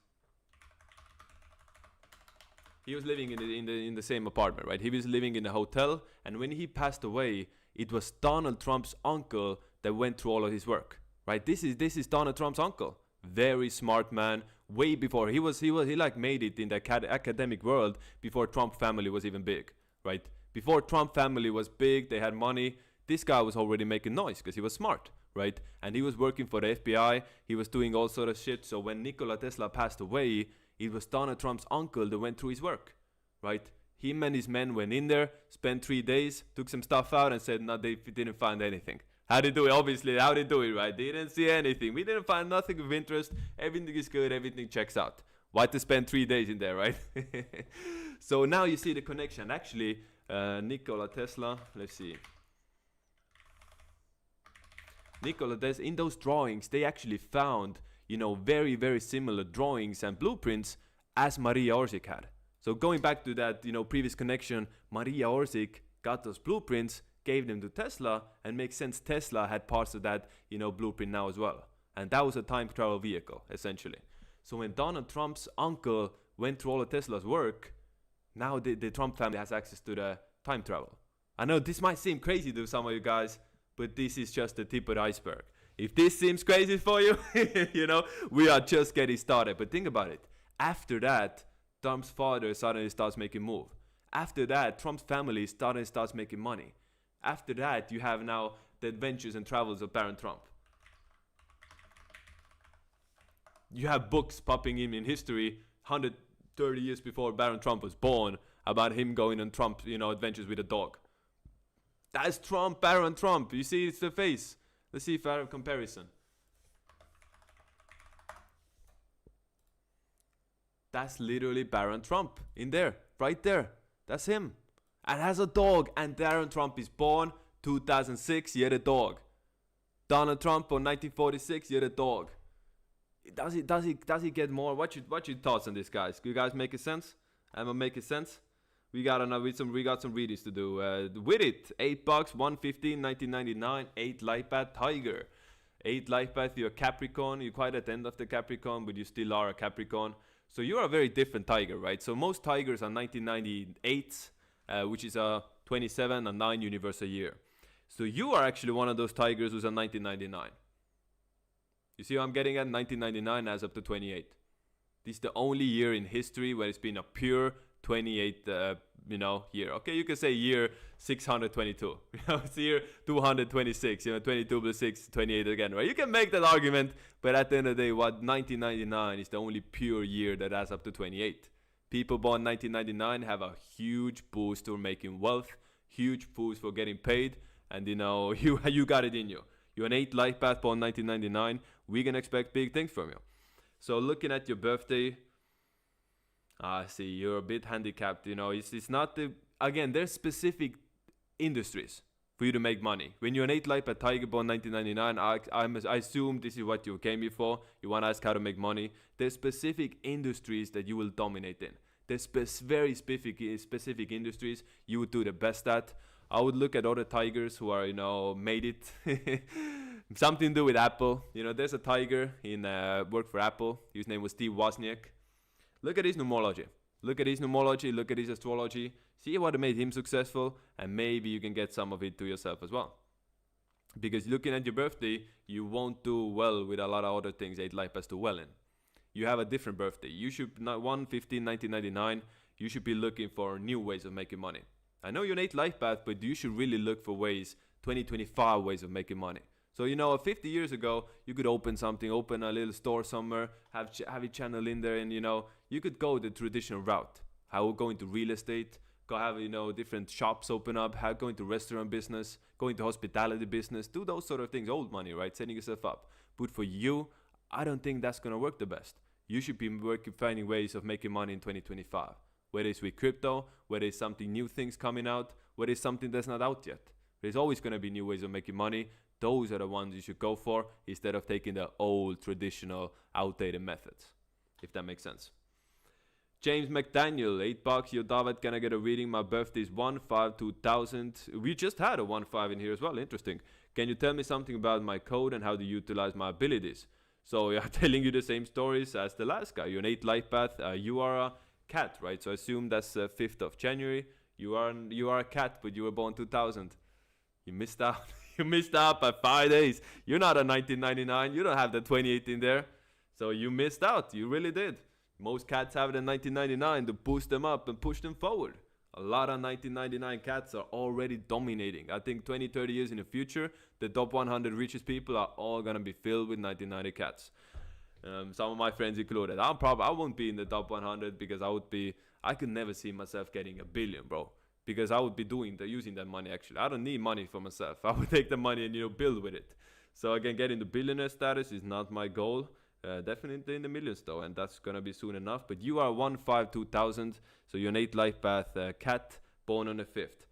[SPEAKER 1] He was living in the same apartment, right? He was living in a hotel, and when he passed away, it was Donald Trump's uncle that went through all of his work, right? This is Donald Trump's uncle. Very smart man. Way before he like made it in the academic world before Trump family was even big, right? Before Trump family was big, they had money. This guy was already making noise because he was smart, right? And he was working for the FBI. He was doing all sort of shit. So when Nikola Tesla passed away, it was Donald Trump's uncle that went through his work, right? Him and his men went in there, spent 3 days, took some stuff out and said, no, they didn't find anything. How they do it? Obviously, how they do it, right? They didn't see anything. We didn't find nothing of interest. Everything is good. Everything checks out. Why to spend 3 days in there, right? So now you see the connection. Actually, Nikola Tesla, let's see. Nikola Tesla, in those drawings, they actually found, you know, very, very similar drawings and blueprints as Maria Orsic had. So going back to that, you know, previous connection, Maria Orsic got those blueprints, gave them to Tesla, and makes sense Tesla had parts of that, you know, blueprint now as well. And that was a time travel vehicle, essentially. So when Donald Trump's uncle went through all of Tesla's work, now the Trump family has access to the time travel. I know this might seem crazy to some of you guys, but this is just the tip of the iceberg. If this seems crazy for you, you know, we are just getting started. But think about it. After that, Trump's father suddenly starts making move. After that, Trump's family suddenly starts making money. After that, you have now the adventures and travels of Baron Trump. You have books popping in history 130 years before Baron Trump was born about him going on Trump, you know, adventures with a dog. That's Trump, Baron Trump. You see, it's the face. Let's see if I have a comparison. That's literally Baron Trump in there, right there. That's him. And has a dog. And Baron Trump is born 2006, he had a dog. Donald Trump on 1946, he had a dog. Does he get more? What's your thoughts on this, guys? Do you guys make sense? Am I making sense? We got some readings to do. With it, $8, $115, 1999, 8 light path Tiger. 8 light path, you're a Capricorn. You're quite at the end of the Capricorn, but you still are a Capricorn. So you're a very different Tiger, right? So most Tigers are 1998, which is a 27 and 9 universal year. So you are actually one of those Tigers who's a 1999. You see what I'm getting at? 1999 as up to 28. This is the only year in history where it's been a pure 28, year. Okay, you can say year 622. It's year 226. 22 plus 6, 28 again, right? You can make that argument, but at the end of the day, 1999 is the only pure year that adds up to 28. People born 1999 have a huge boost for making wealth, huge boost for getting paid, and you got it in you. You're an 8 life path born 1999. We can expect big things from you. So looking at your birthday, see, you're a bit handicapped. It's not again, there's specific industries for you to make money. When you're an 8 life path Tiger born 1999, I assume this is what you came here for. You want to ask how to make money. There's specific industries that you will dominate in. There's very specific industries you would do the best at. I would look at other Tigers who are, made it. Something to do with Apple. There's a Tiger in worked for Apple. His name was Steve Wozniak. Look at his numerology. Look at his astrology. See what made him successful, and maybe you can get some of it to yourself as well. Because looking at your birthday, you won't do well with a lot of other things 8 life paths do well in. You have a different birthday. You should, 1/15/1999, you should be looking for new ways of making money. I know you're an 8 life path, but you should really look for 2025 ways of making money. So, 50 years ago, you could open a little store somewhere, have it channel in there, and, you could go the traditional route. How go into real estate, go have, different shops open up, go into restaurant business, go into hospitality business, do those sort of things, old money, right? Setting yourself up. But for you, I don't think that's going to work the best. You should be finding ways of making money in 2025. Whether it's with crypto, whether it's something new things coming out, whether it's something that's not out yet. There's always going to be new ways of making money. Those are the ones you should go for instead of taking the old, traditional, outdated methods, if that makes sense. James McDaniel, $8. Yo, David, can I get a reading? My birthday is 1/5/2000. We just had a 1/5 in here as well. Interesting. Can you tell me something about my code and how to utilize my abilities? So, yeah, telling you the same stories as the last guy. You're an 8 life path. You are a cat, right? So, I assume that's 5th of January. You are a cat, but you were born 2000. You missed out. You missed out by 5 days. You're not a 1999. You don't have the 28 in there. So, you missed out. You really did. Most cats have it in 1999 to boost them up and push them forward. A lot of 1999 cats are already dominating. I think 20, 30 years in the future, the top 100 richest people are all going to be filled with 1990 cats. Some of my friends included. I won't be in the top 100 because I could never see myself getting $1 billion, bro. Because I would be using that money actually. I don't need money for myself. I would take the money and, build with it. So again, getting the billionaire status is not my goal. Definitely in the millions though, and that's gonna be soon enough. But you are 1/5/2000, so you're an 8 life path cat, born on the 5th.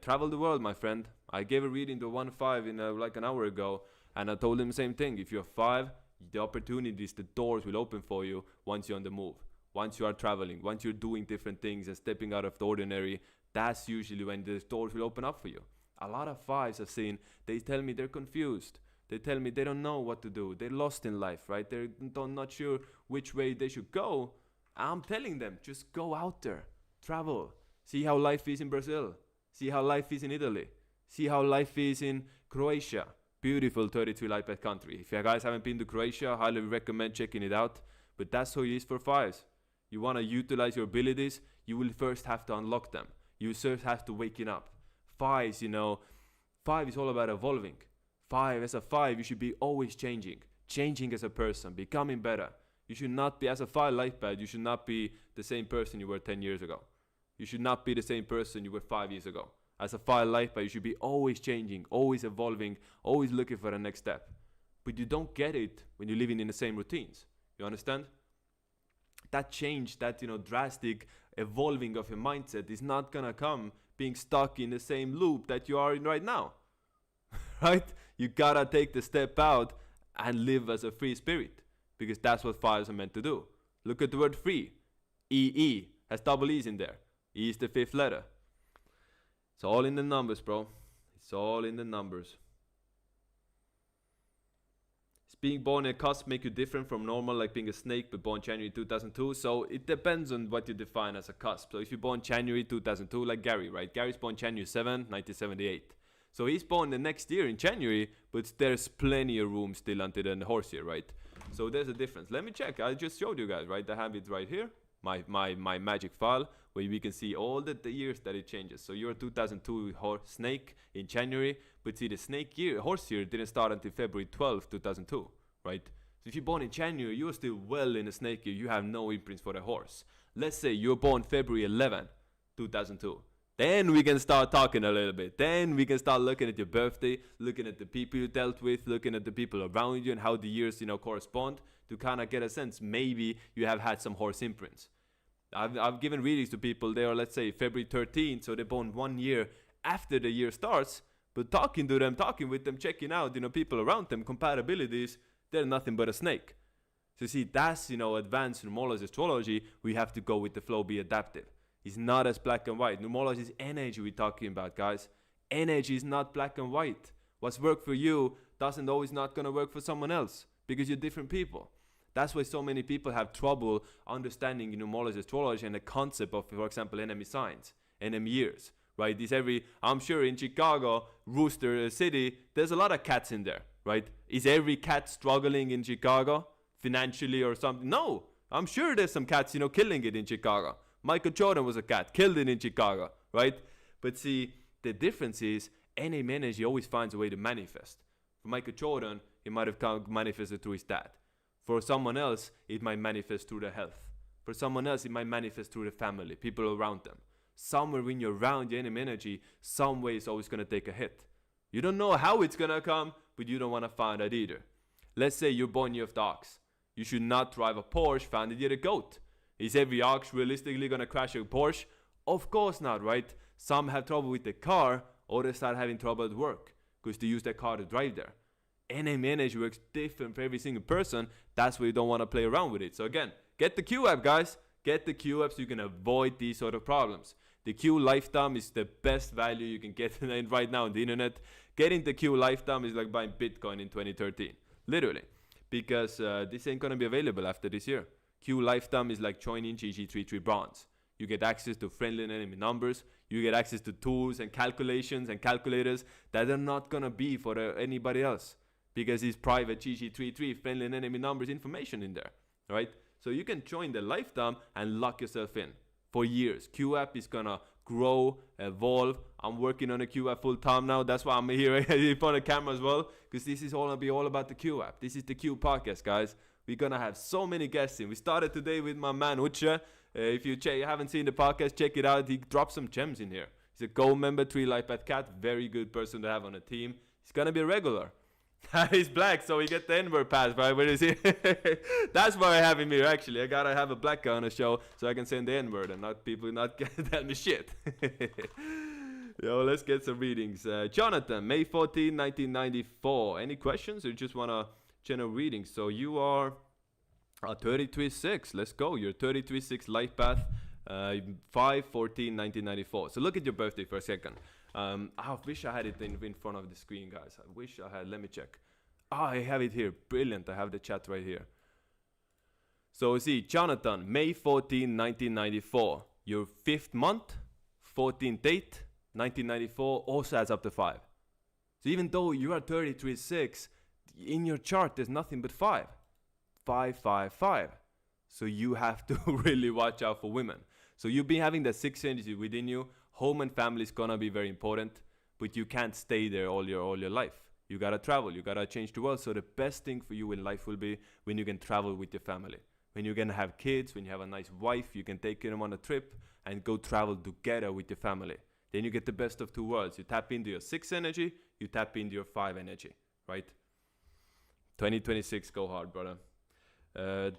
[SPEAKER 1] Travel the world, my friend. I gave a reading to 1/5 in like an hour ago, and I told him the same thing. If you're 5, the opportunities, the doors will open for you once you're on the move. Once you are traveling, once you're doing different things and stepping out of the ordinary, that's usually when the doors will open up for you. A lot of 5s I've seen, they tell me they're confused. They tell me they don't know what to do. They're lost in life, right? They're not sure which way they should go. I'm telling them, just go out there. Travel. See how life is in Brazil. See how life is in Italy. See how life is in Croatia. Beautiful 33 life path country. If you guys haven't been to Croatia, I highly recommend checking it out. But that's how it is for 5s. You want to utilize your abilities, you will first have to unlock them. You first have to waking up. 5s, 5 is all about evolving. 5, as a 5, you should be always changing as a person, becoming better. You should not be, as a 5 life path, you should not be the same person you were 10 years ago. You should not be the same person you were 5 years ago. As a 5 life path, you should be always changing, always evolving, always looking for the next step. But you don't get it when you're living in the same routines. You understand? That change, that drastic evolving of your mindset is not gonna come being stuck in the same loop that you are in right now. Right? You gotta take the step out and live as a free spirit, because that's what 5s are meant to do. Look at the word free. EE has double E's in there. E is the 5th letter. It's all in the numbers, bro. It's all in the numbers. Is being born in a cusp make you different from normal, like being a snake but born January 2002? So it depends on what you define as a cusp. So if you're born January 2002, like Gary, right? Gary's born January 7, 1978. So he's born the next year in January, but there's plenty of room still until the horse year, right? So there's a difference. Let me check. I just showed you guys, right? I have it right here, my magic file, where we can see all the years that it changes. So you're a 2002 snake in January, but see the horse year didn't start until February 12, 2002, right? So if you're born in January, you're still well in the snake year. You have no imprints for the horse. Let's say you're born February 11, 2002. Then we can start talking a little bit. Then we can start looking at your birthday, looking at the people you dealt with, looking at the people around you and how the years, correspond to kind of get a sense. Maybe you have had some horse imprints. I've given readings to people. They are, let's say, February 13th, so they're born 1 year after the year starts. But talking with them, checking out, people around them, compatibilities, they're nothing but a snake. So see, that's, advanced numerology astrology. We have to go with the flow, be adaptive. It's not as black and white. Numerology is energy we're talking about, guys. Energy is not black and white. What's worked for you doesn't always not gonna work for someone else, because you're different people. That's why so many people have trouble understanding numerology astrology and the concept of, for example, enemy signs, enemy years, right? I'm sure in Chicago, Rooster City, there's a lot of cats in there, right? Is every cat struggling in Chicago financially or something? No, I'm sure there's some cats, killing it in Chicago. Michael Jordan was a cat, killed it in Chicago, right? But see, the difference is enemy energy always finds a way to manifest. For Michael Jordan, it might have manifested through his dad. For someone else, it might manifest through their health. For someone else, it might manifest through the family, people around them. Somewhere when you're around the enemy energy, some way is always going to take a hit. You don't know how it's going to come, but you don't want to find out either. Let's say you're born year of the ox. You should not drive a Porsche founded year of the goat. Is every ox realistically going to crash a Porsche? Of course not, right? Some have trouble with the car, others start having trouble at work because they use their car to drive there. Enemy energy works different for every single person. That's why you don't want to play around with it. So again, get the Q app, guys. Get the Q app so you can avoid these sort of problems. The Q lifetime is the best value you can get right now on the internet. Getting the Q lifetime is like buying Bitcoin in 2013. Literally. Because this ain't going to be available after this year. Q lifetime is like joining GG33 bronze. You get access to friendly and enemy numbers. You get access to tools and calculations and calculators that are not going to be for anybody else. Because it's private GG33 friendly and enemy numbers information in there. Right? So you can join the lifetime and lock yourself in for years. Q app is gonna grow, evolve. I'm working on a Q app full time now. That's why I'm here in front of the camera as well, because this is gonna be all about the Q app. This is the Q podcast, guys. We're gonna have so many guests in. We started today with my man Uche. If you haven't seen the podcast, check it out. He dropped some gems in here. He's a gold member, 3 Life Path Cat. Very good person to have on a team. He's gonna be a regular. He's black, so we get the N-word pass, right? Where is he? That's why I have him here, actually. I gotta have a black guy on the show so I can say the N-word and not people not tell me shit. Yo, let's get some readings. Jonathan, May 14, 1994. Any questions or you just want a general reading? So you are 33.6. Let's go. You're 33.6 life path. 5/14/1994. So look at your birthday for a second. I wish I had it in front of the screen, guys. I wish I had. Let me check. I have it here. Brilliant. I have the chat right here. So see, Jonathan, May 14, 1994. Your 5th month, 14th date, 1994 also adds up to 5. So even though you are 33.6, in your chart there's nothing but 5. 5, 5, 5. So you have to really watch out for women. So you've been having that 6 energy within you. Home and family is gonna be very important, but you can't stay there all your life. You gotta travel. You gotta change the world. So the best thing for you in life will be when you can travel with your family. When you're gonna have kids, when you have a nice wife, you can take them on a trip and go travel together with your family. Then you get the best of 2 worlds. You tap into your 6 energy. You tap into your 5 energy. Right? 2026, go hard, brother.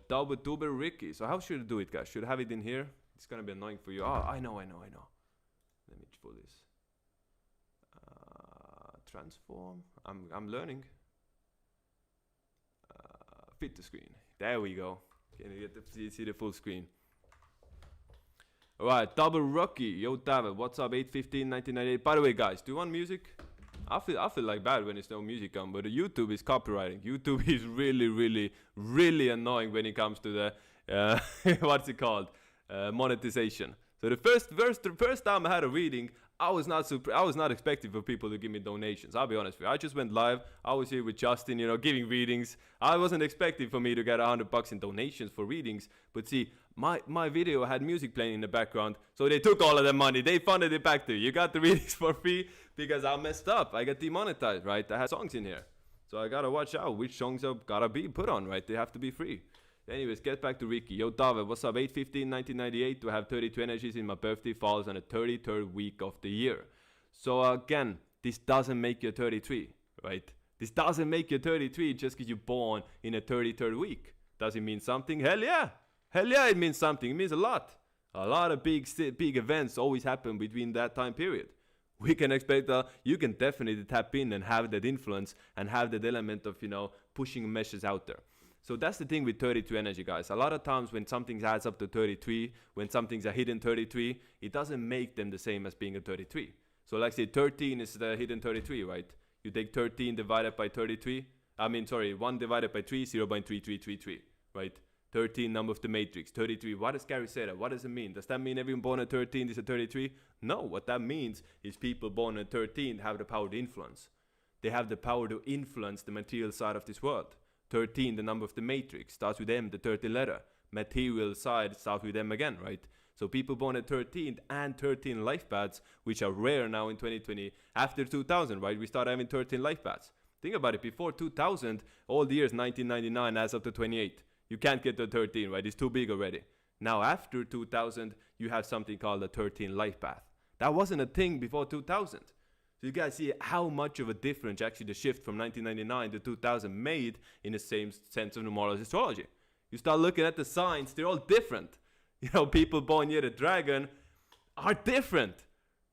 [SPEAKER 1] Double Ricky. So how should I do it, guys? Should I have it in here? It's gonna be annoying for you. Oh, I know. Let me pull this. Transform. I'm learning. Fit the screen. There we go. Can you get to see the full screen? Alright, Double Rocky. Yo, David. What's up? 8/15/1998. By the way, guys, do you want music? I feel like bad when there's no music on, but YouTube is copywriting. YouTube is really annoying when it comes to the what's it called, monetization. So the first time I had a reading, I was not expecting for people to give me donations. I'll be honest with you. I just went live. I was here with Justin, giving readings. I wasn't expecting for me to get $100 in donations for readings. But see, my video had music playing in the background, so they took all of the money. They funded it back to you. You got the readings for free because I messed up. I got demonetized, right? I had songs in here, so I gotta watch out which songs are gotta be put on, right? They have to be free. Anyways, get back to Ricky. Yo, David, what's up? 8/15/1998 to have 32 energies in my birthday falls on the 33rd week of the year. So again, this doesn't make you 33, right? This doesn't make you 33 just because you're born in a 33rd week. Does it mean something? Hell yeah! Hell yeah, it means something. It means a lot. A lot of big events always happen between that time period. We can expect you can definitely tap in and have that influence and have that element of, pushing messages out there. So that's the thing with 32 energy, guys. A lot of times when something adds up to 33, when something's a hidden 33, it doesn't make them the same as being a 33. So like say 13 is the hidden 33, right? You take 13 divided by 33. 1 divided by 3, 0.3333, right? 13 number of the matrix, 33. What does Gary say that? What does it mean? Does that mean everyone born at 13 is a 33? No, what that means is people born at 13 have the power to influence. They have the power to influence the material side of this world. 13, the number of the matrix, starts with M, the 13th letter. Material side starts with M again, right? So people born at 13 and 13 life paths, which are rare now in 2020, after 2000, right? We start having 13 life paths. Think about it, before 2000, all the years 1999 as up to 28. You can't get to 13, right? It's too big already. Now after 2000, you have something called a 13 life path. That wasn't a thing before 2000. So you guys see how much of a difference actually the shift from 1999 to 2000 made in the same sense of numerology astrology. You start looking at the signs, they're all different. People born near the dragon are different.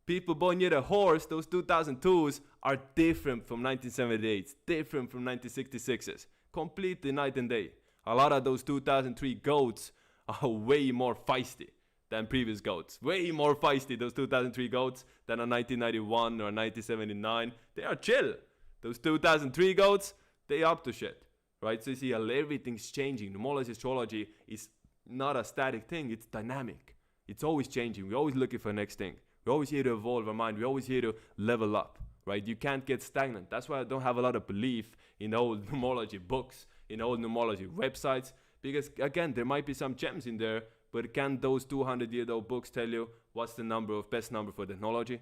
[SPEAKER 1] People born near the horse, those 2002s, are different from 1978s, different from 1966s. Completely night and day. A lot of those 2003 goats are way more feisty than previous goats. Way more feisty, those 2003 goats, than a 1991 or 1979. They are chill. Those 2003 goats, they up to shit, right? So you see how everything's changing. Numerology, astrology is not a static thing, it's dynamic. It's always changing. We're always looking for the next thing. We're always here to evolve our mind. We're always here to level up, right? You can't get stagnant. That's why I don't have a lot of belief in the old numerology books, in old numerology websites, because again, there might be some gems in there, but can those 200-year-old books tell you what's the best number for technology?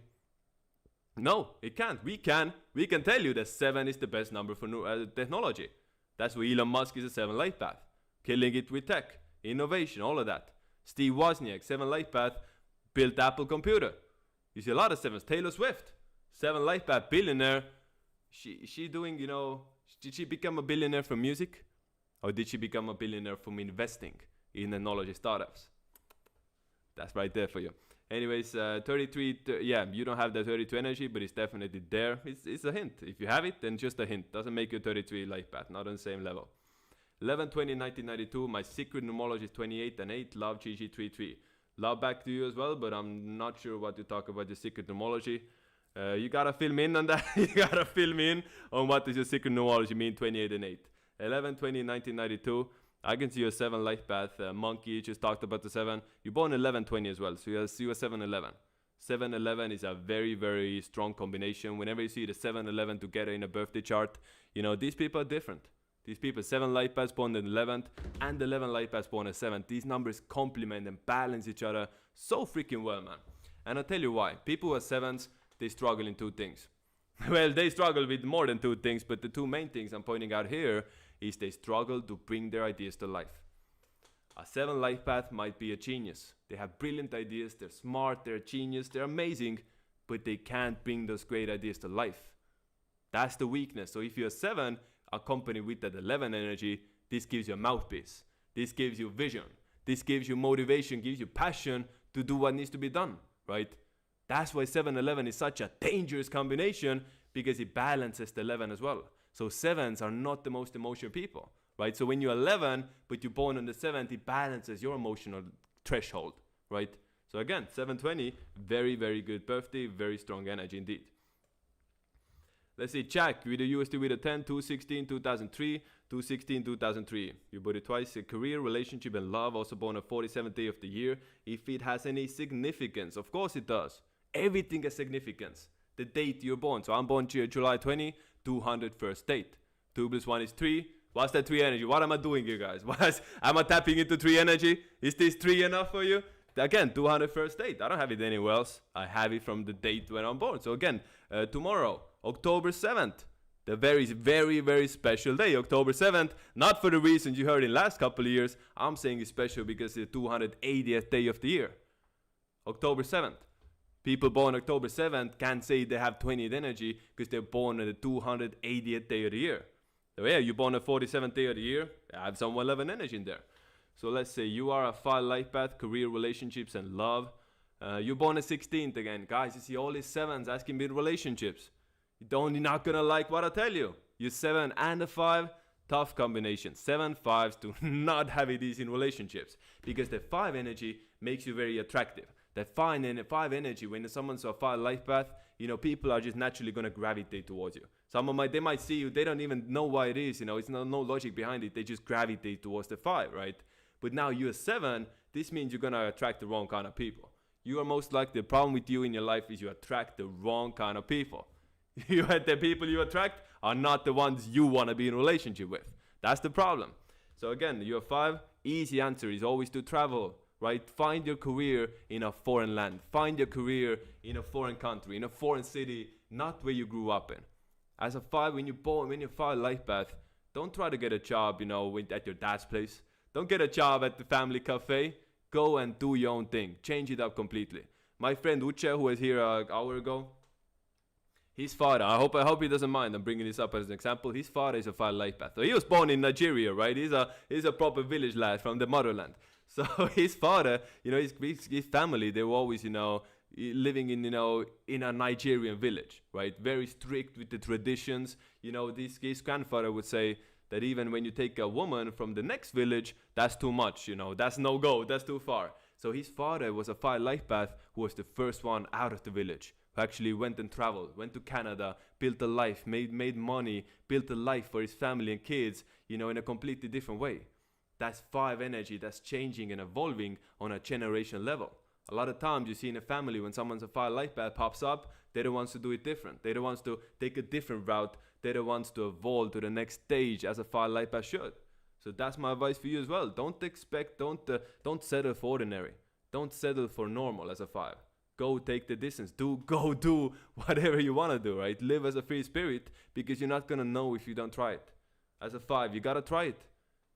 [SPEAKER 1] No, it can't. We can tell you that 7 is the best number for technology. That's why Elon Musk is a 7 life path. Killing it with tech, innovation, all of that. Steve Wozniak, 7 life path, built Apple computer. You see a lot of 7s. Taylor Swift, 7 life path, billionaire. She doing, did she become a billionaire from music? Or did she become a billionaire from investing in technology startups? That's right there for you. Anyways, 33, yeah, you don't have the 32 energy, but it's definitely there. It's a hint. If you have it, then just a hint. Doesn't make you 33 life path, not on the same level. 11/20/1992, my secret numerology is 28 and 8. Love GG33. Love back to you as well, but I'm not sure what to talk about your secret numerology. You gotta fill me in on that. You gotta fill me in on what does your secret numerology mean, 28 and 8. 11/20/1992. I can see your 7 life path. Monkey just talked about the 7. You're born 11/20 as well, so you see your 7/11. 7/11 is a very, very strong combination. Whenever you see the 7/11 together in a birthday chart, these people are different. These people, 7 life paths born on the 11th and 11 life paths born on the 7th. These numbers complement and balance each other so freaking well, man. And I'll tell you why. People who are 7s, they struggle in 2 things. Well, they struggle with more than 2 things, but the 2 main things I'm pointing out here is they struggle to bring their ideas to life. A 7 life path might be a genius. They have brilliant ideas, they're smart, they're a genius, they're amazing, but they can't bring those great ideas to life. That's the weakness. So if you're a 7, accompanied with that 11 energy, this gives you a mouthpiece. This gives you vision. This gives you motivation, gives you passion to do what needs to be done, right? That's why 7-11 is such a dangerous combination, because it balances the 11 as well. So 7s are not the most emotional people, right? So when you're 11, but you're born on the 7th, it balances your emotional threshold, right? So again, 7/20, very, very good birthday, very strong energy indeed. Let's see, Jack, with a USD with a 10, 216, 2003, 216, 2003. You bought it twice. A career, relationship, and love, also born on 47th day of the year. If it has any significance, of course it does. Everything has significance. The date you're born. So I'm born July 20, 201st date. 2 + 1 is 3. What's that 3 energy? What am I doing here, guys? Am I tapping into 3 energy? Is this 3 enough for you? Again, 201st date. I don't have it anywhere else. I have it from the date when I'm born. So again, tomorrow, October 7th. The very, very, very special day, October 7th. Not for the reasons you heard in the last couple of years. I'm saying it's special because it's the 280th day of the year. October 7th. People born October 7th can't say they have 20th energy because they're born on the 280th day of the year. So yeah, you're born on the 47th day of the year. I have some 11 energy in there. So let's say you are a 5 life path, career, relationships, and love. You're born on the 16th again. Guys, you see all these 7s asking me relationships. You're not gonna like what I tell you. You're 7 and a 5, tough combination. 7 5s do not have it easy in relationships because the 5 energy makes you very attractive. That 5 energy, when someone's a 5 life path, people are just naturally gonna gravitate towards you. They might see you, they don't even know why it is, it's no logic behind it. They just gravitate towards the 5, right? But now you're 7, this means you're gonna attract the wrong kind of people. You are most likely, the problem with you in your life is you attract the wrong kind of people. The people you attract are not the ones you want to be in a relationship with. That's the problem. So again, you're 5, easy answer is always to travel, right? Find your career in a foreign land. Find your career in a foreign country, in a foreign city, not where you grew up in. As a 5, when you're 5 life path, don't try to get a job, at your dad's place. Don't get a job at the family cafe. Go and do your own thing. Change it up completely. My friend Uche, who was here an hour ago, his father, I hope he doesn't mind, I'm bringing this up as an example. His father is a 5 life path. So he was born in Nigeria, right? He's a proper village lad from the motherland. So his father, his family, they were always, living in a Nigerian village, right? Very strict with the traditions. His grandfather would say, that even when you take a woman from the next village, that's too much, you know, that's no go, that's too far. So his father was a 5 life path who was the first one out of the village, who actually went and traveled, went to Canada, built a life, made money, built a life for his family and kids, you know, in a completely different way. That's 5 energy that's changing and evolving on a generation level. A lot of times you see in a family when someone's a 5 life path pops up, they're the ones to do it different. They're the ones to take a different route. They're the ones to evolve to the next stage as a 5 life path should. So that's my advice for you as well. Don't settle for ordinary. Don't settle for normal as a 5. Go take the distance. Go do whatever you want to do, right? Live as a free spirit, because you're not going to know if you don't try it. As a 5, you got to try it.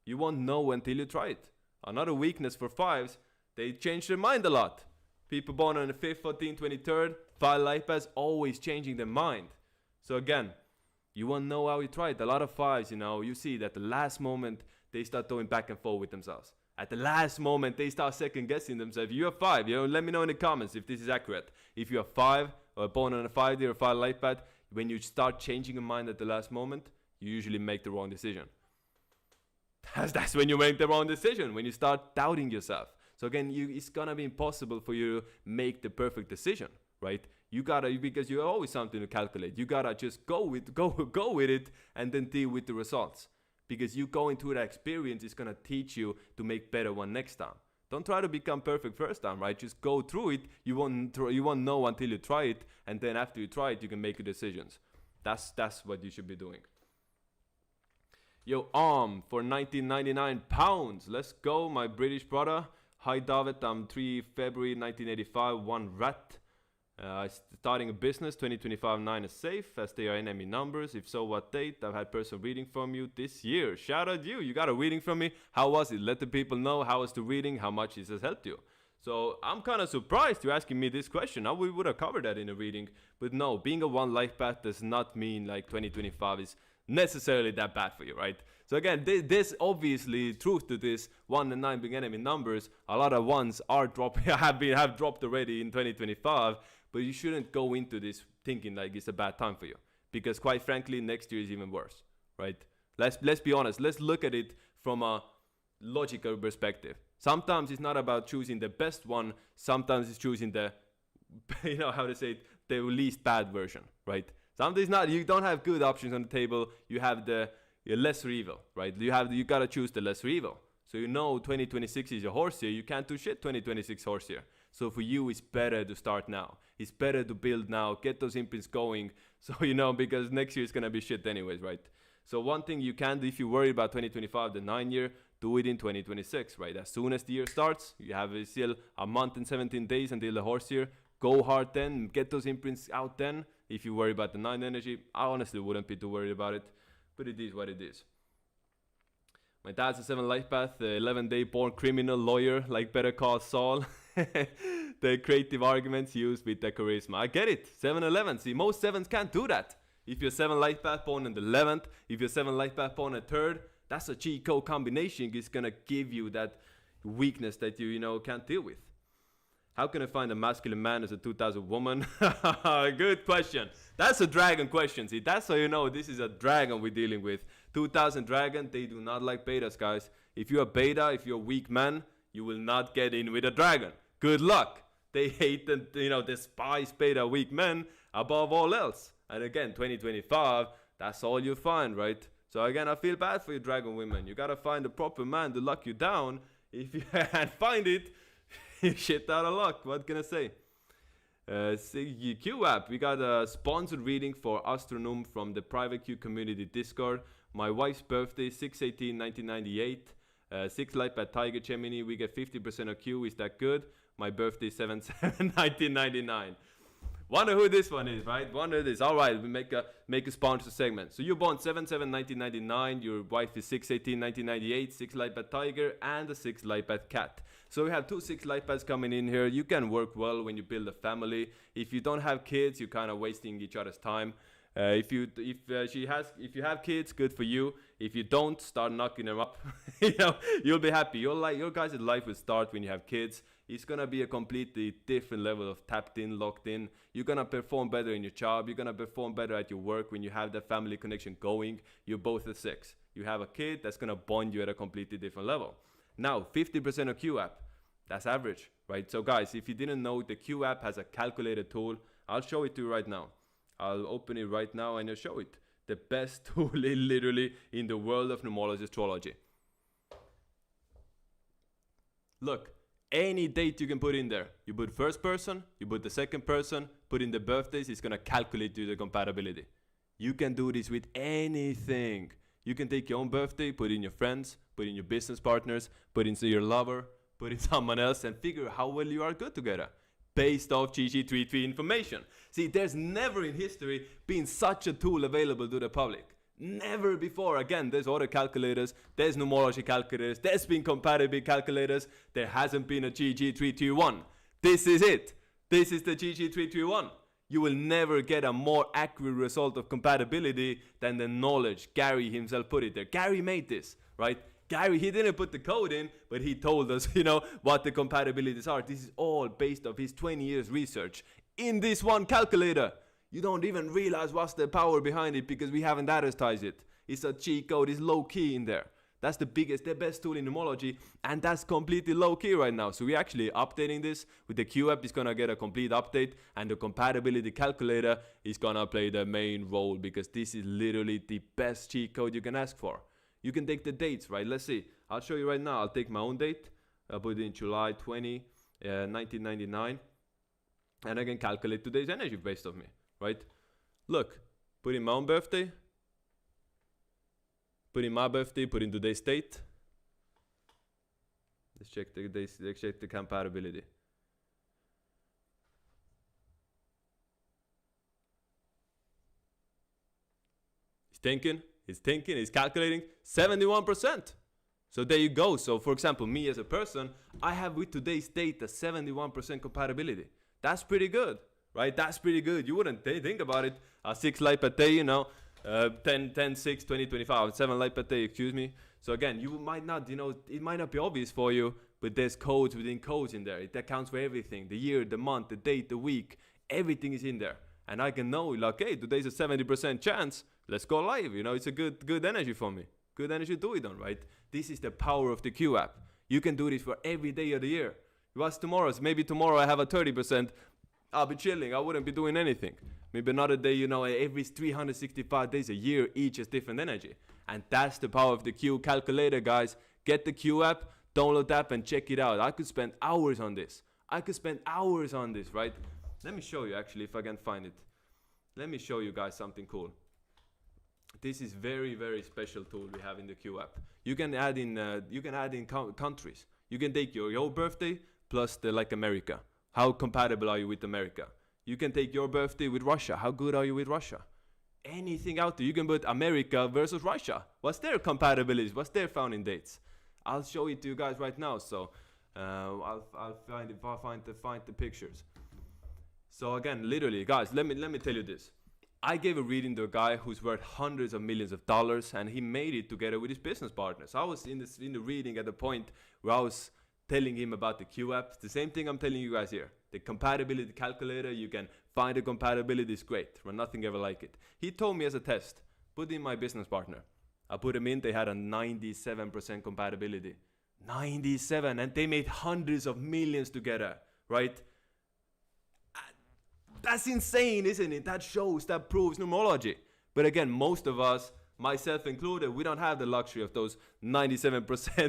[SPEAKER 1] You won't know until you try it. Another weakness for 5s, they change their mind a lot. People born on the 5th, 14th, 23rd, 5 life paths, always changing their mind. So again, you won't know how you try it. A lot of 5s, you know, you see that at the last moment, they start going back and forth with themselves. At the last moment, they start second guessing themselves. If you're a 5, you know, let me know in the comments if this is accurate. If you're a 5 or born on a 5 year or 5 life path, when you start changing your mind at the last moment, you usually make the wrong decision. That's when you make the wrong decision, when you start doubting yourself. So again, it's gonna be impossible for you to make the perfect decision, right? You gotta, because you have always something to calculate. You gotta just go with it and then deal with the results. Because you going through that experience is gonna teach you to make better one next time. Don't try to become perfect first time, right? Just go through it. You won't know until you try it, and then after you try it, you can make your decisions. That's what you should be doing. Yo, for 1999 pounds. Let's go, my British brother. Hi David, I'm 3 February 1985, 1 rat. Starting a business, 2025 9 is safe, as they are enemy numbers. If so, what date? I've had personal reading from you this year. Shout out you got a reading from me. How was it? Let the people know how was the reading, how much it has helped you. So I'm kind of surprised you're asking me this question. Now we would have covered that in a reading. But no, being a 1 life path does not mean like 2025 is necessarily that bad for you, right? So again, there's obviously truth to this. 1 and 9 being enemy numbers. A lot of 1s are have dropped already in 2025, but you shouldn't go into this thinking like it's a bad time for you, because quite frankly, next year is even worse, right? Let's be honest. Let's look at it from a logical perspective. Sometimes it's not about choosing the best one. Sometimes it's choosing the, you know how to say it, the least bad version, right? Sometimes not. You don't have good options on the table. You have the lesser evil, right? You gotta choose the lesser evil. So you know 2026 is your horse year. You can't do shit 2026 horse year. So for you, it's better to start now. It's better to build now. Get those imprints going. So you know, because next year is gonna be shit anyways, right? So one thing you can do if you worry about 2025, the 9 year, do it in 2026, right? As soon as the year starts, you have still a month and 17 days until the horse year. Go hard then, get those imprints out then. If you worry about the 9 energy, I honestly wouldn't be too worried about it, but it is what it is. My dad's a 7 life path, 11-day born criminal lawyer, like Better Call Saul. The creative arguments used with the charisma. I get it, 7-11. See, most 7s can't do that. If you're 7 life path born in the 11th, if you're 7 life path born in the 3rd, that's a cheat code combination. It's gonna give you that weakness that you can't deal with. How can I find a masculine man as a 2000 woman? Good question. That's a dragon question. See, that's how you know this is a dragon we're dealing with. 2000 dragon, they do not like betas, guys. If you're a beta, if you're a weak man, you will not get in with a dragon. Good luck. They hate and despise beta weak men above all else. And again, 2025, that's all you find, right? So again, I feel bad for you dragon women. You gotta find a proper man to lock you down. If you can't find it, you shit out of luck. What can I say? Q app. We got a sponsored reading for Astronome from the private Q community Discord. My wife's birthday, 6/18/1998. 6 light by Tiger Gemini. We get 50% of Q. Is that good? My birthday, 7/7/1999. Wonder who this one is, right? Wonder this. All right, we make a sponsor segment. So you're born 7/7/1999. Your wife is 6/18/1998. 6 light bad tiger and a 6 light bad cat. So we have 2 6 light bads coming in here. You can work well when you build a family. If you don't have kids, you're kind of wasting each other's time. If you have kids, good for you. If you don't, start knocking them up. You'll be happy. Your guys' life will start when you have kids. It's gonna be a completely different level of tapped in, locked in. You're gonna perform better in your job. You're gonna perform better at your work when you have that family connection going. You're both a 6. you have a kid that's gonna bond you at a completely different level. Now, 50% of Q app, that's average, right? So guys, if you didn't know, the Q app has a calculator tool. I'll show it to you right now. I'll open it right now and I'll show it. The best tool literally in the world of numerology astrology. Look, any date you can put in there. You put first person, you put the second person, put in the birthdays, it's gonna calculate you the compatibility. You can do this with anything. You can take your own birthday, put in your friends, put in your business partners, put in your lover, put in someone else, and figure how well you are good together based off GG33 information. See, there's never in history been such a tool available to the public. Never before. Again, there's auto calculators, there's numerology calculators, there's been compatibility calculators, there hasn't been a GG321. This is it. This is the GG321. You will never get a more accurate result of compatibility than the knowledge. Gary himself put it there. Gary made this, right? Gary, he didn't put the code in, but he told us, what the compatibilities are. This is all based off his 20 years research in this one calculator. You don't even realize what's the power behind it because we haven't advertised it. It's a cheat code, it's low key in there. That's the best tool in numerology, and that's completely low key right now. So we're actually updating this with the Q app. It's gonna get a complete update, and the compatibility calculator is gonna play the main role because this is literally the best cheat code you can ask for. You can take the dates, right? Let's see. I'll show you right now. I'll take my own date. I'll put it in July 20, 1999, and I can calculate today's energy based off me, right? Look, put in my own birthday. Put in my birthday, put in today's date. Let's check the days, let's check the compatibility. He's thinking, he's calculating 71%. So there you go. So for example, me as a person, I have with today's date a 71% compatibility. That's pretty good, right? That's pretty good. You wouldn't think about it. 6 light per day, 10, 6, 20, 25, 7 light per day, excuse me. So again, you might not, it might not be obvious for you, but there's codes within codes in there. It accounts for everything. The year, the month, the date, the week, everything is in there. And I can know, like, hey, today's a 70% chance. Let's go live. It's a good energy for me. Good energy to do it on, right? This is the power of the Q app. You can do this for every day of the year. What's tomorrow's? Maybe tomorrow I have a 30%. I'll be chilling. I wouldn't be doing anything. Maybe another day, every 365 days a year, each has different energy. And that's the power of the Q calculator, guys. Get the Q app, download the app, and check it out. I could spend hours on this. Right? Let me show you, actually, if I can find it. Let me show you guys something cool. This is very, very special tool we have in the Q app. You can add in, countries. You can take your birthday plus the America. How compatible are you with America? You can take your birthday with Russia. How good are you with Russia? Anything out there. You can put America versus Russia. What's their compatibilities? What's their founding dates? I'll show it to you guys right now. So I'll find it. I'll find the pictures. So again, literally, guys, let me tell you this. I gave a reading to a guy who's worth hundreds of millions of dollars, and he made it together with his business partners. I was in the reading at the point where I was telling him about the Q app. The same thing I'm telling you guys here. The compatibility calculator, you can find the compatibility is great. There's nothing ever like it. He told me as a test, put in my business partner. I put him in, they had a 97% compatibility. 97, and they made hundreds of millions together, right? That's insane, isn't it? That proves numerology. But again, most of us, myself included, we don't have the luxury of those 97%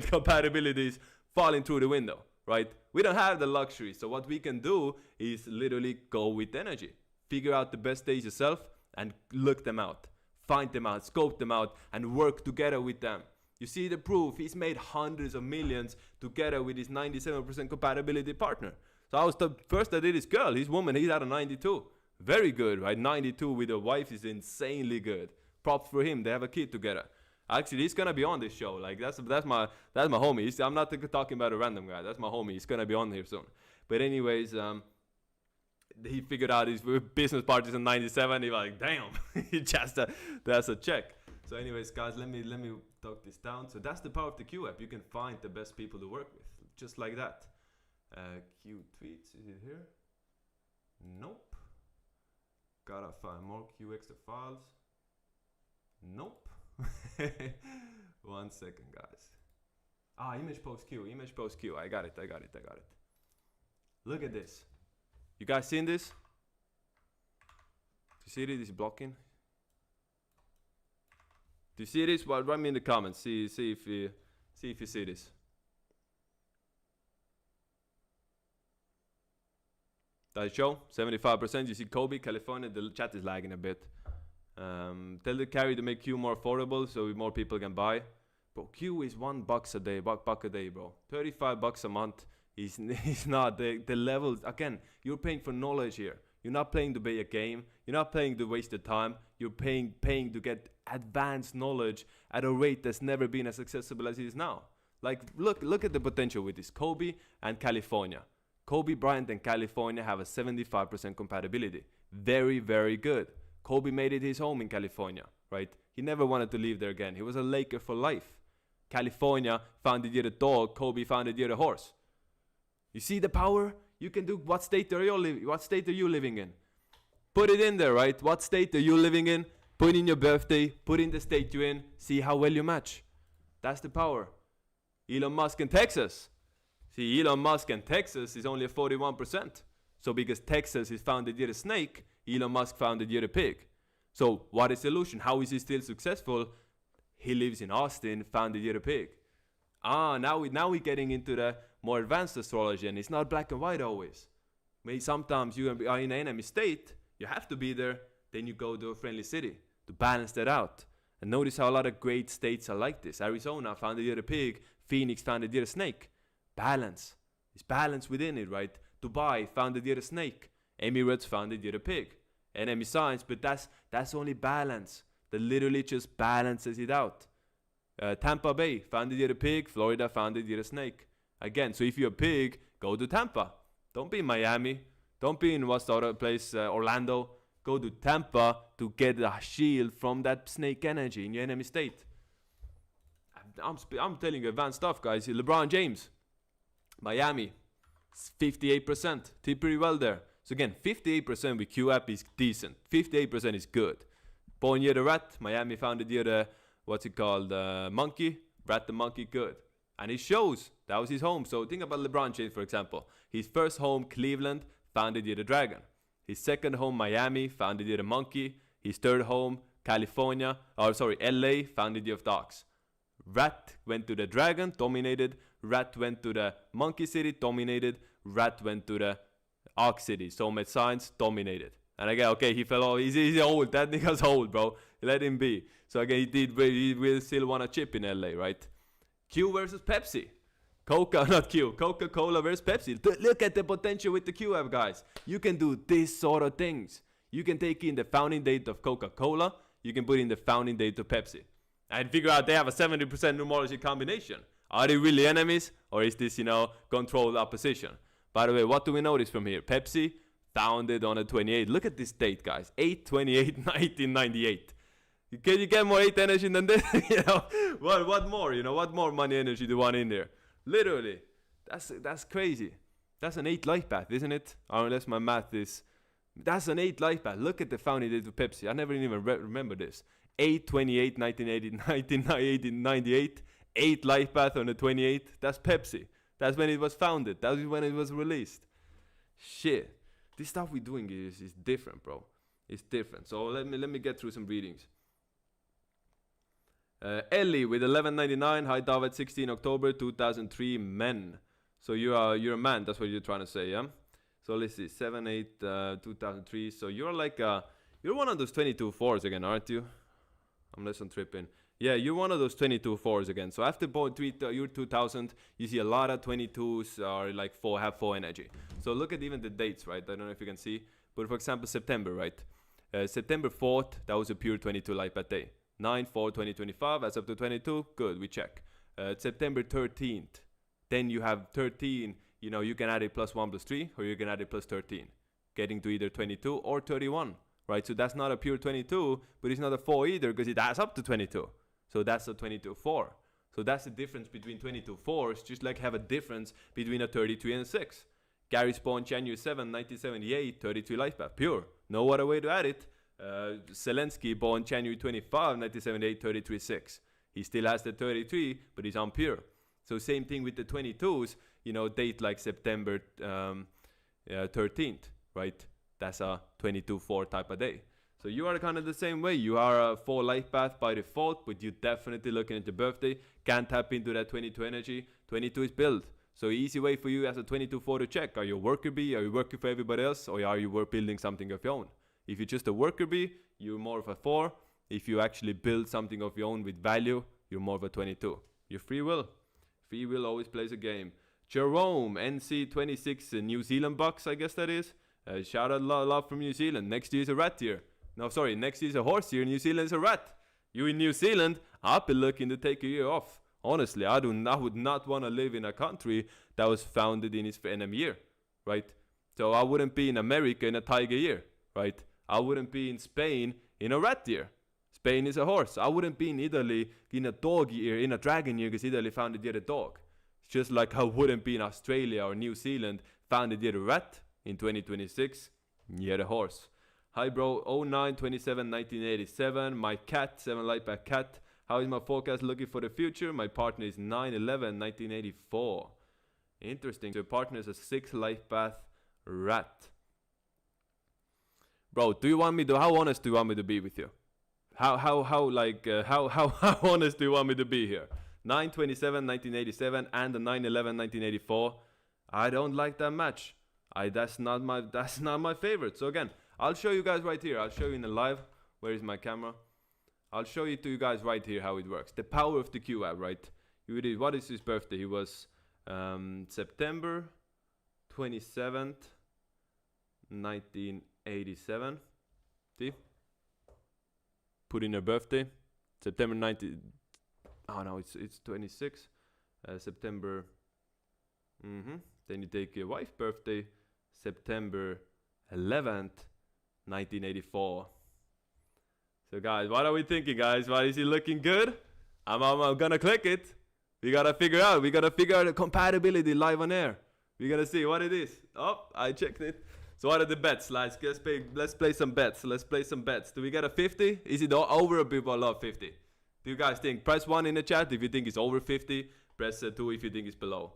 [SPEAKER 1] compatibilities falling through the window, right? We don't have the luxury. So what we can do is literally go with energy. Figure out the best days yourself and look them out. Find them out, scope them out, and work together with them. You see the proof. He's made hundreds of millions together with his 97% compatibility partner. So I was the first that did his girl, his woman, he's at a 92. Very good, right? 92 with a wife is insanely good. Props for him. They have a kid together. Actually, he's gonna be on this show. Like that's my homie. I'm not talking about a random guy. That's my homie. He's gonna be on here soon. But anyways, he figured out his business partner's in 97. He was like, damn, that's a check. So anyways, guys, let me talk this down. So that's the power of the Q app. You can find the best people to work with, just like that. Q tweets, is it here? Nope. Gotta find more Q extra files. Nope. 1 second, guys. Ah, image post Q, image post Q. I got it. Look at this. You guys seen this? Do you see this is blocking? Do you see this? Well, write me in the comments. See if you see this. Does it show? 75%. You see Kobe, California. The chat is lagging a bit. Tell the carry to make Q more affordable so more people can buy. Bro, Q is $1 a day, buck a day, bro. $35 a month is not the levels. Again, you're paying for knowledge here. You're not paying to play a game. You're not paying to waste your time. You're paying to get advanced knowledge at a rate that's never been as accessible as it is now. Like, look at the potential with this. Kobe and California. Kobe Bryant and California have a 75% compatibility. Very, very good. Kobe made it his home in California, right? He never wanted to leave there again. He was a Laker for life. California founded you the dog. Kobe founded you the horse. You see the power? You can do. What state are you living in? Put it in there, right? What state are you living in? Put in your birthday. Put in the state you're in. See how well you match. That's the power. Elon Musk in Texas. See, Elon Musk in Texas is only 41%. So because Texas is founded you the snake, Elon Musk founded you the pig. So what is the solution? How is he still successful? He lives in Austin, founded you the pig. Now we're getting into the more advanced astrology, and it's not black and white always. Maybe sometimes you are in an enemy state, you have to be there, then you go to a friendly city to balance that out. And notice how a lot of great states are like this. Arizona founded you the pig, Phoenix founded you the snake. Balance. It's balance within it, right? Dubai founded you the snake. Emirates founded you the pig. Enemy signs, but that's only balance. That literally just balances it out. Tampa Bay founded you the pig. Florida founded you the snake. Again, so if you're a pig, go to Tampa. Don't be in Miami. Don't be in what's the other place, Orlando. Go to Tampa to get a shield from that snake energy in your enemy state. I'm telling you advanced stuff, guys. LeBron James, Miami, 58%. Did pretty well there. So again, 58% with QApp is decent. 58% is good. Born year the rat, Miami founded year the, monkey. Rat the monkey, good. And it shows. That was his home. So think about LeBron James, for example. His first home, Cleveland, founded year the dragon. His second home, Miami, founded year the monkey. His third home, LA, founded year of dogs. Rat went to the dragon, dominated. Rat went to the monkey city, dominated. Rat went to the Ark city, soulmate signs, dominated. And again, okay, he fell off. He's old. That nigga's old, bro. Let him be. So again, he will still want a chip in LA, right? Q versus Pepsi. Coca-Cola versus Pepsi. Look at the potential with the Q app, guys. You can do this sort of things. You can take in the founding date of Coca-Cola. You can put in the founding date of Pepsi. And figure out they have a 70% numerology combination. Are they really enemies? Or is this, controlled opposition? By the way, what do we notice from here? Pepsi, founded on a 28. Look at this date, guys. 8/28/1998. Can you get more 8 energy than this? What more? What more money energy do you want in there? Literally. That's crazy. That's an 8 life path, isn't it? Unless my math is... That's an 8 life path. Look at the founding date of Pepsi. I never even remember this. 8/28/1998. 8 life path on the 28. That's Pepsi. That's when it was founded. That was when it was released. Shit. This stuff we're doing is different, bro. It's different. So let me get through some readings. Ellie with 11.99. Hi David, 16 October 2003 men. So you're a man. That's what you're trying to say, yeah? So let's see. 7/8/2003. So you're like you're one of those 22 4s again, aren't you? Unless I'm tripping. Yeah, you're one of those 22 4s again. So after year 2000, you see a lot of 22s are like have 4 energy. So look at even the dates, right? I don't know if you can see. But for example, September, right? September 4th, that was a pure 22 light path day. 9/4/2025, as up to 22, good, we check. September 13th, then you have 13, you can add a +1 + 3, or you can add a +13, getting to either 22 or 31, right? So that's not a pure 22, but it's not a 4 either, because it adds up to 22. So that's a 22 4. So that's the difference between 22 4s, just like have a difference between a 33 and a 6. Gary spawned January 7, 1978, 33 life path, pure. No other way to add it. Zelensky born January 25, 1978, 33 6. He still has the 33, but he's unpure. So same thing with the 22s, you know, date like September 13th, right? That's a 22-4 type of day. So you are kind of the same way. You are a 4 life path by default, but you're definitely looking at your birthday. Can't tap into that 22 energy. 22 is built. So easy way for you as a 22-4 to check. Are you a worker bee? Are you working for everybody else? Or are you building something of your own? If you're just a worker bee, you're more of a 4. If you actually build something of your own with value, you're more of a 22. Your free will. Free will always plays a game. Jerome, NC26, New Zealand Bucks, I guess that is. Shout out love from New Zealand. Next year is a rat year. No, sorry, next year is a horse year. New Zealand is a rat. You in New Zealand, I've been looking to take a year off. Honestly, I would not want to live in a country that was founded in its venom year, right? So I wouldn't be in America in a tiger year, right? I wouldn't be in Spain in a rat year. Spain is a horse. I wouldn't be in Italy in a dog year, in a dragon year, because Italy founded year a dog. It's just like I wouldn't be in Australia or New Zealand founded year a rat in 2026, year a horse. Hi bro, 09/27/1987, my cat, 7 light back cat. How is my forecast looking for the future? My partner is 9/11/1984. Interesting. So your partner is a 6 life path rat. Bro, do you want me to? How honest do you want me to be with you? How honest do you want me to be here? 9/27/1987 and the 9/11/1984. I don't like that match. That's not my favorite. So again, I'll show you guys right here. I'll show you in the live. Where is my camera? I'll show you to you guys right here how it works. The power of the Q app, right? What is his birthday? He was September 27th, 1987. See? Put in your birthday. September 19th. Oh no, it's 26. September. Then you take your wife's birthday. September 11th, 1984. So guys, what are we thinking, guys? Why is he looking good? I'm gonna click it. We gotta figure out the compatibility live on air. We gotta see what it is. Oh, I checked it. So what are the bets, lads? Let's play some bets. Do we get a 50? Is it over or people love 50? Do you guys think? Press 1 in the chat if you think it's over 50. Press 2 if you think it's below.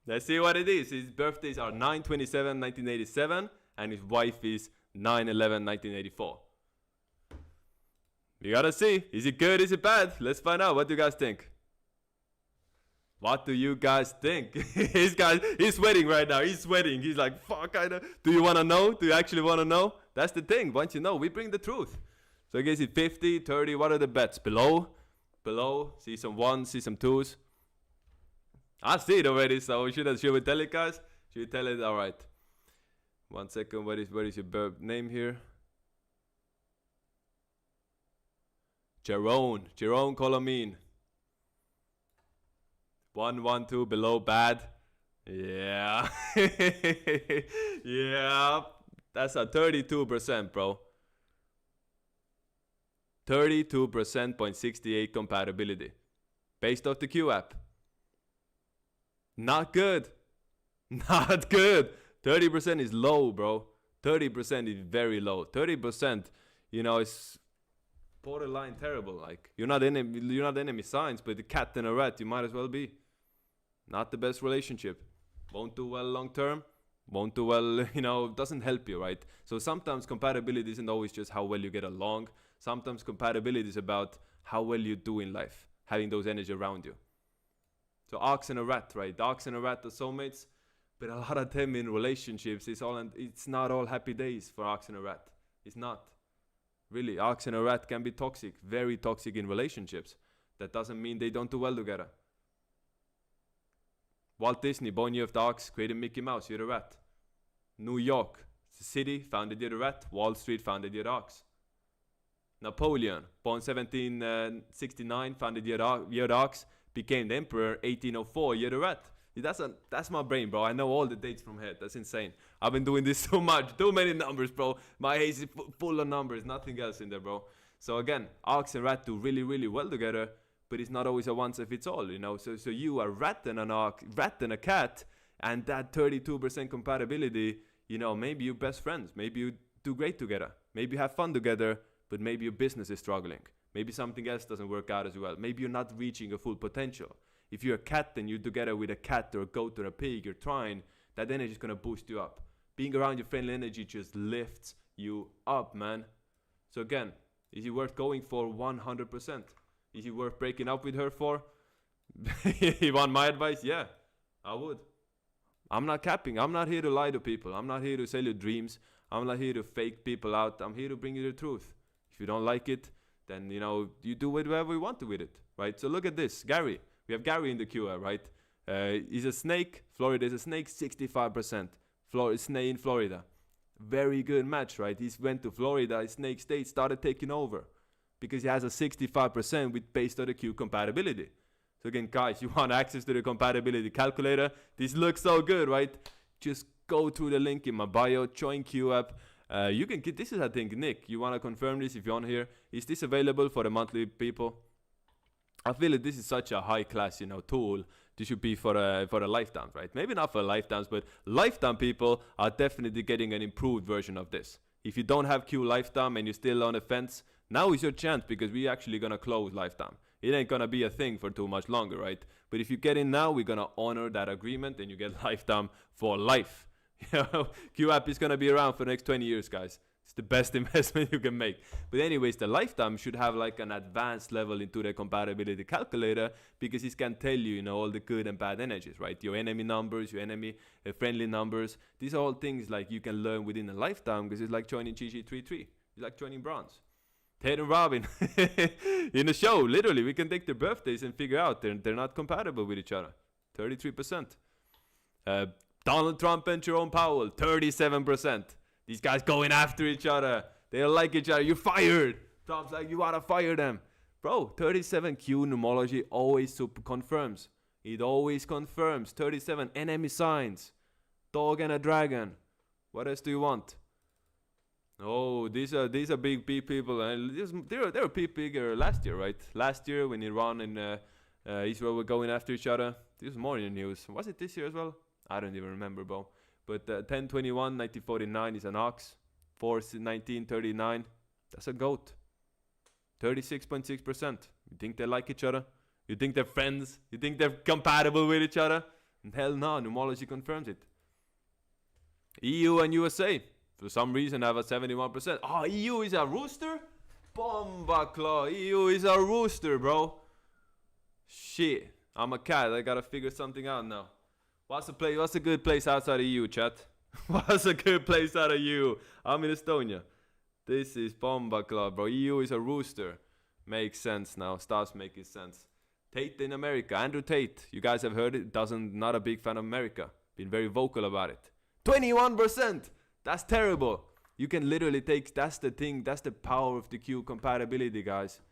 [SPEAKER 1] Let's see what it is. His birthdays are 9/27/1987 and his wife is 9/11/1984. We gotta see. Is it good? Is it bad? Let's find out. What do you guys think? What do you guys think? He's sweating right now. He's sweating. He's like, fuck, I know. Do you want to know? Do you actually want to know? That's the thing. Once you know, we bring the truth. So I guess it's 50, 30. What are the bets? Below. See some 1s, see some 2s. I see it already. So should we tell it, guys? Should we tell it? All right. 1 second. Where is your name here? Jerome Colomine. 1, 1, 2 below bad. Yeah. Yeah. That's a 32%, bro. 32.68 compatibility. Based off the Q app. Not good. 30% is low, bro. 30% is very low. 30%, is borderline terrible. Like you're not enemy signs, but the cat and a rat, you might as well be. Not the best relationship. Won't do well long term. Won't do well, doesn't help you, right? So sometimes compatibility isn't always just how well you get along. Sometimes compatibility is about how well you do in life, having those energy around you. So ox and a rat, right? The ox and a rat are soulmates, but a lot of them in relationships, it's not all happy days for ox and a rat. It's not. Really, ox and a rat can be toxic, very toxic in relationships. That doesn't mean they don't do well together. Walt Disney, born year of the ox, created Mickey Mouse, you're the rat. New York, the city, founded year the rat. Wall Street, founded year the ox. Napoleon, born 1769, founded year the ox, became the emperor 1804, year the rat. That's my brain, bro. I know all the dates from head. That's insane. I've been doing this so much. Too many numbers, bro. My head is full of numbers. Nothing else in there, bro. So again, ox and rat do really, really well together. But it's not always a one-size-fits-all, So you are rat and a cat, and that 32% compatibility, maybe you're best friends. Maybe you do great together. Maybe you have fun together, but maybe your business is struggling. Maybe something else doesn't work out as well. Maybe you're not reaching your full potential. If you're a cat and you're together with a cat or a goat or a pig, you're trying, that energy is going to boost you up. Being around your friendly energy just lifts you up, man. So again, is it worth going for? 100%. Is it worth breaking up with her for? You want my advice? Yeah, I would. I'm not capping. I'm not here to lie to people. I'm not here to sell you dreams. I'm not here to fake people out. I'm here to bring you the truth. If you don't like it, then, you know, you do whatever you want to with it, right? So look at this. Gary. We have Gary in the queue, right? He's a snake. Florida is a snake, 65%. Snake in Florida. Very good match, right? He went to Florida, Snake State, started taking over. Because he has a 65% with based on the queue compatibility. So again, guys, you want access to the compatibility calculator? This looks so good, right? Just go through the link in my bio, join Q app. You can get, this is, I think, Nick, you want to confirm this if you're on here. Is this available for the monthly people? I feel that this is such a high class, you know, tool. This should be for a lifetime, right? Maybe not for lifetimes, but lifetime people are definitely getting an improved version of this. If you don't have Q lifetime and you're still on the fence, now is your chance, because we're actually gonna close lifetime. It ain't gonna be a thing for too much longer, right? But if you get in now, we're gonna honor that agreement and you get lifetime for life. You know, Q app is gonna be around for the next 20 years, guys. It's the best investment you can make. But anyways, the lifetime should have like an advanced level into the compatibility calculator, because it can tell you, you know, all the good and bad energies, right? Your enemy numbers, your enemy friendly numbers. These are all things like you can learn within a lifetime, because it's like joining GG33. It's like joining bronze. Ted and Robin in the show, literally, we can take their birthdays and figure out they're not compatible with each other. 33%. Donald Trump and Jerome Powell, 37%. These guys going after each other. They don't like each other. You're fired. Trump's like, you wanna fire them. Bro, 37Q numerology always confirms. It always confirms. 37 enemy signs. Dog and a dragon. What else do you want? Oh, these are big people. And they were bigger last year, right? Last year when Iran and Israel were going after each other. This was more in the news. Was it this year as well? I don't even remember, bro. But 1021, 1949 is an ox. 1939, that's a goat. 36.6%. You think they like each other? You think they're friends? You think they're compatible with each other? And hell no, numerology confirms it. EU and USA, for some reason, have a 71%. Oh, EU is a rooster? Bomba claw. EU is a rooster, bro. Shit. I'm a cat. I gotta figure something out now. What's a good place outside of EU, chat? What's a good place out of EU? I'm in Estonia. This is Bomba Club, bro. EU is a rooster. Makes sense now. Starts making sense. Tate in America. Andrew Tate. You guys have heard it. Not a big fan of America. Been very vocal about it. 21%. That's terrible. You can literally take, that's the thing. That's the power of the Q compatibility, guys.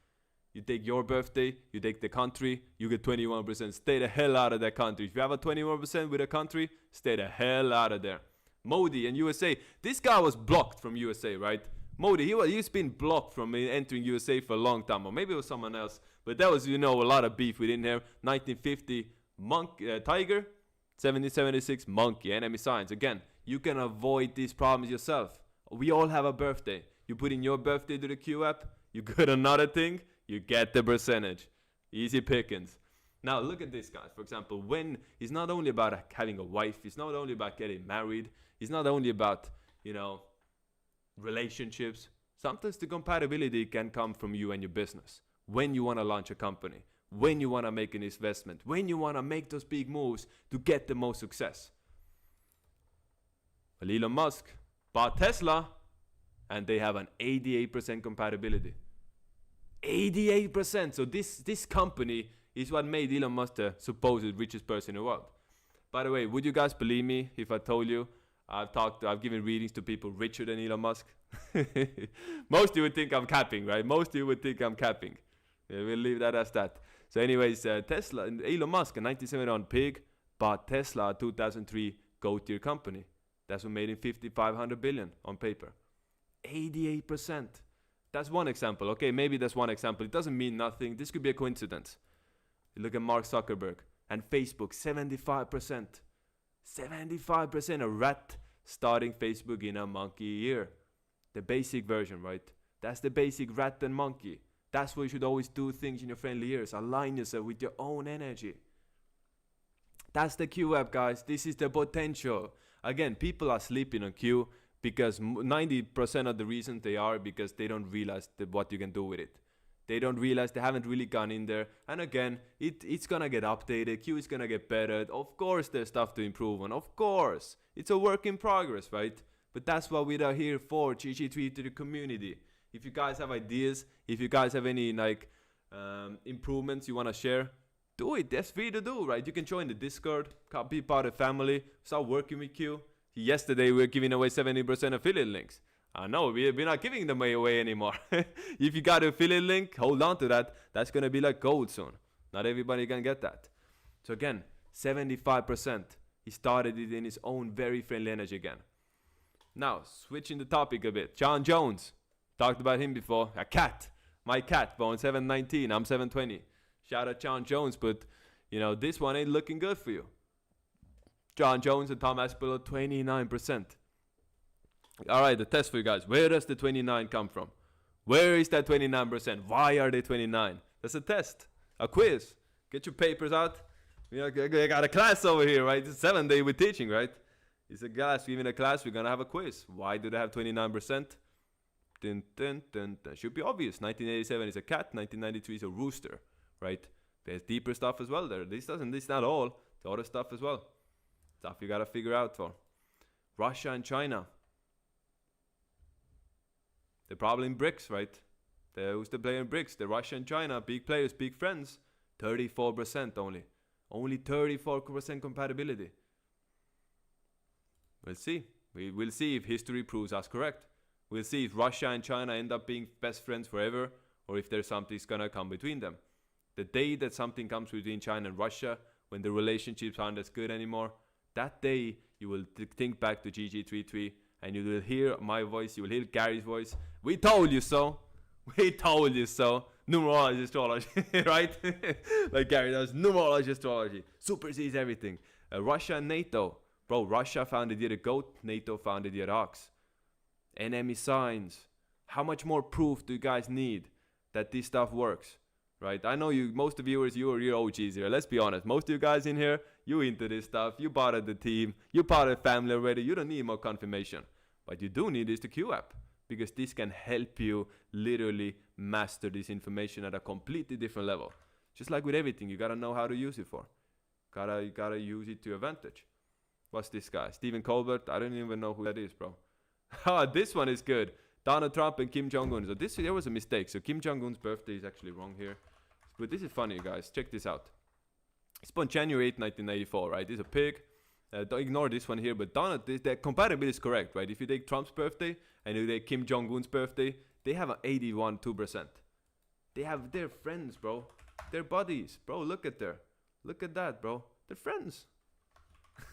[SPEAKER 1] You take your birthday, you take the country, you get 21%. Stay the hell out of that country. If you have a 21% with a country, stay the hell out of there. Modi and USA. This guy was blocked from USA, right? Modi, he's been blocked from entering USA for a long time. Or maybe it was someone else. But that was, you know, a lot of beef within here. 1950, tiger. 1776, monkey. Enemy signs. Again, you can avoid these problems yourself. We all have a birthday. You put in your birthday to the Q app. You get another thing. You get the percentage. Easy pickings. Now look at this, guys. For example, when it's not only about having a wife, it's not only about getting married, it's not only about, you know, relationships. Sometimes the compatibility can come from you and your business. When you want to launch a company, when you want to make an investment, when you want to make those big moves to get the most success. Well, Elon Musk bought Tesla and they have an 88% compatibility. 88%. So this company is what made Elon Musk the supposed richest person in the world. By the way, would you guys believe me if I told you I've given readings to people richer than Elon Musk? Most of you would think I'm capping, right? Most of you would think I'm capping. Yeah, we'll leave that as that. So anyways, Tesla and Elon Musk, a 1971 pig, bought Tesla, a 2003 goat-tier company. That's what made him 5,500 billion on paper. 88%. That's one example. Okay, maybe that's one example. It doesn't mean nothing. This could be a coincidence. You look at Mark Zuckerberg and Facebook, 75%. 75%. A rat starting Facebook in a monkey year. The basic version, right? That's the basic rat and monkey. That's why you should always do things in your friendly years. Align yourself with your own energy. That's the Q app, guys. This is the potential. Again, people are sleeping on Q because 90% of the reason they are because they don't realize what you can do with it. They don't realize, they haven't really gone in there. And again, it's gonna get updated. Q is gonna get better. Of course, there's stuff to improve on. Of course. It's a work in progress, right? But that's what we are here for, GG3 to the community. If you guys have ideas, if you guys have any like improvements you wanna share, do it. That's free to do, right? You can join the Discord, be part of the family, start working with Q. Yesterday we were giving away 70% affiliate links. I know, we're not giving them away anymore. If you got an affiliate link, hold on to that. That's going to be like gold soon. Not everybody can get that. So again, 75%. He started it in his own very friendly energy again. Now, switching the topic a bit. John Jones. Talked about him before. A cat. My cat, born 719. I'm 720. Shout out John Jones, but, you know, this one ain't looking good for you. John Jones and Tom Aspinall, 29%. All right, the test for you guys. Where does the 29 come from? Where is that 29%? Why are they 29? That's a test, a quiz. Get your papers out. You know, I got a class over here, right? It's 7 day with teaching, right? It's a class. Even a class, we're gonna have a quiz. Why do they have 29%? Dun, dun, dun, dun. Should be obvious. 1987 is a cat. 1993 is a rooster, right? There's deeper stuff as well there. This not all. The other stuff as well. Stuff you gotta figure out for. Russia and China. They're probably in BRICS, right? Who's the player in BRICS? The Russia and China, big players, big friends. 34% only. Only 34% compatibility. We'll see. We will see if history proves us correct. We'll see if Russia and China end up being best friends forever, or if there's something's gonna come between them. The day that something comes between China and Russia, when the relationships aren't as good anymore, that day you will think back to GG33 and you will hear my voice, you will hear Gary's voice. We told you so. We told you so. Numerology astrology, right? Like Gary does, numerology astrology. Supersedes everything. Russia and NATO. Bro, Russia founded the goat, NATO founded the ox. Enemy signs. How much more proof do you guys need that this stuff works? Right? I know you, most of viewers, you're OGs here. Let's be honest. Most of you guys in here, you into this stuff. You part of the team. You part of the family already. You don't need more confirmation. What you do need is the Q app. Because this can help you literally master this information at a completely different level. Just like with everything, you gotta know how to use it for. You gotta use it to your advantage. What's this guy? Stephen Colbert? I don't even know who that is, bro. This one is good. Donald Trump and Kim Jong-un. So there was a mistake. So Kim Jong-un's birthday is actually wrong here. But this is funny, guys. Check this out. He's born January 8, 1994, right? He's a pig. Don't ignore this one here. But the compatibility is correct, right? If you take Trump's birthday and you take Kim Jong-un's birthday, they have an 81.2%. They're friends, bro. They're buddies. Bro, look at that, bro. They're friends.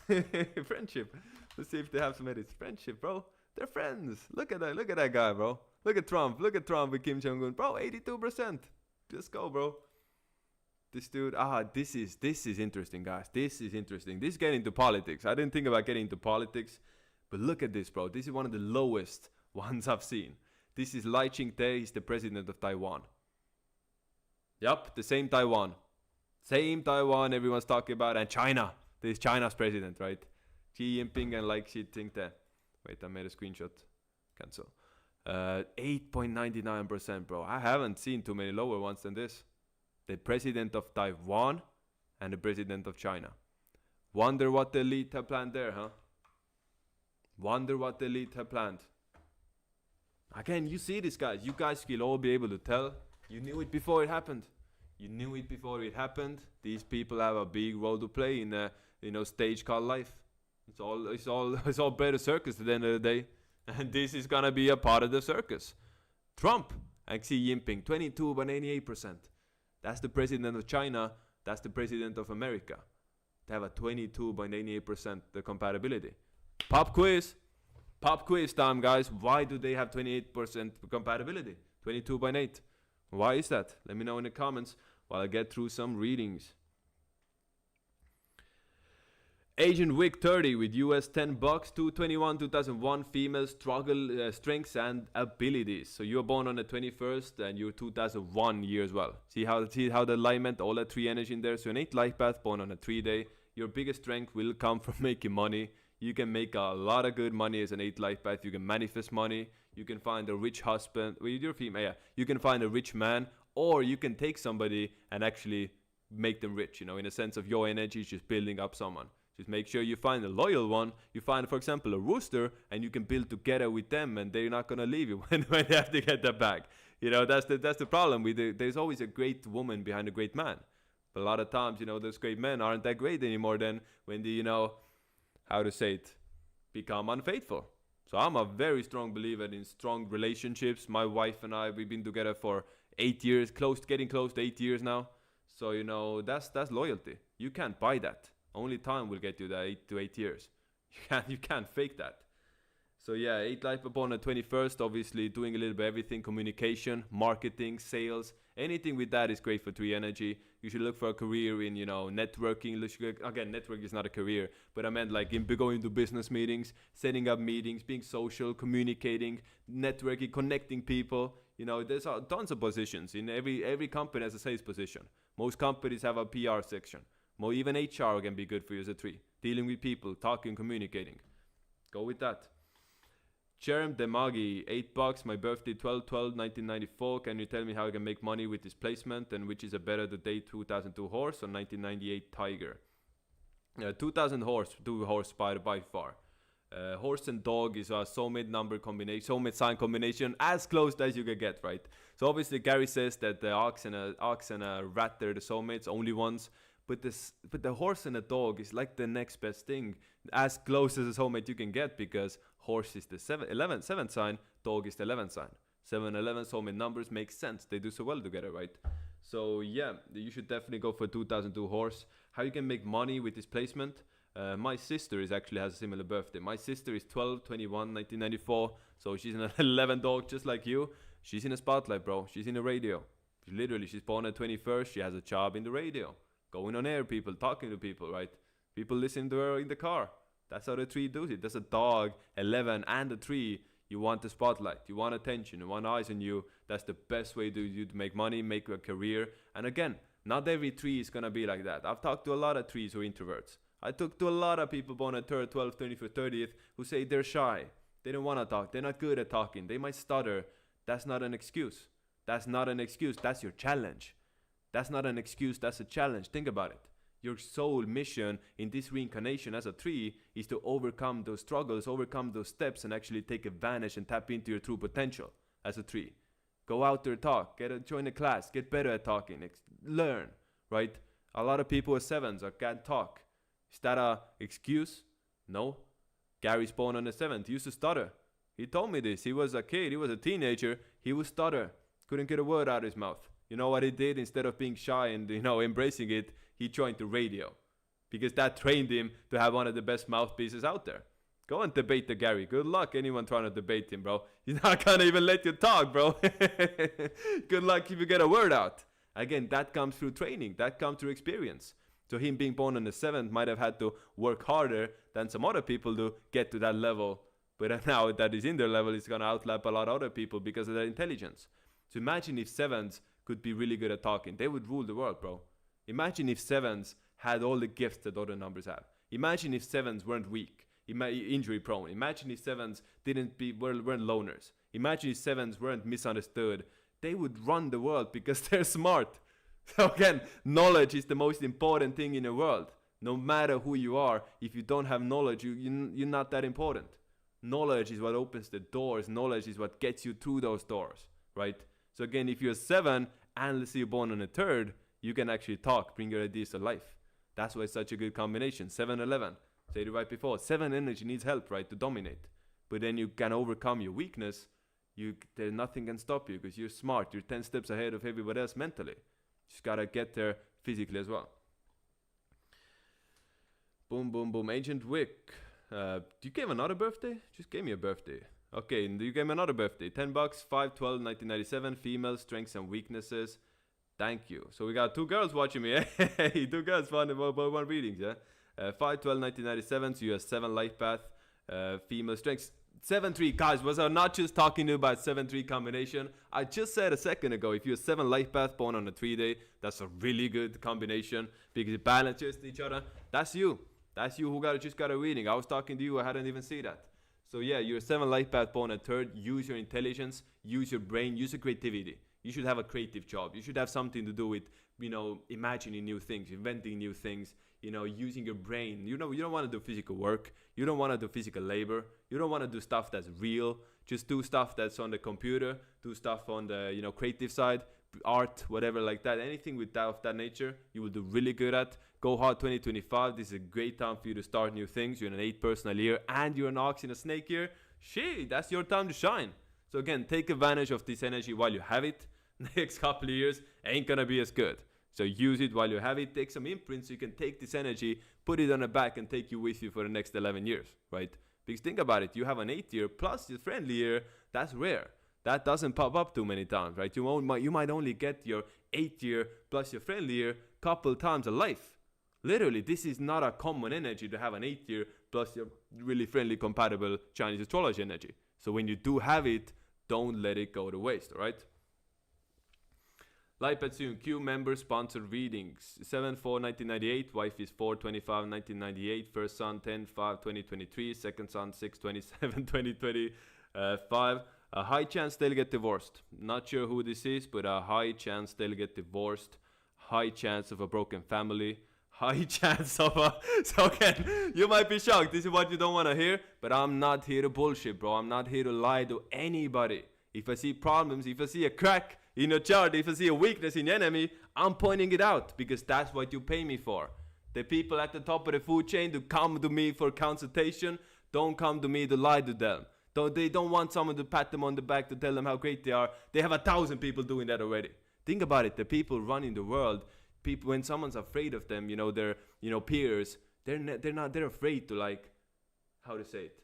[SPEAKER 1] Friendship. Let's see if they have some edits. Friendship, bro. They're friends. Look at that guy, bro. Look at Trump with Kim Jong-un. Bro, 82%. Just go, bro. This dude, this is interesting, guys. This is interesting. This is getting into politics. I didn't think about getting into politics, but look at this, bro. This is one of the lowest ones I've seen. This is Lai Ching-te. He's the president of Taiwan. Yup, the same Taiwan. Same Taiwan everyone's talking about. And China. This is China's president, right? Xi Jinping and Lai Ching-te. Wait, I made a screenshot. Cancel. 8.99%, bro. I haven't seen too many lower ones than this. The president of Taiwan and the president of China. Wonder what the elite have planned there, huh? Wonder what the elite have planned. Again, you see this, guys. You guys will all be able to tell. You knew it before it happened. You knew it before it happened. These people have a big role to play in a stage called life. It's all better circus at the end of the day. And this is gonna be a part of the circus. Trump and Xi Jinping, 22.88%. That's the president of China. That's the president of America. They have a 22.88% the compatibility. Pop quiz time, guys. Why do they have 28% compatibility? 22.8. Why is that? Let me know in the comments while I get through some readings. Agent Wick 30 with US 10 bucks, 221, 2001, female, struggle, strengths and abilities. So you were born on the 21st and you're 2001 year as well. See how the alignment, all that 3 energy in there. So an 8 life path, born on a 3 day. Your biggest strength will come from making money. You can make a lot of good money as an 8 life path. You can manifest money. You can find a rich husband. Well, you're female, yeah. You can find a rich man, or you can take somebody and actually make them rich, you know, in a sense of your energy is just building up someone. Just make sure you find a loyal one. You find, for example, a rooster, and you can build together with them, and they're not gonna leave you when they have to get their back. You know, that's the problem. There's always a great woman behind a great man. But a lot of times, you know, those great men aren't that great anymore then when they, you know, how to say it, become unfaithful. So I'm a very strong believer in strong relationships. My wife and I, we've been together for 8 years, getting close to 8 years now. So, you know, that's loyalty. You can't buy that. Only time will get you that 8 to 8 years. You can't fake that. So yeah, 8 life upon the 21st, obviously doing a little bit of everything, communication, marketing, sales, anything with that is great for 3 energy. You should look for a career in, you know, networking. Again, network is not a career, but I meant like in going to business meetings, setting up meetings, being social, communicating, networking, connecting people. You know, there's tons of positions. In every company has a sales position. Most companies have a PR section. Even HR can be good for you as a 3. Dealing with people, talking, communicating. Go with that. Jerem Demagi, 8 bucks, my birthday 12/12/1994. Can you tell me how I can make money with this placement and which is a better today 2002 horse or 1998 tiger? 2000 horse, 2 horse by far. Horse and dog is a soulmate number combination, soulmate sign combination, as close as you can get, right? So obviously Gary says that the ox and a rat, they're the soulmates, only ones. But the horse and the dog is like the next best thing, as close as a soulmate you can get, because horse is the 7th sign, dog is the 11th sign. 7 11 soulmate numbers make sense. They do so well together, right? So yeah, you should definitely go for 2002 horse. How you can make money with this placement? My sister has a similar birthday. My sister is 12/21/1994, so she's an 11 dog just like you. She's in a spotlight, bro. She's in the radio. Literally, she's born on 21st. She has a job in the radio. Going on air, people, talking to people, right? People listening to her in the car. That's how the 3 does it. There's a dog, 11, and a 3. You want the spotlight. You want attention. You want eyes on you. That's the best way to make money, make a career. And again, not every 3 is going to be like that. I've talked to a lot of 3s who are introverts. I talked to a lot of people born on 3rd, 12th, 25th, 30th who say they're shy. They don't want to talk. They're not good at talking. They might stutter. That's not an excuse. That's not an excuse. That's your challenge. That's not an excuse, that's a challenge. Think about it. Your soul mission in this reincarnation as a 3 is to overcome those struggles, overcome those steps, and actually take advantage and tap into your true potential as a 3. Go out there, talk, join a class, get better at talking, learn, right? A lot of people are 7s or can't talk. Is that an excuse? No. Gary's born on the 7th. He used to stutter. He told me this. He was a kid, he was a teenager. He would stutter. Couldn't get a word out of his mouth. You know what he did? Instead of being shy and, you know, embracing it, he joined the radio. Because that trained him to have one of the best mouthpieces out there. Go and debate the Gary. Good luck anyone trying to debate him, bro. He's not gonna even let you talk, bro. Good luck if you get a word out. Again, that comes through training. That comes through experience. So him being born on the 7th might have had to work harder than some other people to get to that level. But now that he's in their level, he's gonna outlap a lot of other people because of their intelligence. So imagine if 7s could be really good at talking. They would rule the world, bro. Imagine if 7s had all the gifts that other numbers have. Imagine if 7s weren't weak, injury prone. Imagine if 7s weren't loners. Imagine if 7s weren't misunderstood. They would run the world because they're smart. So again, knowledge is the most important thing in the world. No matter who you are, if you don't have knowledge, you're not that important. Knowledge is what opens the doors. Knowledge is what gets you through those doors, right? So again, if you're 7 and let's say you're born on the 3rd, you can actually talk, bring your ideas to life. That's why it's such a good combination. 7-11. Said it right before. 7 energy needs help, right, to dominate. But then you can overcome your weakness. Nothing can stop you because you're smart. You're 10 steps ahead of everybody else mentally. Just gotta get there physically as well. Boom, boom, boom. Agent Wick. You gave another birthday? Just gave me a birthday. Okay, you gave me another birthday. 10 bucks, 5/12/1997. Female, strengths and weaknesses. Thank you. So we got 2 girls watching me. Hey, 2 girls, one readings, yeah? 5, 12, 1997, so you have 7 life path, female strengths. 7-3, guys, was I not just talking to you about 7-3 combination? I just said a second ago, if you're 7 life path born on a 3-day, that's a really good combination because it balances each other. That's you. That's you who just got a reading. I was talking to you, I hadn't even seen that. So yeah, you're 7 life path born at 3rd. Use your intelligence, use your brain, use your creativity. You should have a creative job. You should have something to do with, imagining new things, inventing new things, using your brain. You don't want to do physical work. You don't want to do physical labor. You don't want to do stuff that's real. Just do stuff that's on the computer. Do stuff on the, creative side, art, whatever like that. Anything with that of that nature, you will do really good at. Go hard 2025. This is a great time for you to start new things. You're in an 8 personal year and you're an ox in a snake year. Shit, that's your time to shine. So again, take advantage of this energy while you have it. Next couple of years ain't gonna be as good. So use it while you have it. Take some imprints so you can take this energy, put it on the back and take you with you for the next 11 years, right? Because think about it, you have an 8 year plus your friendly year. That's rare. That doesn't pop up too many times, right? You might only get your 8 year plus your friendly year couple times a life. Literally, this is not a common energy to have an 8 year plus your really friendly compatible Chinese astrology energy. So when you do have it, don't let it go to waste, all right? Light Soon Q member sponsored readings 7/4/1998, wife is 4/25/1998, first son 10/5/2023, second son 6/27/2025. A high chance they'll get divorced. Not sure who this is, but a high chance they'll get divorced. High chance of a broken family. High chance of a... So again, you might be shocked. This is what you don't want to hear, but I'm not here to bullshit, bro. I'm not here to lie to anybody. If I see problems, if I see a crack in your chart, if I see a weakness in your enemy, I'm pointing it out because that's what you pay me for. The people at the top of the food chain to come to me for consultation, don't come to me to lie to them. They don't want someone to pat them on the back to tell them how great they are. They have 1,000 people doing that already. Think about it. The people running the world, people, when someone's afraid of them, their peers, they're afraid to, like, how to say it,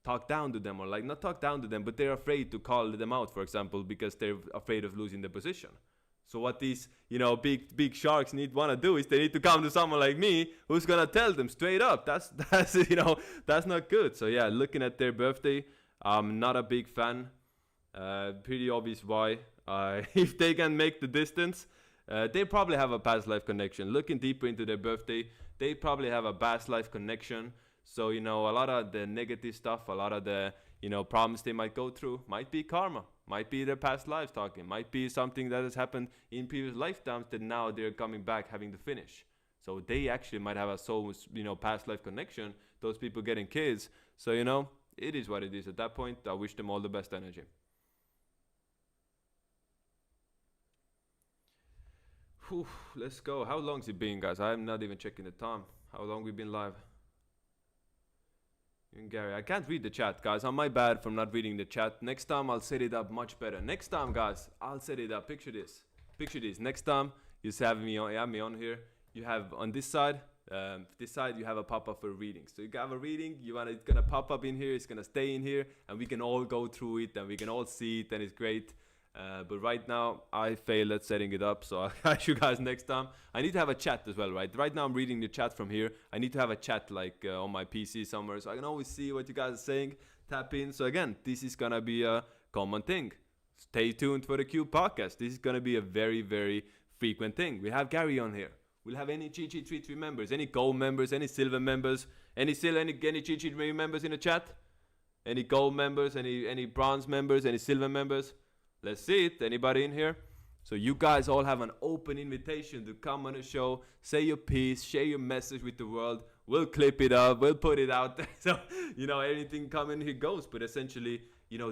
[SPEAKER 1] talk down to them, or like not talk down to them, but they're afraid to call them out, for example, because they're afraid of losing their position. So what these big sharks want to do is they need to come to someone like me who's gonna tell them straight up that's that's not good. So yeah, looking at their birthday, I'm not a big fan. Pretty obvious why. If they can make the distance, they probably have a past life connection. Looking deeper into their birthday, they probably have a past life connection. So, a lot of the negative stuff, a lot of the, problems they might go through might be karma, might be their past lives talking, might be something that has happened in previous lifetimes that now they're coming back having to finish. So they actually might have a soul, past life connection, those people getting kids. So, it is what it is at that point. I wish them all the best energy. Whew, let's go. How long's it been, guys? I'm not even checking the time. How long we've been live? Gary, I can't read the chat, guys. I'm my bad for not reading the chat. Next time I'll set it up much better. Next time, guys, I'll set it up. Picture this. Next time you have me on here. You have on this side you have a pop-up for reading. So you have a reading. It's gonna pop up in here. It's gonna stay in here, and we can all go through it, and we can all see it, and it's great. But right now I failed at setting it up, so I'll catch you guys next time. I need to have a chat as well, right? Right now I'm reading the chat from here. I need to have a chat like on my PC somewhere, so I can always see what you guys are saying, tap in. So again, this is gonna be a common thing. Stay tuned for the Q podcast. This is gonna be a very, very frequent thing. We have Gary on here. We'll have any GG33 members, any gold members, any silver members, any GG33 members in the chat, any gold members, any bronze members, any silver members. Let's see it. Anybody in here? So you guys all have an open invitation to come on the show, say your piece, share your message with the world. We'll clip it up. We'll put it out there. So, anything coming here goes. But essentially,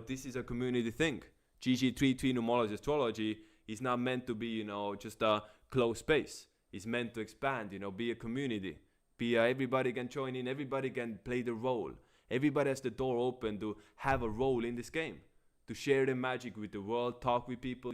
[SPEAKER 1] this is a community thing. GG33 Numerology Astrology is not meant to be, just a closed space. It's meant to expand, be a community. Everybody can join in. Everybody can play the role. Everybody has the door open to have a role in this game. To share their magic with the world, talk with people,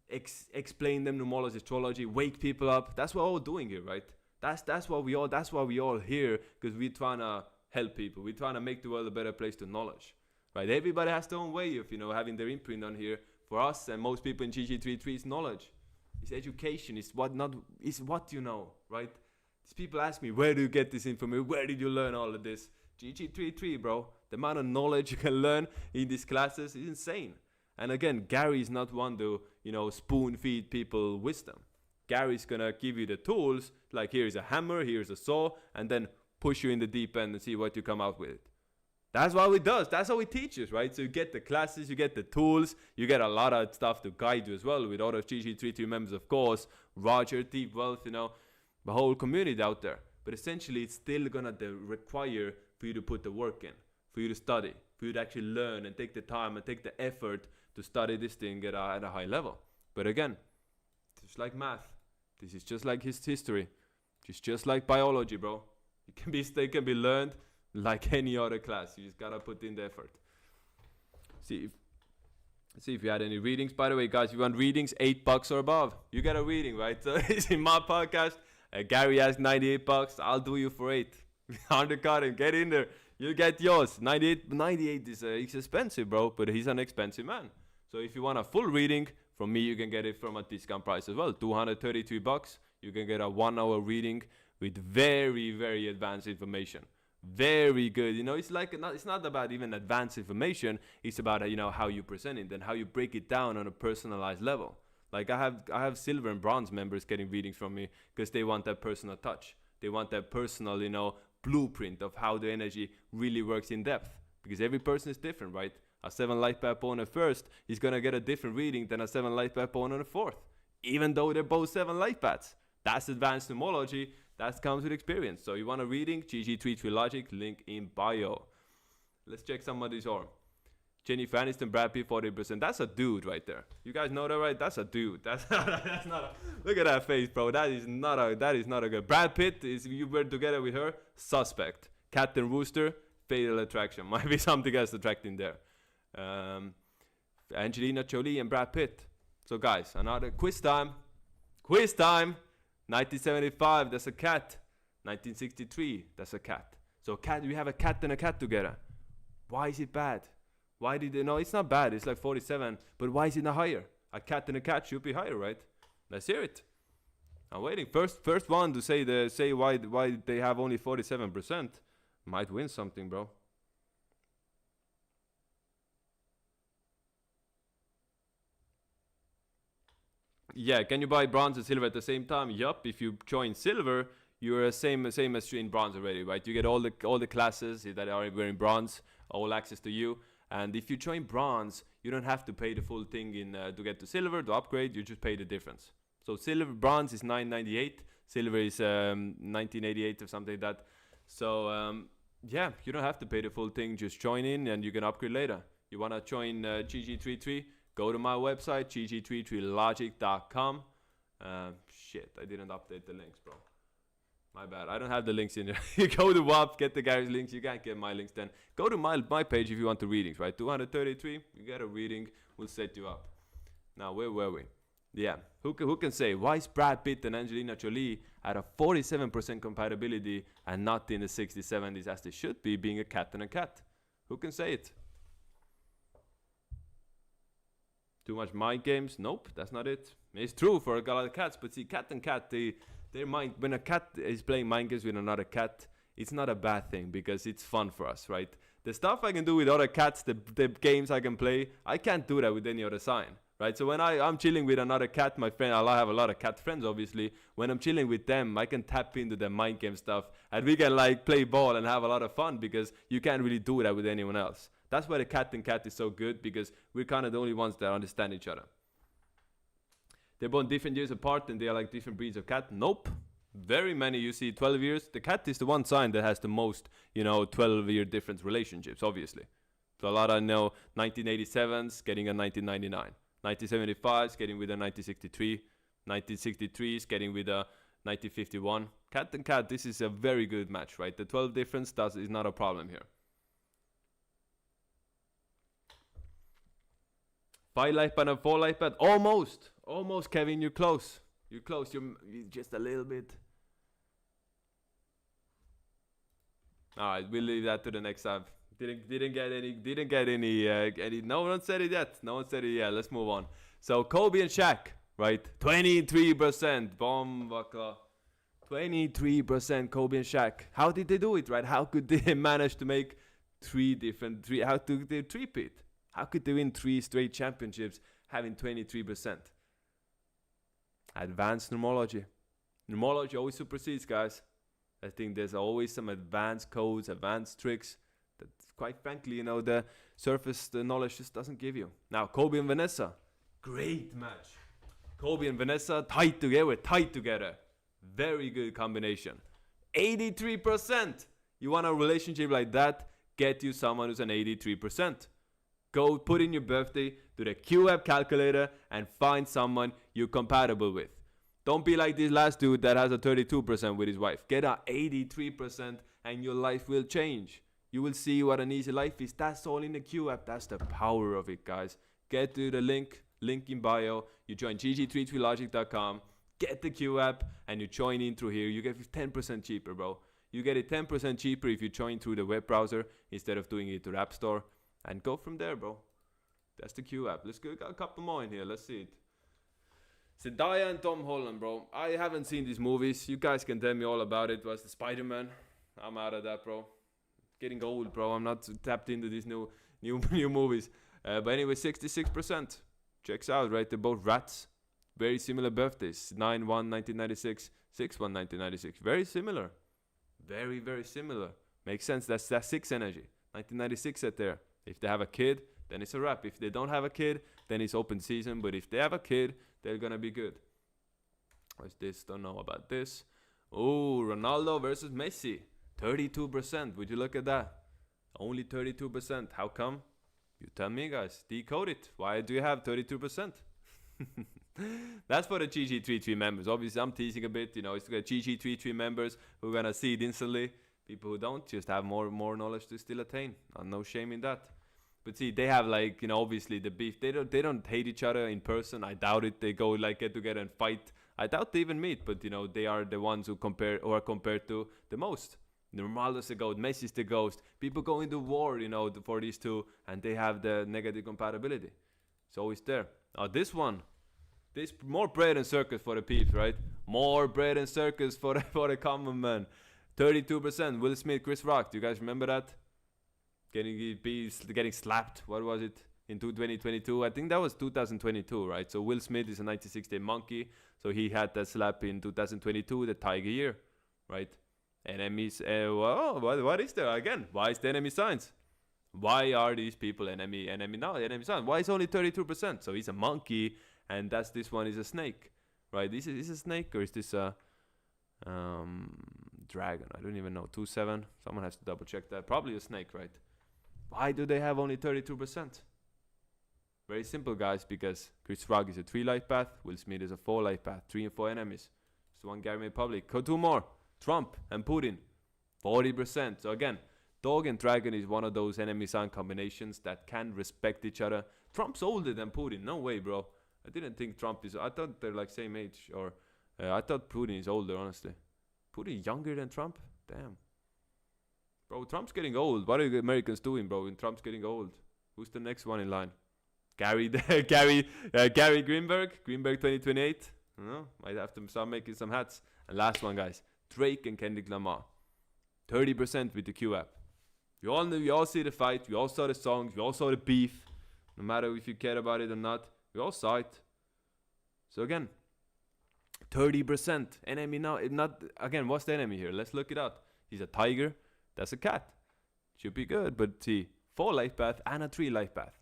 [SPEAKER 1] explain them numerology, astrology, wake people up. That's what we're all doing here, right? That's why we all here, because we're trying to help people. We're trying to make the world a better place to knowledge, right? Everybody has their own way of, having their imprint on here. For us and most people in GG33, it's knowledge, it's education, it's what you know, right? These people ask me, where do you get this information? Where did you learn all of this? GG33, bro. The amount of knowledge you can learn in these classes is insane. And again, Gary is not one to, spoon feed people wisdom. Gary's gonna give you the tools, like here's a hammer, here's a saw, and then push you in the deep end and see what you come out with. That's what he does. That's how he teaches, right? So you get the classes, you get the tools, you get a lot of stuff to guide you as well with other GG33 members, of course, Roger, Deep Wealth, the whole community out there. But essentially, it's still gonna require for you to put the work in, for you to study, for you to actually learn and take the time and take the effort to study this thing at a high level. But again, just like math, this is just like his history, just like biology, bro. They can be learned like any other class. You just gotta put in the effort. See if you had any readings. By the way, guys, if you want readings, $8 or above, you get a reading, right? So it's in my podcast. Gary has $98. I'll do you for 8. Undercut him. Get in there. You'll get yours. 98 is expensive, bro, but he's an expensive man. So if you want a full reading from me, you can get it from a discount price as well. $233. You can get a 1-hour reading with very, very advanced information. Very good. It's not about even advanced information. It's about how you present it and how you break it down on a personalized level. Like I have silver and bronze members getting readings from me because they want that personal touch. They want that personal, blueprint of how the energy really works in depth. Because every person is different, right? A 7 light path on a first is gonna get a different reading than a 7 light path on a fourth, even though they're both 7 light paths. That's advanced numerology. That comes with experience. So you want a reading? GG33 Logic, link in bio. Let's check somebody's arm. Jennifer Aniston, Brad Pitt, 40%. That's a dude right there. You guys know that, right? That's a dude. That's not a. Look at that face, bro. That is not a good. Brad Pitt, if you were together with her, suspect. Cat and Rooster, fatal attraction. Might be something else attracting there. Angelina Jolie and Brad Pitt. So guys, another quiz time. 1975, that's a cat. 1963, that's a cat. So cat, we have a cat and a cat together. Why is it bad? Why did they? No, it's not bad. It's like 47. But why is it not higher? A cat and a cat should be higher, right? Let's hear it. I'm waiting. First one to say why they have only 47% might win something, bro. Yeah, can you buy bronze and silver at the same time? Yup. If you join silver, you're same as you in bronze already, right? You get all the classes that are in bronze, all access to you. And if you join bronze, you don't have to pay the full thing to get to silver, to upgrade. You just pay the difference. So bronze is $9.98, silver is $19.88 or something like that. So yeah, you don't have to pay the full thing. Just join in and you can upgrade later. You wanna join GG33? Go to my website, GG33Logic.com. Shit, I didn't update the links, bro. My bad. I don't have the links in there. You go to WAP, get the Gary's links. You can't get my links then. Go to my page if you want the readings, right? 233, you get a reading. We'll set you up. Now, where were we? Yeah. Who can say, why is Brad Pitt and Angelina Jolie at a 47% compatibility and not in the 60s, 70s as they should be, being a cat and a cat? Who can say it? Too much mind games? Nope, that's not it. It's true for a lot of cats, but see, cat and cat, when a cat is playing mind games with another cat, it's not a bad thing because it's fun for us, right? The stuff I can do with other cats, the games I can play, I can't do that with any other sign, right? So when I'm chilling with another cat, my friend, I have a lot of cat friends, obviously. When I'm chilling with them, I can tap into the mind game stuff and we can like play ball and have a lot of fun because you can't really do that with anyone else. That's why the cat and cat is so good because we're kind of the only ones that understand each other. They're born different years apart and they are like different breeds of cat. Nope. Very many, you see 12 years. The cat is the one sign that has the most, 12-year difference relationships, obviously. So a lot I know 1987s getting a 1999. 1975s getting with a 1963. 1963s getting with a 1951. Cat and cat, this is a very good match, right? The 12 difference is not a problem here. 5 life pad and 4 life pad. Almost, Kevin. You're close. You're just a little bit. All right, we'll leave that to the next time. Didn't get any. No one said it yet. Let's move on. So Kobe and Shaq, right? 23%. Bomba. 23% Kobe and Shaq. How did they do it, right? How could they manage to make how could they three-peat? How could they win 3 straight championships having 23%? Advanced numerology. Numerology always supersedes, guys. I think there's always some advanced codes, advanced tricks that, quite frankly, you know, the surface knowledge just doesn't give you. Now, Kobe and Vanessa. Great match. Kobe and Vanessa tied together. Very good combination. 83%. You want a relationship like that? Get you someone who's an 83%. Go put in your birthday, do the Q app calculator, and find someone you're compatible with. Don't be like this last dude that has a 32% with his wife. Get a 83% and your life will change. You will see what an easy life is. That's all in the Q app. That's the power of it, guys. Get to the link in bio. You join GG33Logic.com. Get the Q app and you join in through here. You get 10% cheaper, bro. You get it 10% cheaper if you join through the web browser instead of doing it through the App Store. And go from there, bro. That's the Q app. Let's go. Got a couple more in here. Let's see it. Zendaya and Tom Holland, bro. I haven't seen these movies. You guys can tell me all about it. Was the Spider-Man? I'm out of that, bro. Getting old, bro. I'm not tapped into these new movies. But anyway, 66%. Checks out, right? They're both rats. Very similar birthdays. 9/1/1996, 6/1/1996. Very similar. Very, very similar. Makes sense. That's 6 energy. 1996 at there. If they have a kid, then it's a wrap. If they don't have a kid, then it's open season. But if they have a kid, they're gonna be good. What's this? Don't know about this. Oh, Ronaldo versus Messi. 32%. Would you look at that? Only 32%. How come? You tell me, guys. Decode it. Why do you have 32%? That's for the GG33 members. Obviously, I'm teasing a bit. You know, it's the GG33 members who are gonna see it instantly. People who don't just have more knowledge to still attain. No shame in that. But see, they have, like, you know, obviously the beef. They don't hate each other in person. I doubt it. They go like get together and fight. I doubt they even meet. But you know, they are the ones who are compared to the most. Ronaldo's the GOAT, Messi's the ghost. People go into war, you know, for these two, and they have the negative compatibility. It's always there. Now this one, this more bread and circus for the peeps, right? More bread and circus for the common man. 32%. Will Smith, Chris Rock. Do you guys remember that? Getting slapped. What was it? In 2022. I think that was 2022, right? So Will Smith is a 1968 monkey. So he had that slap in 2022, the Tiger year, right? Enemies. Well, what is there? Again, why is the enemy signs? Why are these people enemy signs? Why is only 32%? So he's a monkey, and this one is a snake, right? Is a snake, or is this a dragon? I don't even know. 2-7. Someone has to double check that. Probably a snake, right? Why do they have only 32%? Very simple, guys, because Chris Rock is a 3 life path, Will Smith is a 4 life path, 3 and 4 enemies. Just one guy made public. 2 more. Trump and Putin, 40%. So again, dog and dragon is one of those enemy sign combinations that can respect each other. Trump's older than Putin. No way, bro. I didn't think Trump is. I thought they're like same age, or I thought Putin is older, honestly. Putin younger than Trump? Damn. Bro, Trump's getting old. What are the Americans doing, bro, when Trump's getting old? Who's the next one in line? Gary Greenberg? Greenberg 2028? I don't know. Might have to start making some hats. And last one, guys. Drake and Kendrick Lamar. 30% with the Q app. You all see the fight. You all saw the songs. You all saw the beef. No matter if you care about it or not. We all saw it. So again, 30%. Enemy now. Again, what's the enemy here? Let's look it up. He's a tiger. That's a cat. Should be good. But see, 4 life path and a 3 life path.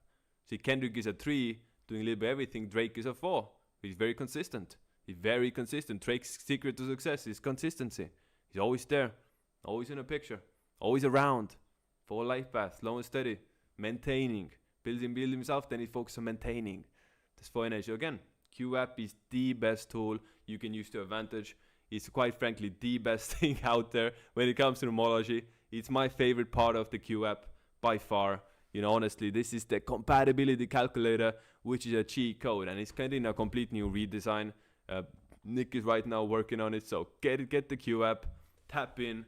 [SPEAKER 1] See, Kendrick is a 3, doing a little bit of everything. Drake is a 4. He's very consistent. He's very consistent. Drake's secret to success is consistency. He's always there. Always in a picture. Always around. 4 life paths. Slow and steady. Maintaining. Building himself. Then he focuses on maintaining. That's 4 energy. Again, Q app is the best tool you can use to advantage. It's quite frankly the best thing out there when it comes to numerology. It's my favorite part of the Q app by far. You know, honestly, this is the compatibility calculator, which is a cheat code, and it's kind of in a complete new redesign. Nick is right now working on it, so get the Q app, tap in,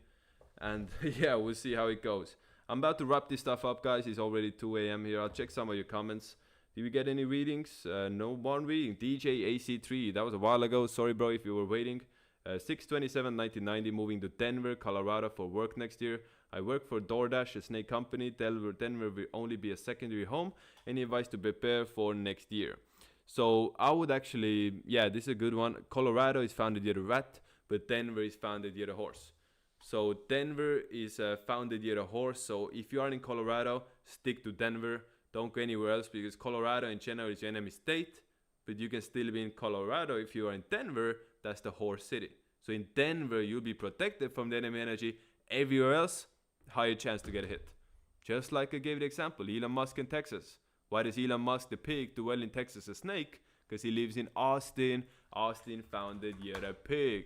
[SPEAKER 1] and yeah, we'll see how it goes. I'm about to wrap this stuff up, guys. It's already 2 a.m. here. I'll check some of your comments. Did we get any readings? No one reading. DJ AC3, that was a while ago. Sorry, bro, if you were waiting. 6/27/1990, moving to Denver, Colorado for work next year. I work for DoorDash, a snake company. Denver will only be a secondary home. Any advice to prepare for next year? So I would actually, yeah, this is a good one. Colorado is founded year a rat, but Denver is founded year a horse. So Denver is founded year a horse. So if you are in Colorado, stick to Denver. Don't go anywhere else, because Colorado in general is your enemy state. But you can still be in Colorado. If you are in Denver, that's the horse city. So in Denver, you'll be protected from the enemy energy. Everywhere else, higher chance to get hit. Just like I gave the example, Elon Musk in Texas. Why does Elon Musk, the pig, do well in Texas, a snake? Because he lives in Austin. Austin founded year a pig.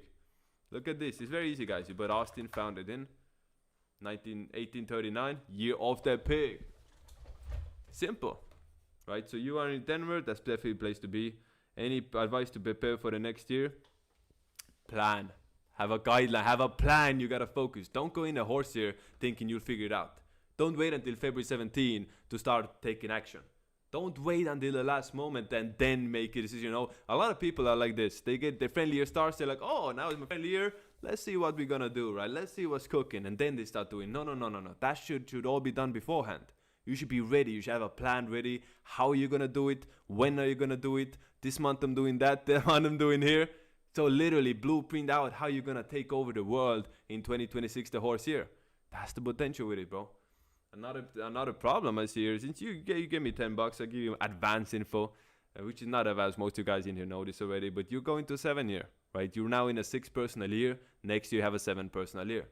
[SPEAKER 1] Look at this. It's very easy, guys. But Austin founded in 1839, year of the pig. Simple. Right, so you are in Denver, that's definitely a place to be. Any advice to prepare for the next year? Plan. Have a guideline, have a plan, you gotta focus. Don't go in a horse year thinking you'll figure it out. Don't wait until February 17 to start taking action. Don't wait until the last moment and then make a decision. You know, a lot of people are like this. They get their friendly year starts, they're like, oh, now it's my friendly year. Let's see what we're gonna do, right? Let's see what's cooking. And then they start doing, no. That should all be done beforehand. You should be ready. You should have a plan ready. How are you going to do it? When are you going to do it? This month I'm doing that. That month I'm doing here. So literally blueprint out how you're going to take over the world in 2026, the horse year. That's the potential with it, bro. Another problem I see here, since you give me $10, I give you advanced info, which is not advanced. Most of you guys in here know this already, but you go into a 7 year, right? You're now in a 6 personal year. Next year you have a 7 personal year.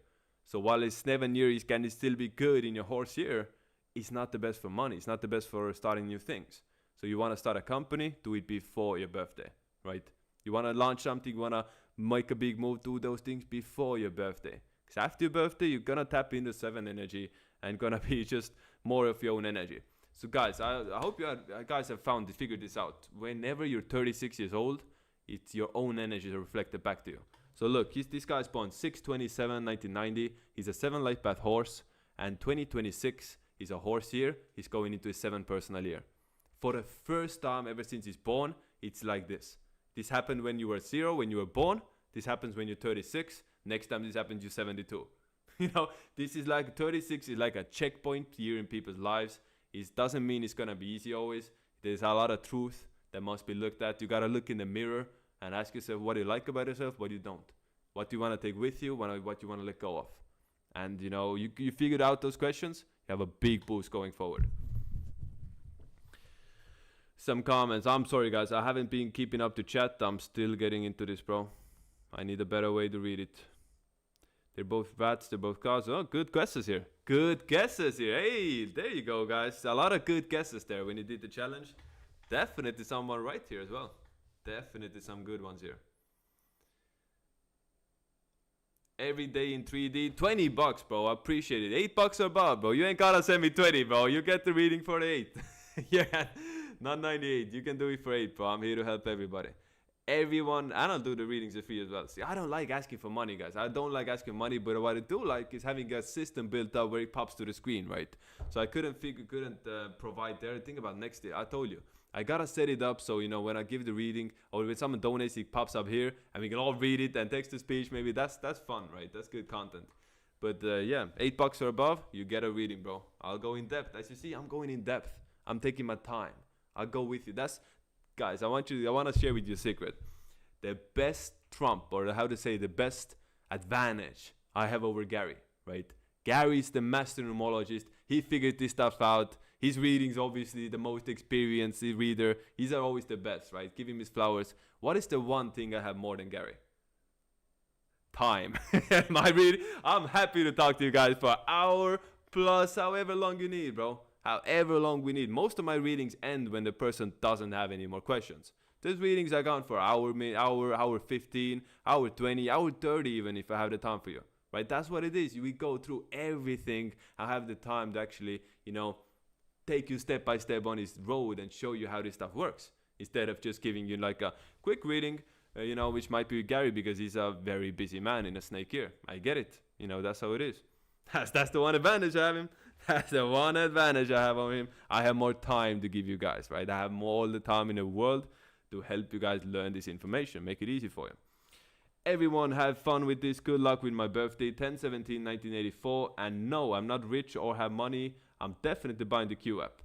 [SPEAKER 1] So while it's 7 years, can it still be good in your horse year? It's not the best for money. It's not the best for starting new things. So you want to start a company, do it before your birthday, right? You want to launch something, you want to make a big move, do those things before your birthday. Because after your birthday, you're going to tap into 7 energy and going to be just more of your own energy. So guys, I hope you guys have figured this out. Whenever you're 36 years old, it's your own energy to reflect it back to you. So look, this guy's born 6/27/1990. He's a 7 life path horse, and 2026 is a horse year. He's going into his 7 personal year. For the first time ever since he's born, it's like this. This happened when you were 0, when you were born. This happens when you're 36. Next time this happens, you're 72. You know, this is like 36 is like a checkpoint year in people's lives. It doesn't mean it's going to be easy always. There's a lot of truth that must be looked at. You got to look in the mirror and ask yourself what you like about yourself, what you don't. What you want to take with you, what you want to let go of. And, you know, you figured out those questions, you have a big boost going forward. Some comments. I'm sorry, guys. I haven't been keeping up to chat. I'm still getting into this, bro. I need a better way to read it. They're both rats. They're both cows. Oh, good guesses here. Good guesses here. Hey, there you go, guys. A lot of good guesses there when you did the challenge. Definitely someone right here as well. Definitely some good ones here. Every day in 3D, $20, bro. I appreciate it. $8 or above, bro. You ain't gotta send me 20, bro. You get the reading for the 8. Yeah, not 98. You can do it for 8, bro. I'm here to help everybody. Everyone, and I'll do the readings for free as well. See, I don't like asking for money, guys. I don't like asking money, but what I do like is having a system built up where it pops to the screen, right? So I couldn't provide there. Think about next day. I told you, I gotta set it up so, you know, when I give the reading or when someone donates, it pops up here and we can all read it and text to speech. Maybe that's fun, right? That's good content. But yeah, $8 or above, you get a reading, bro. I'll go in depth. As you see, I'm going in depth. I'm taking my time. I'll go with you. Guys, I want to share with you a secret. The best trump, or how to say, the best advantage I have over Gary, right? Gary's the master numerologist. He figured this stuff out. His readings, obviously, the most experienced reader. He's always the best, right? Give him his flowers. What is the one thing I have more than Gary? Time. I'm happy to talk to you guys for an hour plus, however long you need, bro. However long we need. Most of my readings end when the person doesn't have any more questions. Those readings are gone for hour 15, hour 20, hour 30 even if I have the time for you. Right? That's what it is. We go through everything. I have the time to actually, you know, take you step by step on this road and show you how this stuff works. Instead of just giving you like a quick reading, you know, which might be Gary because he's a very busy man in a snake year. I get it. You know, that's how it is. That's the one advantage I have him. That's the one advantage I have on him. I have more time to give you guys, right? I have all the time in the world to help you guys learn this information, make it easy for you. everyone have fun with this. Good luck with my birthday, 10/17/1984. And no, I'm not rich or have money. I'm definitely buying the Q app.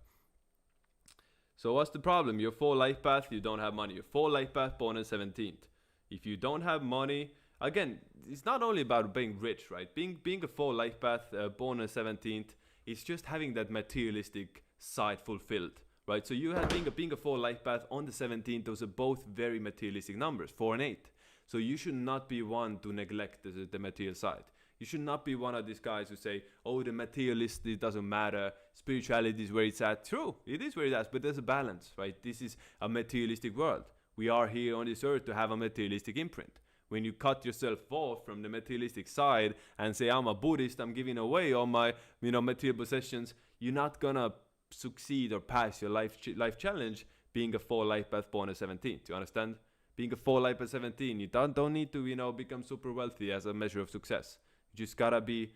[SPEAKER 1] So what's the problem? You're 4 life path, you don't have money. You're 4 life path, born on 17th. If you don't have money, again, it's not only about being rich, right? Being a 4 life path, born on 17th, it's just having that materialistic side fulfilled, right? So you have being a 4 life path on the 17th, those are both very materialistic numbers, 4 and 8. So you should not be one to neglect the material side. You should not be one of these guys who say, oh, the materialist, it doesn't matter. Spirituality is where it's at. True, it is where it's at, but there's a balance, right? This is a materialistic world. We are here on this earth to have a materialistic imprint. When you cut yourself off from the materialistic side and say, I'm a Buddhist, I'm giving away all my material possessions, you're not gonna succeed or pass your life challenge being a 4 life path born at 17. Do you understand? Being a 4 life at 17, you don't need to become super wealthy as a measure of success. You just gotta be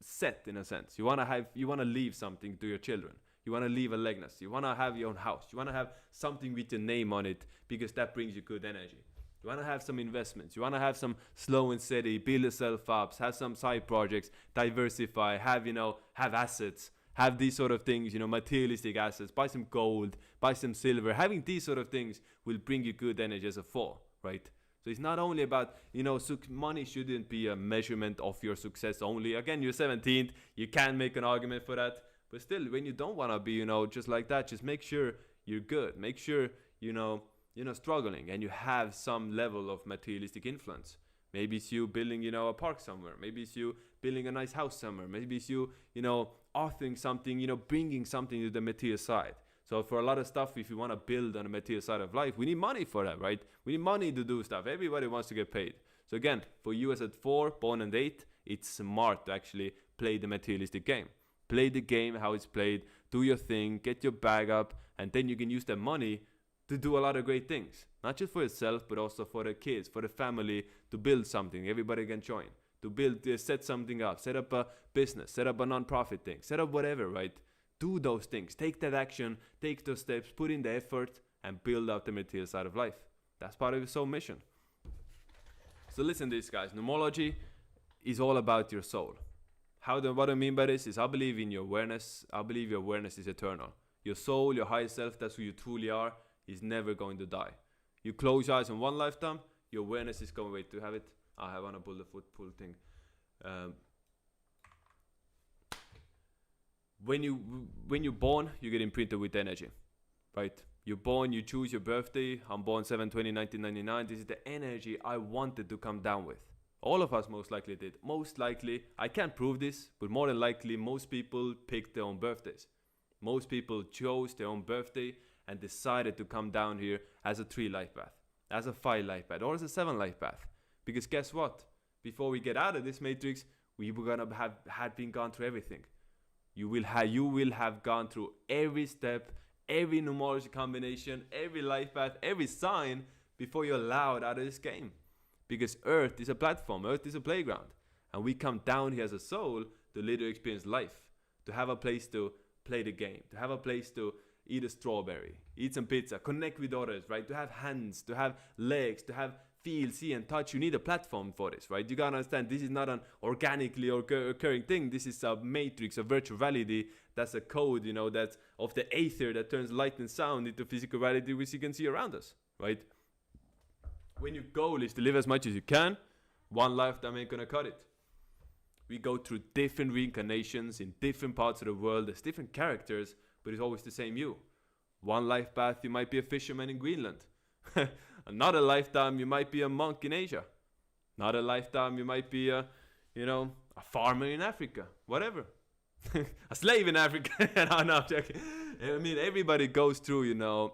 [SPEAKER 1] set in a sense. You wanna leave something to your children. You wanna leave a legacy. You wanna have your own house. You wanna have something with your name on it because that brings you good energy. You wanna have some investments. You wanna have some slow and steady, build yourself up, have some side projects, diversify, have assets. Have these sort of things, materialistic assets, buy some gold, buy some silver. Having these sort of things will bring you good energy as a 4, right? So it's not only about, money shouldn't be a measurement of your success only. Again, you're 17th, you can make an argument for that. But still, when you don't want to be, just like that, just make sure you're good. Make sure, you're not struggling and you have some level of materialistic influence. Maybe it's you building, a park somewhere. Maybe it's you building a nice house somewhere. Maybe it's you, authoring something, bringing something to the material side. So for a lot of stuff, if you want to build on the material side of life, we need money for that, right? We need money to do stuff. Everybody wants to get paid. So again, for you as at 4, born and 8, it's smart to actually play the materialistic game. Play the game how it's played. Do your thing. Get your bag up. And then you can use that money to do a lot of great things. Not just for yourself, but also for the kids, for the family, to build something. Everybody can join. To set something up. Set up a business. Set up a non-profit thing. Set up whatever, right? Do those things. Take that action. Take those steps. Put in the effort. And build out the material side of life. That's part of your soul mission. So listen to this, guys. Numerology is all about your soul. What I mean by this is I believe in your awareness. I believe your awareness is eternal. Your soul, your higher self, that's who you truly are, is never going to die. You close your eyes in one lifetime, your awareness is going to wait to have it. I want to pull the foot pull thing. When you're born, you get imprinted with energy, right? You're born, you choose your birthday. I'm born 7/20/1999. This is the energy I wanted to come down with. All of us most likely did. Most likely, I can't prove this, but more than likely, most people picked their own birthdays. Most people chose their own birthday and decided to come down here as a 3 life path, as a 5 life path, or as a 7 life path. Because guess what? Before we get out of this matrix, we were gonna have been gone through everything. You will have gone through every step, every numerology combination, every life path, every sign before you're allowed out of this game. Because Earth is a platform, Earth is a playground. And we come down here as a soul to literally experience life, to have a place to play the game, to have a place to eat a strawberry, eat some pizza, connect with others, right? To have hands, to have legs, to have feel, see, and touch. You need a platform for this, right? You gotta understand this is not an organically occurring thing. This is a matrix, a virtual reality. That's a code, that's of the aether that turns light and sound into physical reality, which you can see around us, right? When your goal is to live as much as you can, one lifetime ain't gonna cut it. We go through different reincarnations in different parts of the world. There's different characters, but it's always the same you. One life path, you might be a fisherman in Greenland. Another lifetime, you might be a monk in Asia. Another lifetime, you might be a farmer in Africa. Whatever. A slave in Africa. No, I'm joking. I mean, everybody goes through,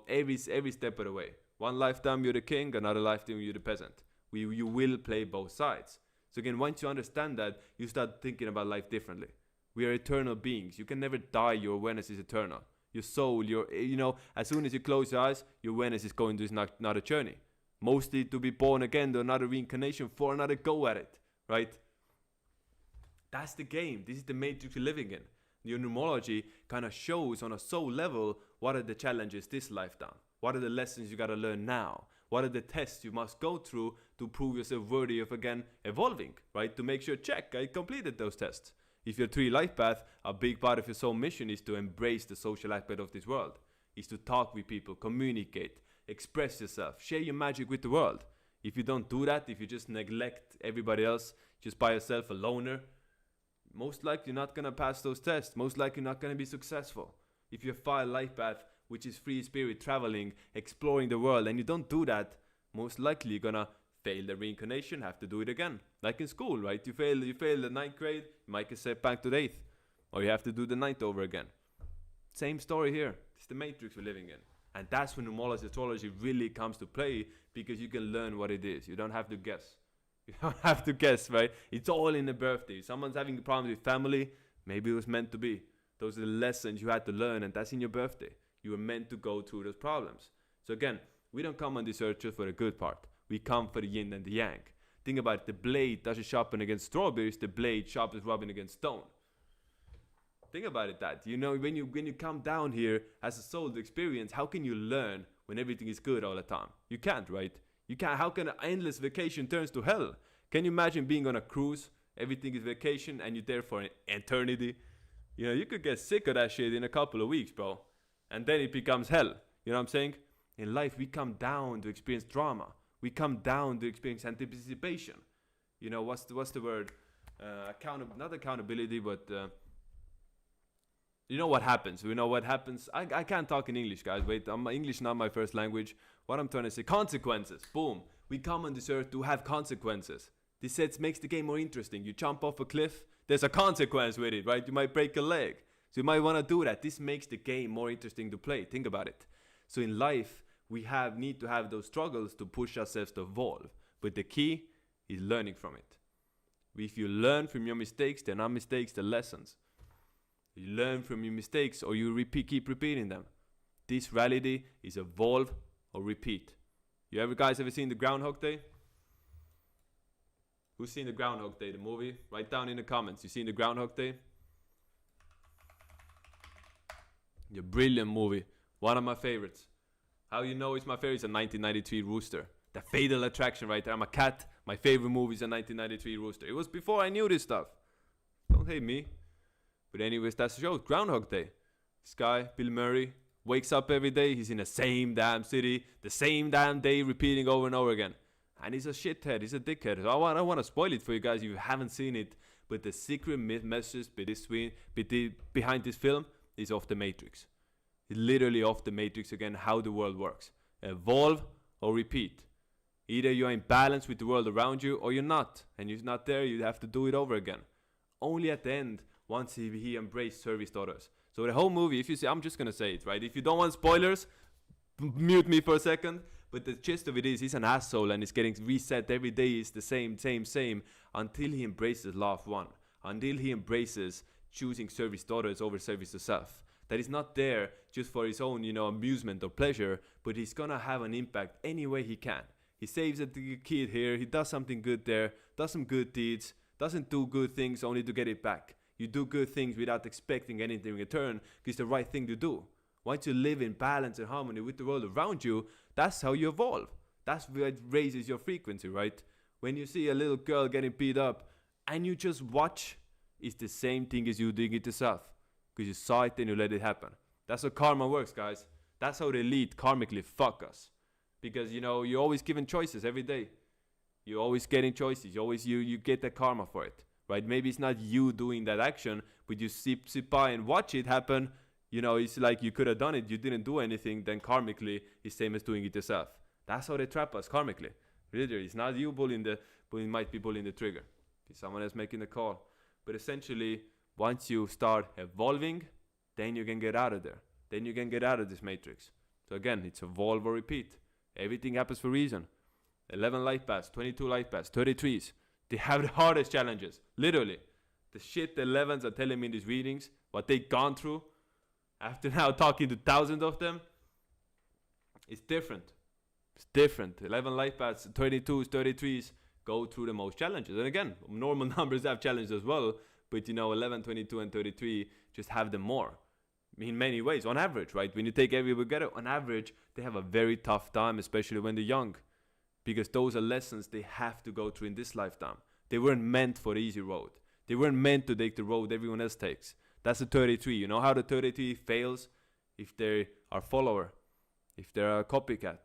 [SPEAKER 1] every step of the way. One lifetime, you're the king. Another lifetime, you're the peasant. You will play both sides. So again, once you understand that, you start thinking about life differently. We are eternal beings. You can never die. Your awareness is eternal. Your soul, as soon as you close your eyes, your awareness is going to another journey. Mostly to be born again, to another reincarnation for another go at it, right? That's the game. This is the matrix you're living in. Your numerology kind of shows on a soul level what are the challenges this lifetime. What are the lessons you got to learn now? What are the tests you must go through to prove yourself worthy of again evolving, right? To make sure, check, I completed those tests. If you're 3 life path, a big part of your soul mission is to embrace the social aspect of this world, is to talk with people, communicate, express yourself, share your magic with the world. If you don't do that, if you just neglect everybody else, just by yourself, a loner, most likely you're not gonna pass those tests. Most likely you're not gonna be successful. If you follow a life path, which is free spirit, traveling, exploring the world, and you don't do that, most likely you're gonna fail the reincarnation, have to do it again. Like in school, right? You fail the 9th grade, you might get sent back to the 8th. Or you have to do the 9th over again. Same story here. It's the matrix we're living in. And that's when numerology astrology really comes to play, because you can learn what it is. You don't have to guess. You don't have to guess, right? It's all in the birthday. If someone's having problems with family, maybe it was meant to be. Those are the lessons you had to learn, and that's in your birthday. You were meant to go through those problems. So again, we don't come on this earth just for the good part. We come for the yin and the yang. Think about it. The blade doesn't sharpen against strawberries. The blade sharpens rubbing against stone. Think about it that, you know, when you come down here as a soul to experience, how can you learn when everything is good all the time? You can't, right? You can't. How can an endless vacation turns to hell? Can you imagine being on a cruise, everything is vacation, and you're there for an eternity? You know, you could get sick of that shit in a couple of weeks, bro. And then it becomes hell. You know what I'm saying? In life, we come down to experience drama. We come down to experience anticipation. You know, what's the word? Not accountability, but... you know what happens. We know what happens. I can't talk in English, guys. Wait, English not my first language. What I'm trying to say, consequences. Boom. We come on this earth to have consequences. This makes the game more interesting. You jump off a cliff, there's a consequence with it, right? You might break a leg. So you might want to do that. This makes the game more interesting to play. Think about it. So in life, we need to have those struggles to push ourselves to evolve. But the key is learning from it. If you learn from your mistakes, they're not mistakes, they're lessons. You learn from your mistakes, or you keep repeating them. This reality is evolve or repeat. You guys ever seen the Groundhog Day? Who's seen the Groundhog Day, the movie? Write down in the comments. You seen the Groundhog Day? A brilliant movie. One of my favorites. How you know it's my favorite? It's a 1993 Rooster. The Fatal Attraction right there. I'm a cat. My favorite movie is a 1993 Rooster. It was before I knew this stuff. Don't hate me. But anyways, that's the show. Groundhog Day. This guy, Bill Murray, wakes up every day. He's in the same damn city, the same damn day, repeating over and over again. And he's a shithead. He's a dickhead. So I don't want to spoil it for you guys if you haven't seen it. But the secret message behind this film is off the Matrix. It's literally off the Matrix again, how the world works. Evolve or repeat. Either you're in balance with the world around you, or you're not. And you're not there, you have to do it over again. Only at the end, once he embraced service daughters. So the whole movie, if you see, I'm just gonna say it, right? If you don't want spoilers, mute me for a second. But the gist of it is, he's an asshole and he's getting reset every day. Is the same, until he embraces law of one. Until he embraces choosing service daughters over service to self. That is not there just for his own, amusement or pleasure, but he's gonna have an impact any way he can. He saves a kid here, he does something good there, does some good deeds, doesn't do good things only to get it back. You do good things without expecting anything in return, because it's the right thing to do. Once you live in balance and harmony with the world around you, that's how you evolve. That's what raises your frequency, right? When you see a little girl getting beat up and you just watch, it's the same thing as you doing it yourself. Because you saw it and you let it happen. That's how karma works, guys. That's how the elite karmically fuck us. Because, you're always given choices every day. You're always getting choices. You get the karma for it. Right? Maybe it's not you doing that action, but you sit by and watch it happen. It's like you could have done it. You didn't do anything. Then karmically, it's same as doing it yourself. That's how they trap us karmically. Literally, it's not you pulling but it might be pulling the trigger. It's someone else making the call. But essentially, once you start evolving, then you can get out of there. Then you can get out of this matrix. So again, it's evolve or repeat. Everything happens for a reason. 11 life paths, 22 life paths, 33s. They have the hardest challenges. Literally. The shit the 11s are telling me in these readings, what they've gone through, after now talking to thousands of them, it's different. It's different. 11 life paths, 22s, 33s go through the most challenges. And again, normal numbers have challenges as well. But 11, 22, and 33 just have them more. in many ways, on average, right? When you take everybody together, on average, they have a very tough time, especially when they're young. Because those are lessons they have to go through in this lifetime. They weren't meant for the easy road. They weren't meant to take the road everyone else takes. That's the 33. You know how the 33 fails? If they are follower, if they're a copycat,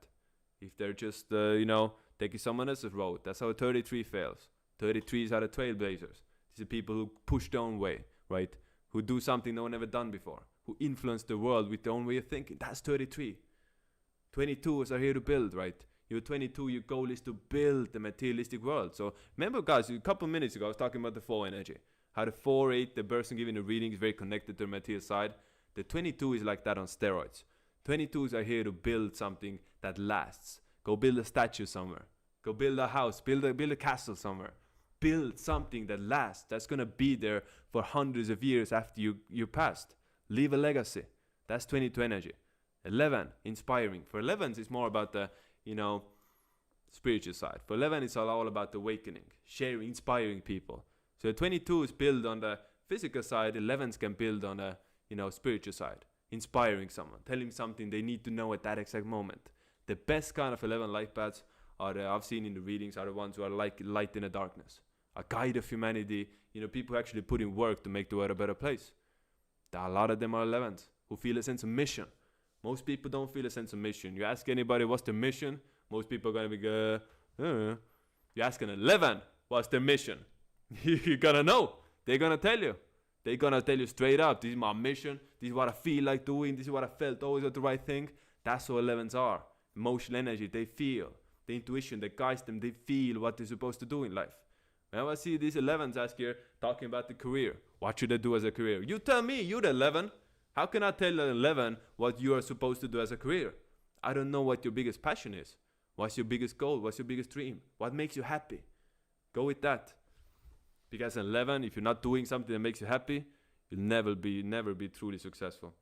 [SPEAKER 1] if they're just, taking someone else's road. That's how a 33 fails. 33s are the trailblazers. These are people who push their own way, right? Who do something no one ever done before. Who influence the world with their own way of thinking. That's 33. 22s are here to build, right? You're 22, your goal is to build the materialistic world. So remember, guys, a couple minutes ago, I was talking about the 4 energy. How the 4-8, the person giving the reading, is very connected to the material side. The 22 is like that on steroids. 22s are here to build something that lasts. Go build a statue somewhere. Go build a house. Build a castle somewhere. Build something that lasts. That's going to be there for hundreds of years after you passed. Leave a legacy. That's 22 energy. 11, inspiring. For 11s, it's more about the, spiritual side. For 11, it's all about awakening, sharing, inspiring people. So 22s build on the physical side. 11s can build on the, spiritual side. Inspiring someone, telling something they need to know at that exact moment. The best kind of 11 life paths I've seen in the readings are the ones who are like light in the darkness. A guide of humanity, people who actually put in work to make the world a better place. A lot of them are 11s who feel a sense of mission. Most people don't feel a sense of mission. You ask anybody what's their mission, most people are going to be You ask an 11 what's their mission, you're going to know. They're going to tell you. They're going to tell you straight up, this is my mission, this is what I feel like doing, this is what I felt always was the right thing. That's what 11s are. Emotional energy, they feel. The intuition that guides them, they feel what they're supposed to do in life. Whenever I see these 11s ask here, talking about the career, what should I do as a career? You tell me, you're the 11. How can I tell an 11 what you are supposed to do as a career? I don't know what your biggest passion is. What's your biggest goal? What's your biggest dream? What makes you happy? Go with that. Because an 11, if you're not doing something that makes you happy, you'll never be truly successful.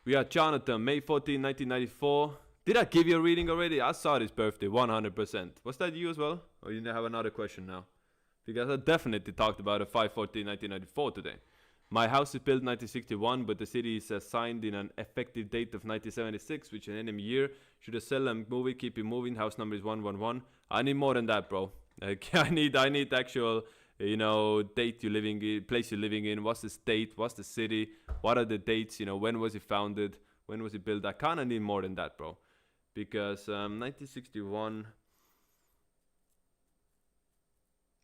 [SPEAKER 1] We are Jonathan, May 14, 1994. Did I give you a reading already? I saw this birthday, 100%. Was that you as well? Or you have another question now? Because I definitely talked about a 5/14/1994 today. My house is built 1961, but the city is assigned in an effective date of 1976, which is an enemy year. Should I sell and move it, keep it moving? House number is 111. I need more than that, bro. I need actual, date you're living in, place you're living in. What's the state? What's the city? What are the dates? When was it founded? When was it built? I kind of need more than that, bro. Because 1961...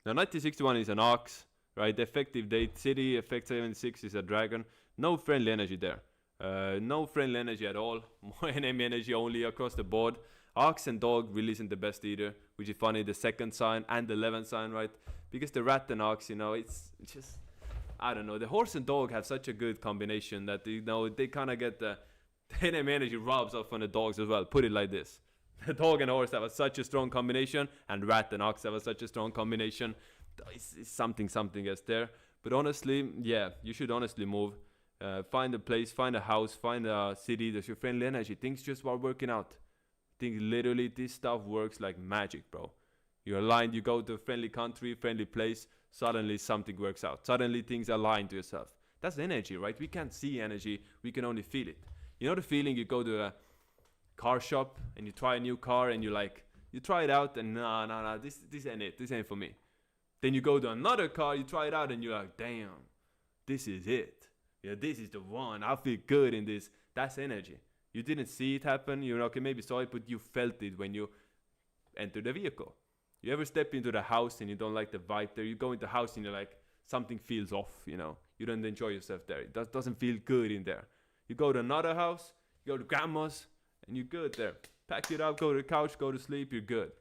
[SPEAKER 1] Now, 1961 is an ox, right? The effective date, city, effect 76 is a dragon. No friendly energy there. No friendly energy at all. More enemy energy only across the board. Ox and dog really isn't the best either, which is funny. The second sign and the 11th sign, right? Because the rat and ox, it's just... I don't know. The horse and dog have such a good combination that, they kind of get the enemy energy rubs off on the dogs as well. Put it like this. The dog and horse have such a strong combination, and rat and ox have such a strong combination. It's something else there. But honestly, yeah, you should honestly move. Find a place, find a house, find a city. There's your friendly energy. Things just start working out. Think literally this stuff works like magic, bro. You're aligned, you go to a friendly country, friendly place, suddenly something works out. Suddenly things align to yourself. That's energy, right? We can't see energy, we can only feel it. You know the feeling you go to a car shop and you try a new car and you try it out and no, this ain't it. This ain't for me. Then you go to another car, you try it out and you're like, damn, this is it. Yeah, this is the one. I feel good in this. That's energy. You didn't see it happen. You maybe saw it, but you felt it when you entered the vehicle. You ever step into the house and you don't like the vibe there? You go into the house and you're like, something feels off, You don't enjoy yourself there. It doesn't feel good in there. You go to another house, you go to grandma's, and you're good there. Pack it up, go to the couch, go to sleep, you're good.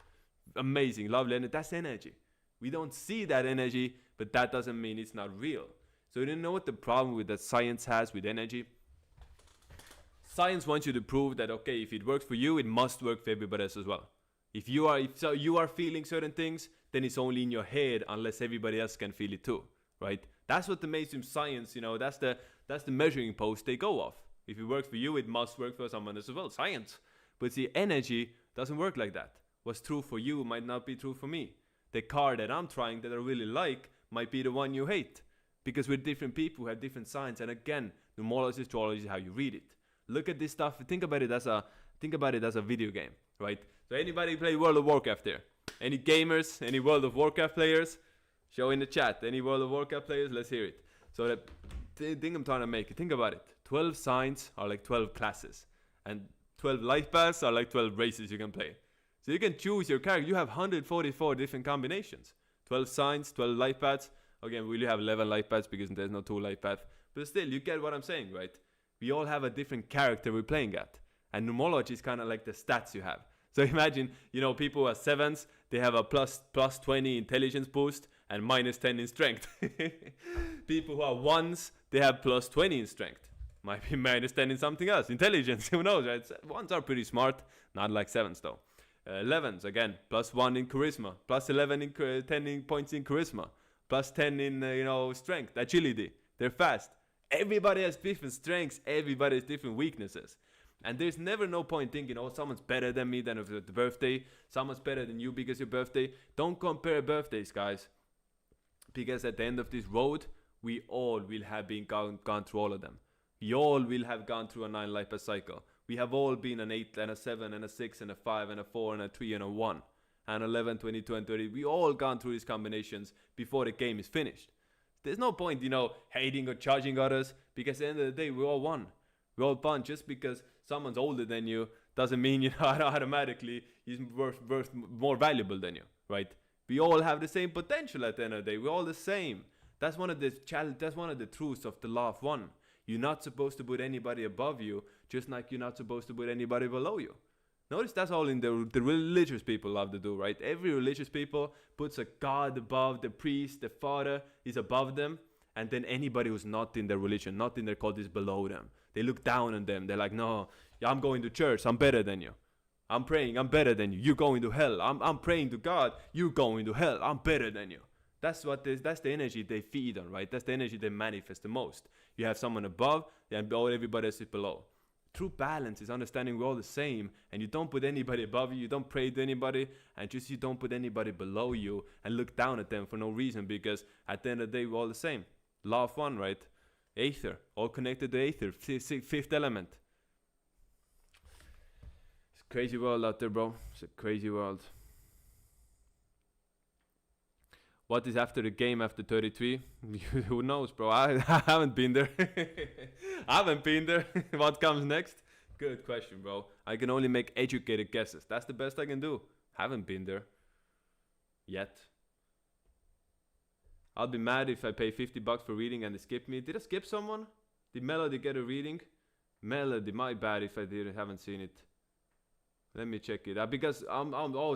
[SPEAKER 1] Amazing, lovely, and that's energy. We don't see that energy, but that doesn't mean it's not real. So you know what the problem with that science has with energy? Science wants you to prove that, okay, if it works for you, it must work for everybody else as well. If you are feeling certain things, then it's only in your head unless everybody else can feel it too, right? That's what the mainstream science, that's the measuring post they go off. If it works for you, it must work for someone else as well. Science. But see, energy doesn't work like that. What's true for you might not be true for me. The car that I'm trying that I really like might be the one you hate. because we're different people who have different signs. And again, numerology, astrology is how you read it. Look at this stuff. Think about it as a video game, right? So anybody play World of Warcraft there? Any gamers? Any World of Warcraft players? Show in the chat. Any World of Warcraft players? Let's hear it. So the thing I'm trying to make, think about it. 12 signs are like 12 classes, and 12 life paths are like 12 races you can play. So you can choose your character. You have 144 different combinations. 12 signs, 12 life paths. Again, we only have 11 life paths because there's no 2 life paths. But still, you get what I'm saying, right? We all have a different character we're playing at. And numerology is kind of like the stats you have. So imagine, people who are 7s, they have a plus 20 intelligence boost and minus 10 in strength. People who are 1s, they have plus 20 in strength. Might be minus 10 in something else. Intelligence, who knows, right? 1s are pretty smart, not like 7s though. 11s, again, plus 1 in charisma, plus 11 in 10 points in charisma, plus 10 in, strength, agility. They're fast. Everybody has different strengths. Everybody has different weaknesses. And there's never no point thinking, someone's better than me than the birthday. Someone's better than you because your birthday. Don't compare birthdays, guys. Because at the end of this road, we all will have gone through all of them. We all will have gone through a 9 life path cycle. We have all been an 8 and a 7 and a 6 and a 5 and a 4 and a 3 and a 1. And 11, 22 and 30. We all gone through these combinations before the game is finished. There's no point, hating or judging others, because at the end of the day, we all won. We all won. Just because someone's older than you doesn't mean, automatically he's worth more valuable than you, right? We all have the same potential at the end of the day. We're all the same. That's one of the truths of the law of one. You're not supposed to put anybody above you, just like you're not supposed to put anybody below you. Notice that's all in the religious people love to do, right? Every religious people puts a god above, the priest, the father is above them, and then anybody who's not in their religion, not in their cult, is below them. They look down on them. They're like, no, I'm going to church, I'm better than you. I'm praying, I'm better than you. You're going to hell. I'm praying to God, you're going to hell. I'm better than you. That's the energy they feed on, right? That's the energy they manifest the most. You have someone above, and everybody else is below. True balance is understanding we're all the same, and you don't put anybody above you, you don't pray to anybody, and just you don't put anybody below you and look down at them for no reason, because at the end of the day, we're all the same. Law of one, right? Aether, all connected to Aether, fifth element. It's a crazy world out there, bro. It's a crazy world. What is after the game after 33? Who knows, bro? I haven't been there. I haven't been there. What comes next? Good question, bro. I can only make educated guesses. That's the best I can do. Haven't been there. Yet. I'll be mad if I pay $50 for reading and they skip me. Did I skip someone? Did Melody get a reading? Melody, my bad if I haven't seen it. Let me check it out, because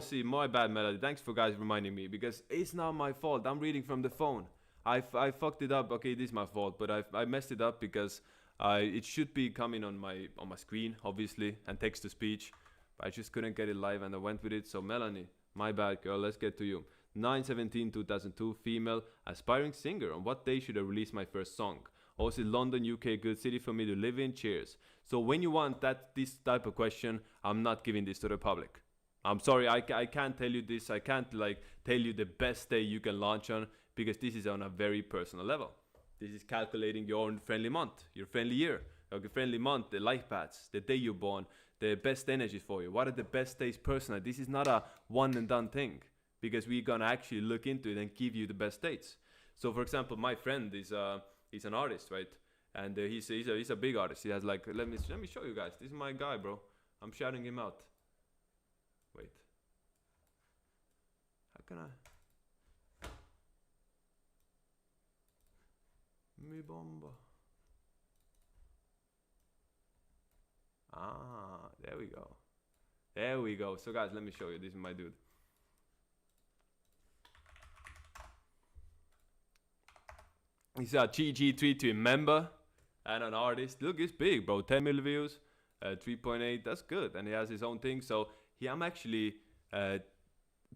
[SPEAKER 1] see, my bad, Melody. Thanks for guys reminding me, because it's not my fault. I'm reading from the phone. I fucked it up. Okay, it is my fault, but I messed it up because it should be coming on my screen, obviously, and text to speech. But I just couldn't get it live, and I went with it. So Melanie, my bad, girl. Let's get to you. 9/17/2002, female, aspiring singer. On what day should I release my first song? Also, London, UK, good city for me to live in. Cheers. So when you want this type of question, I'm not giving this to the public. I'm sorry, I can't tell you this. I can't tell you the best day you can launch on, because this is on a very personal level. This is calculating your own friendly month, your friendly year, your friendly month, the life paths, the day you're born, the best energies for you. What are the best days personally? This is not a one and done thing, because we're gonna actually look into it and give you the best dates. So for example, my friend is he's an artist, right? And he's a big artist. He has let me show you guys. This is my guy, bro. I'm shouting him out. Wait. How can I? Mi bomba. Ah, there we go. There we go. So guys, let me show you. This is my dude. He's a GG33 member and an artist. Look, he's big, bro. 10 million views, 3.8. That's good. And he has his own thing. So I'm actually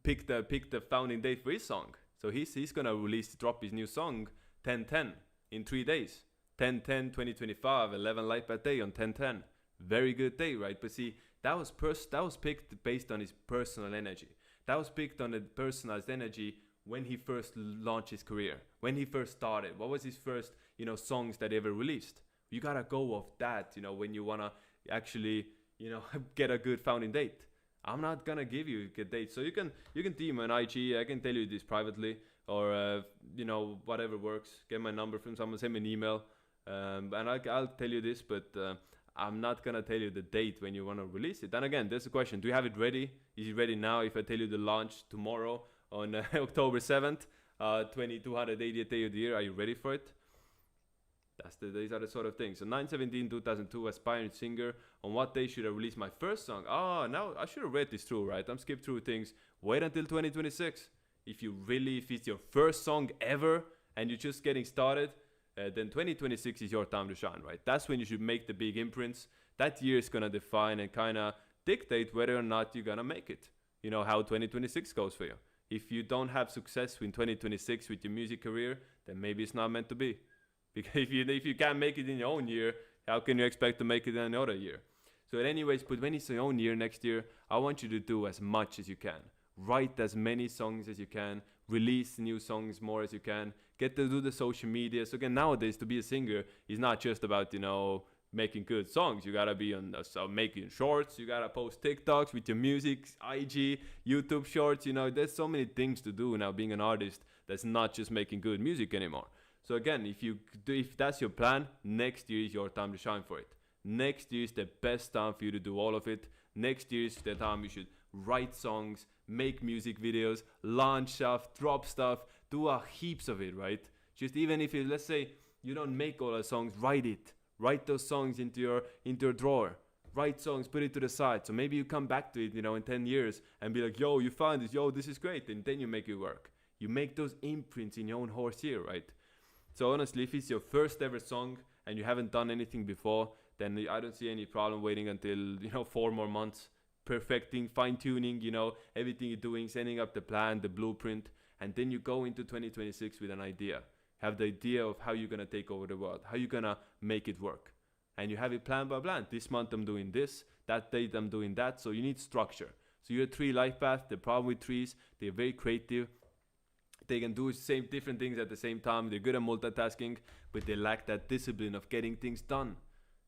[SPEAKER 1] picked the founding date for his song. So he's gonna drop his new song 10/10 in 3 days. 10/10/2025, 11 light per day on 10/10. Very good day, right? But see, that was picked based on his personal energy. That was picked on the personalized energy when he first launched his career, when he first started. What was his first, songs that he ever released? You gotta go off that, when you wanna actually, get a good founding date. I'm not gonna give you a good date, so you can DM me on IG. I can tell you this privately, or whatever works. Get my number from someone, send me an email, and I'll tell you this, but I'm not gonna tell you the date when you wanna release it. And again, there's a question: do you have it ready? Is it ready now? If I tell you the launch tomorrow on October 7th, 2280th day of the year, are you ready for it? These are the sort of things. So 9/17/2002, aspiring singer. On what day should I release my first song? Now I should have read this through, right? I'm skipped through things. Wait until 2026. If it's your first song ever and you're just getting started, then 2026 is your time to shine, right? That's when you should make the big imprints. That year is gonna define and kind of dictate whether or not you're gonna make it. How 2026 goes for you. If you don't have success in 2026 with your music career, then maybe it's not meant to be. Because if you can't make it in your own year, how can you expect to make it in another year? So anyways, but when it's your own year next year, I want you to do as much as you can. Write as many songs as you can. Release new songs more as you can. Get to do the social media. So again, nowadays, to be a singer is not just about, making good songs. You gotta be on making shorts. You gotta post TikToks with your music, IG, YouTube shorts. There's so many things to do now being an artist that's not just making good music anymore. So again, if that's your plan, next year is your time to shine for it. Next year is the best time for you to do all of it. Next year is the time you should write songs, make music videos, launch stuff, drop stuff, do heaps of it, right? Just even if let's say you don't make all the songs, write it. Write those songs into your drawer. Write songs, put it to the side. So maybe you come back to it, in 10 years and be like, yo, you found this, yo, this is great. And then you make it work. You make those imprints in your own horse here, right? So honestly, if it's your first ever song and you haven't done anything before, then I don't see any problem waiting until 4 more months, perfecting, fine-tuning, everything you're doing, setting up the plan, the blueprint, and then you go into 2026 with an idea. Have the idea of how you're gonna take over the world, how you're gonna make it work, and you have it plan by plan. This month I'm doing this, that date I'm doing that. So you need structure. So your tree life path. The problem with trees, they're very creative. They can do different things at the same time. They're good at multitasking, but they lack that discipline of getting things done.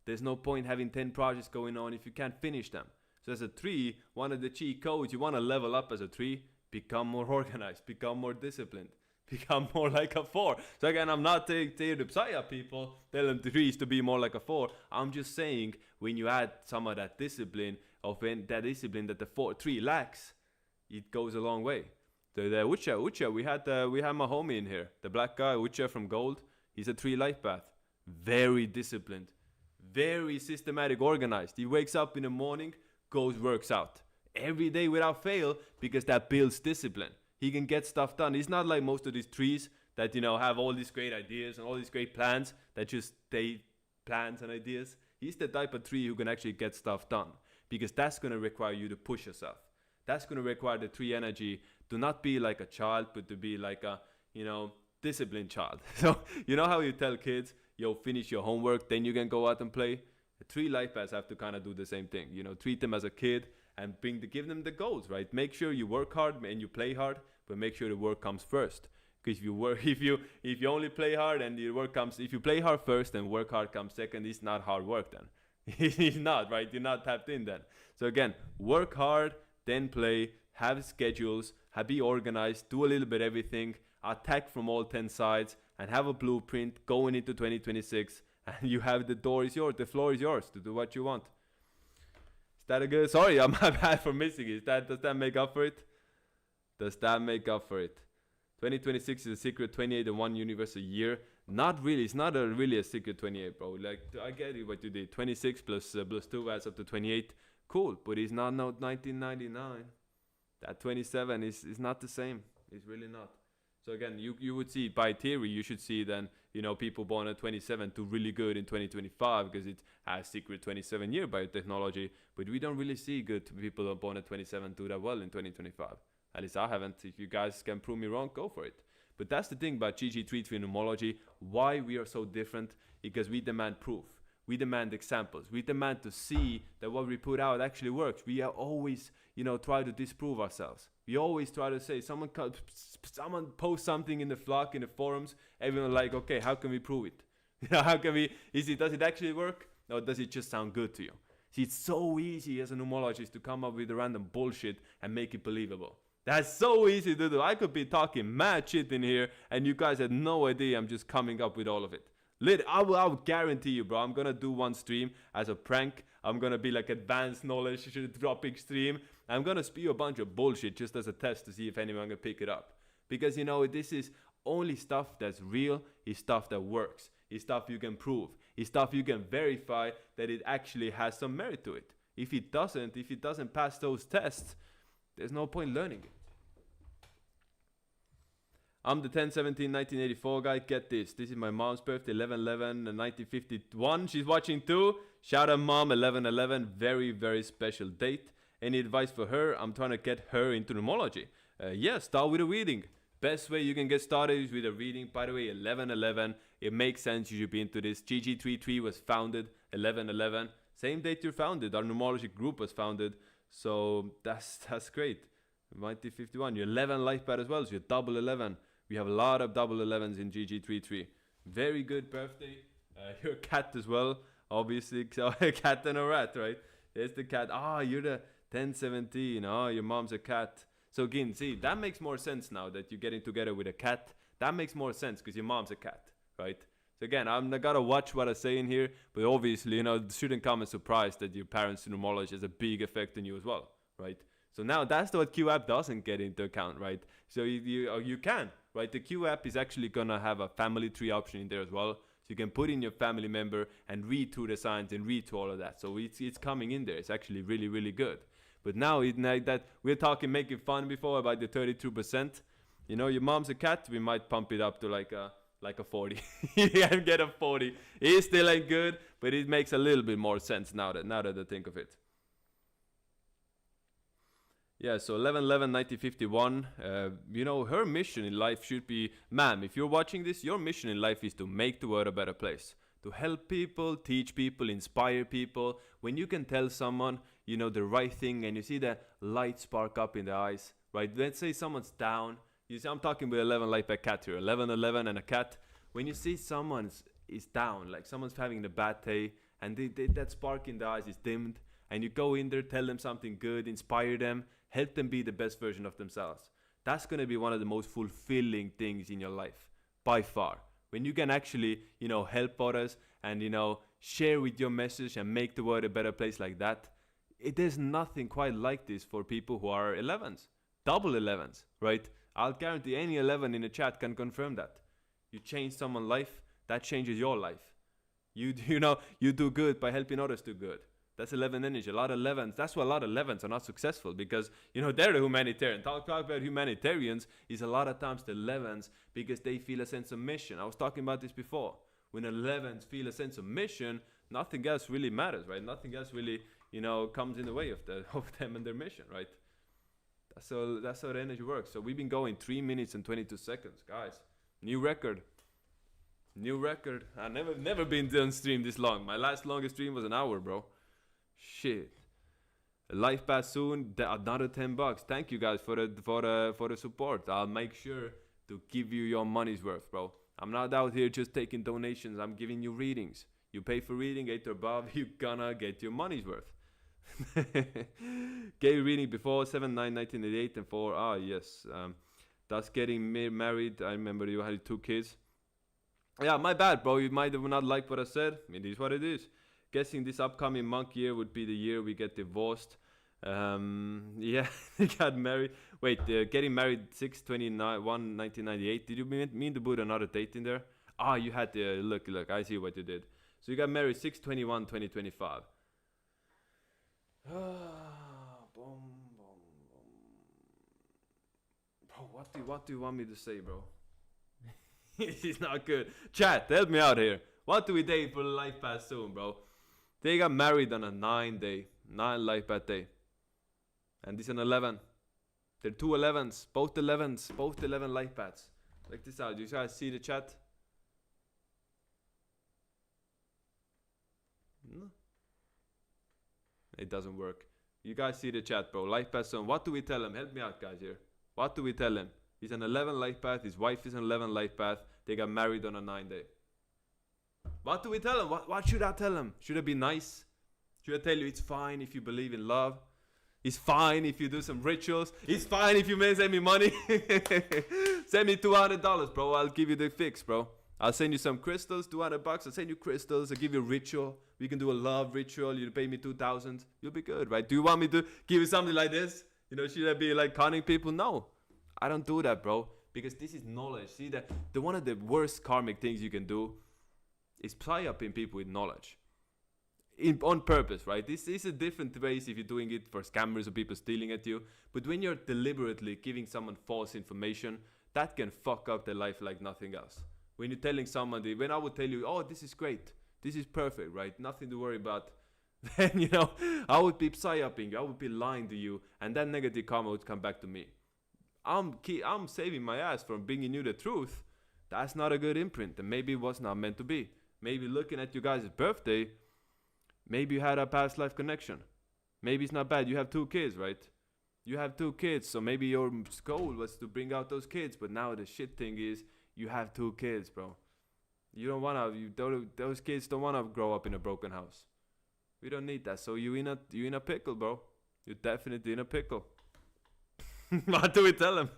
[SPEAKER 1] There's no point having 10 projects going on if you can't finish them. So as a tree, one of the cheat codes, you want to level up as a tree, become more organized, become more disciplined, become more like a 4. So again, I'm not taking the psyop people, telling the trees to be more like a 4. I'm just saying when you add some of that discipline, that the tree lacks, it goes a long way. The Ucha, we had my homie in here, the black guy, Ucha from Gold. He's a tree life path. Very disciplined, very systematic, organized. He wakes up in the morning, works out every day without fail, because that builds discipline. He can get stuff done. He's not like most of these trees that have all these great ideas and all these great plans that just stay plans and ideas. He's the type of tree who can actually get stuff done, because that's going to require you to push yourself. That's going to require the tree energy to not be like a child, but to be like a, disciplined child. So, how you tell kids, finish your homework, then you can go out and play? The tree life paths have to kind of do the same thing. Treat them as a kid and give them the goals, right? Make sure you work hard and you play hard, but make sure the work comes first. Because if you only play hard and if you play hard first and work hard comes second, it's not hard work then. It's not, right? You're not tapped in then. So again, work hard, then play, have schedules, be organized, do a little bit everything, attack from all 10 sides, and have a blueprint going into 2026. And you have the door is yours, the floor is yours to do what you want. Is that a good? Sorry, I'm bad for missing it. Does that make up for it? Does that make up for it? 2026 is a secret 28 and 1 universe a year. Not really. It's not really a secret 28, bro. Like, I get it what you did. 26 plus 2 adds up to 28. Cool, but it's not 1999. That 27 is not the same. It's really not. So again, you would see, by theory, you should see then, people born at 27 do really good in 2025 because it has secret 27-year biotechnology. But we don't really see good people born at 27 do that well in 2025. At least I haven't. If you guys can prove me wrong, go for it. But that's the thing about GG33 numerology. Why we are so different? Because we demand proof. We demand examples. We demand to see that what we put out actually works. We are always, try to disprove ourselves. We always try to say, someone posts something in the flock, in the forums, everyone like, okay, how can we prove it? How can we, does it actually work? Or does it just sound good to you? See, it's so easy as a numerologist to come up with random bullshit and make it believable. That's so easy to do. I could be talking mad shit in here and you guys had no idea I'm just coming up with all of it. I will guarantee you, bro, I'm gonna do one stream as a prank. I'm gonna be like advanced knowledge dropping stream. I'm gonna spew a bunch of bullshit just as a test to see if anyone can pick it up. Because this is only stuff that's real, is stuff that works, is stuff you can prove, is stuff you can verify that it actually has some merit to it. If it doesn't pass those tests, there's no point learning it. I'm the 10/17/1984 guy. Get this. This is my mom's birthday, 11/11/1951. She's watching too. Shout out mom, 11/11. Very, very special date. Any advice for her? I'm trying to get her into numerology. Yeah, start with a reading. Best way you can get started is with a reading. By the way, 11/11. It makes sense you should be into this. GG33 was founded 11/11. Same date you're founded. Our numerology group was founded. So that's great. 1951. You're 11 life path as well. So you're double 11. We have a lot of double 11s in GG33. Very good birthday. You're a cat as well, obviously. So a cat and a rat, right? There's the cat. You're the 10/17. Your mom's a cat. So again, see, that makes more sense now that you're getting together with a cat. That makes more sense because your mom's a cat, right? So again, I gotta watch what I say in here, but obviously, it shouldn't come as a surprise that your parents' numerology has a big effect on you as well, right? So now that's what Q app doesn't get into account, right? So you can, right? The Q app is actually gonna have a family tree option in there as well. So you can put in your family member and read through the signs and read through all of that. So it's coming in there. It's actually really, really good. But now that we're talking making fun before about the 32%. Your mom's a cat. We might pump it up to like a 40. You can get a 40. It still ain't good, but it makes a little bit more sense now that I think of it. Yeah, so 11/11/1951. Her mission in life should be, ma'am, if you're watching this, your mission in life is to make the world a better place. To help people, teach people, inspire people. When you can tell someone, the right thing and you see the light spark up in the eyes, right? Let's say someone's down. You see, I'm talking with 11 life path cat here. 11/11 and a cat. When you see someone is down, like someone's having a bad day and that spark in the eyes is dimmed, and you go in there, tell them something good, inspire them, help them be the best version of themselves. That's going to be one of the most fulfilling things in your life, by far. When you can actually, help others and, share with your message and make the world a better place like that. There's nothing quite like this for people who are 11s, double 11s, right? I'll guarantee any 11 in the chat can confirm that. You change someone's life, that changes your life. You do good by helping others do good. That's 11 energy. A lot of 11s. That's why a lot of 11s are not successful because, they're the humanitarian. Talk about humanitarians is a lot of times the 11s because they feel a sense of mission. I was talking about this before. When 11s feel a sense of mission, nothing else really matters, right? Nothing else really, comes in the way of them and their mission, right? That's how the energy works. So we've been going 3 minutes and 22 seconds, guys. New record. I've never been on stream this long. My last longest stream was an hour, bro. Shit. Life pass soon. Another $10. Thank you guys for the support. I'll make sure to give you your money's worth, bro. I'm not out here just taking donations. I'm giving you readings. You pay for reading 8 or above, you're gonna get your money's worth. Gay reading before 7/9/1988 and 4. Yes. That's getting married. I remember you had 2 kids. Yeah, my bad, bro. You might have not liked what I said. It is what it is. Guessing this upcoming monk year would be the year we get divorced. Yeah, they got married. Wait, getting married 6/21/1998. Did you mean to put another date in there? You had the look. I see what you did. So you got married 6/21/2025. Boom. Bro, what do you want me to say, bro? This is not good. Chat, help me out here. What do we date for the life path soon, bro? They got married on a 9 life path day. And this is an 11. They're 2 11s. Both 11 life paths. Check this out. You guys see the chat? No. It doesn't work. You guys see the chat, bro. Life path zone. What do we tell him? Help me out, guys, here. What do we tell him? He's an 11 life path. His wife is an 11 life path. They got married on a 9-day. What do we tell him? What should I tell him? Should I be nice? Should I tell you it's fine if you believe in love? It's fine if you do some rituals. It's fine if you may send me money. Send me $200, bro. I'll give you the fix, bro. I'll send you some crystals, $200. I'll send you crystals. I'll give you a ritual. We can do a love ritual. You pay me 2,000. You'll be good, right? Do you want me to give you something like this? You know, should I be like conning people? No, I don't do that, bro. Because this is knowledge. See, that the one of the worst karmic things you can do is psy-upping people with knowledge. On purpose, right? This is a different ways if you're doing it for scammers or people stealing at you. But when you're deliberately giving someone false information, that can fuck up their life like nothing else. When you're telling somebody, when I would tell you, oh, this is great, this is perfect, right? Nothing to worry about. Then, you know, I would be psy-upping you, I would be lying to you, and that negative karma would come back to me. I'm saving my ass from bringing you the truth. That's not a good imprint, and maybe it was not meant to be. Maybe looking at you guys' birthday, maybe you had a past life connection. Maybe it's not bad. You have 2 kids, right? You have 2 kids, so maybe your goal was to bring out those kids. But now the shit thing is, you have 2 kids, bro. You don't wanna. Those kids don't wanna grow up in a broken house. We don't need that. So you in a pickle, bro. You're definitely in a pickle. What do we tell them?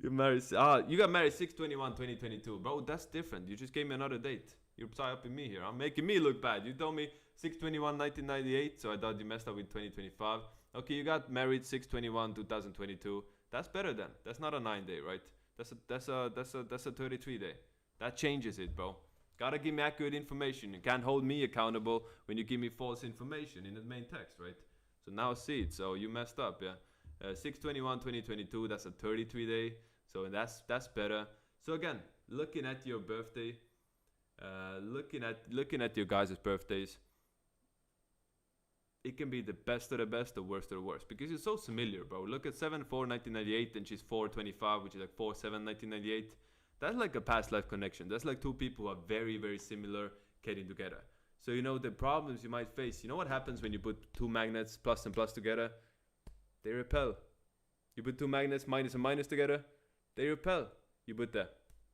[SPEAKER 1] You got married 6/21/2022, bro. That's different. You just gave me another date. You're psy-upping me here. I'm making me look bad. You told me 6/21/1998, so I thought you messed up with 2025. Okay, you got married 6/21/2022. That's better then. That's not a 9-day, right? That's a 33-day. That changes it, bro. Gotta give me accurate information. You can't hold me accountable when you give me false information in the main text, right? So now see it. So you messed up, yeah. 6/21/2022. That's a 33-day. So that's better. So again, looking at your birthday. Looking at your guys' birthdays, it can be the best of the best, the worst of the worst, because it's so similar, bro. Look at 7/4/1998, and she's 4/25, which is like 4/7/1998. That's like a past life connection. That's like 2 people who are very, very similar getting together. So you know the problems you might face. You know what happens when you put 2 magnets, plus and plus, together? They repel. You put 2 magnets, minus and minus, together, they repel. You put the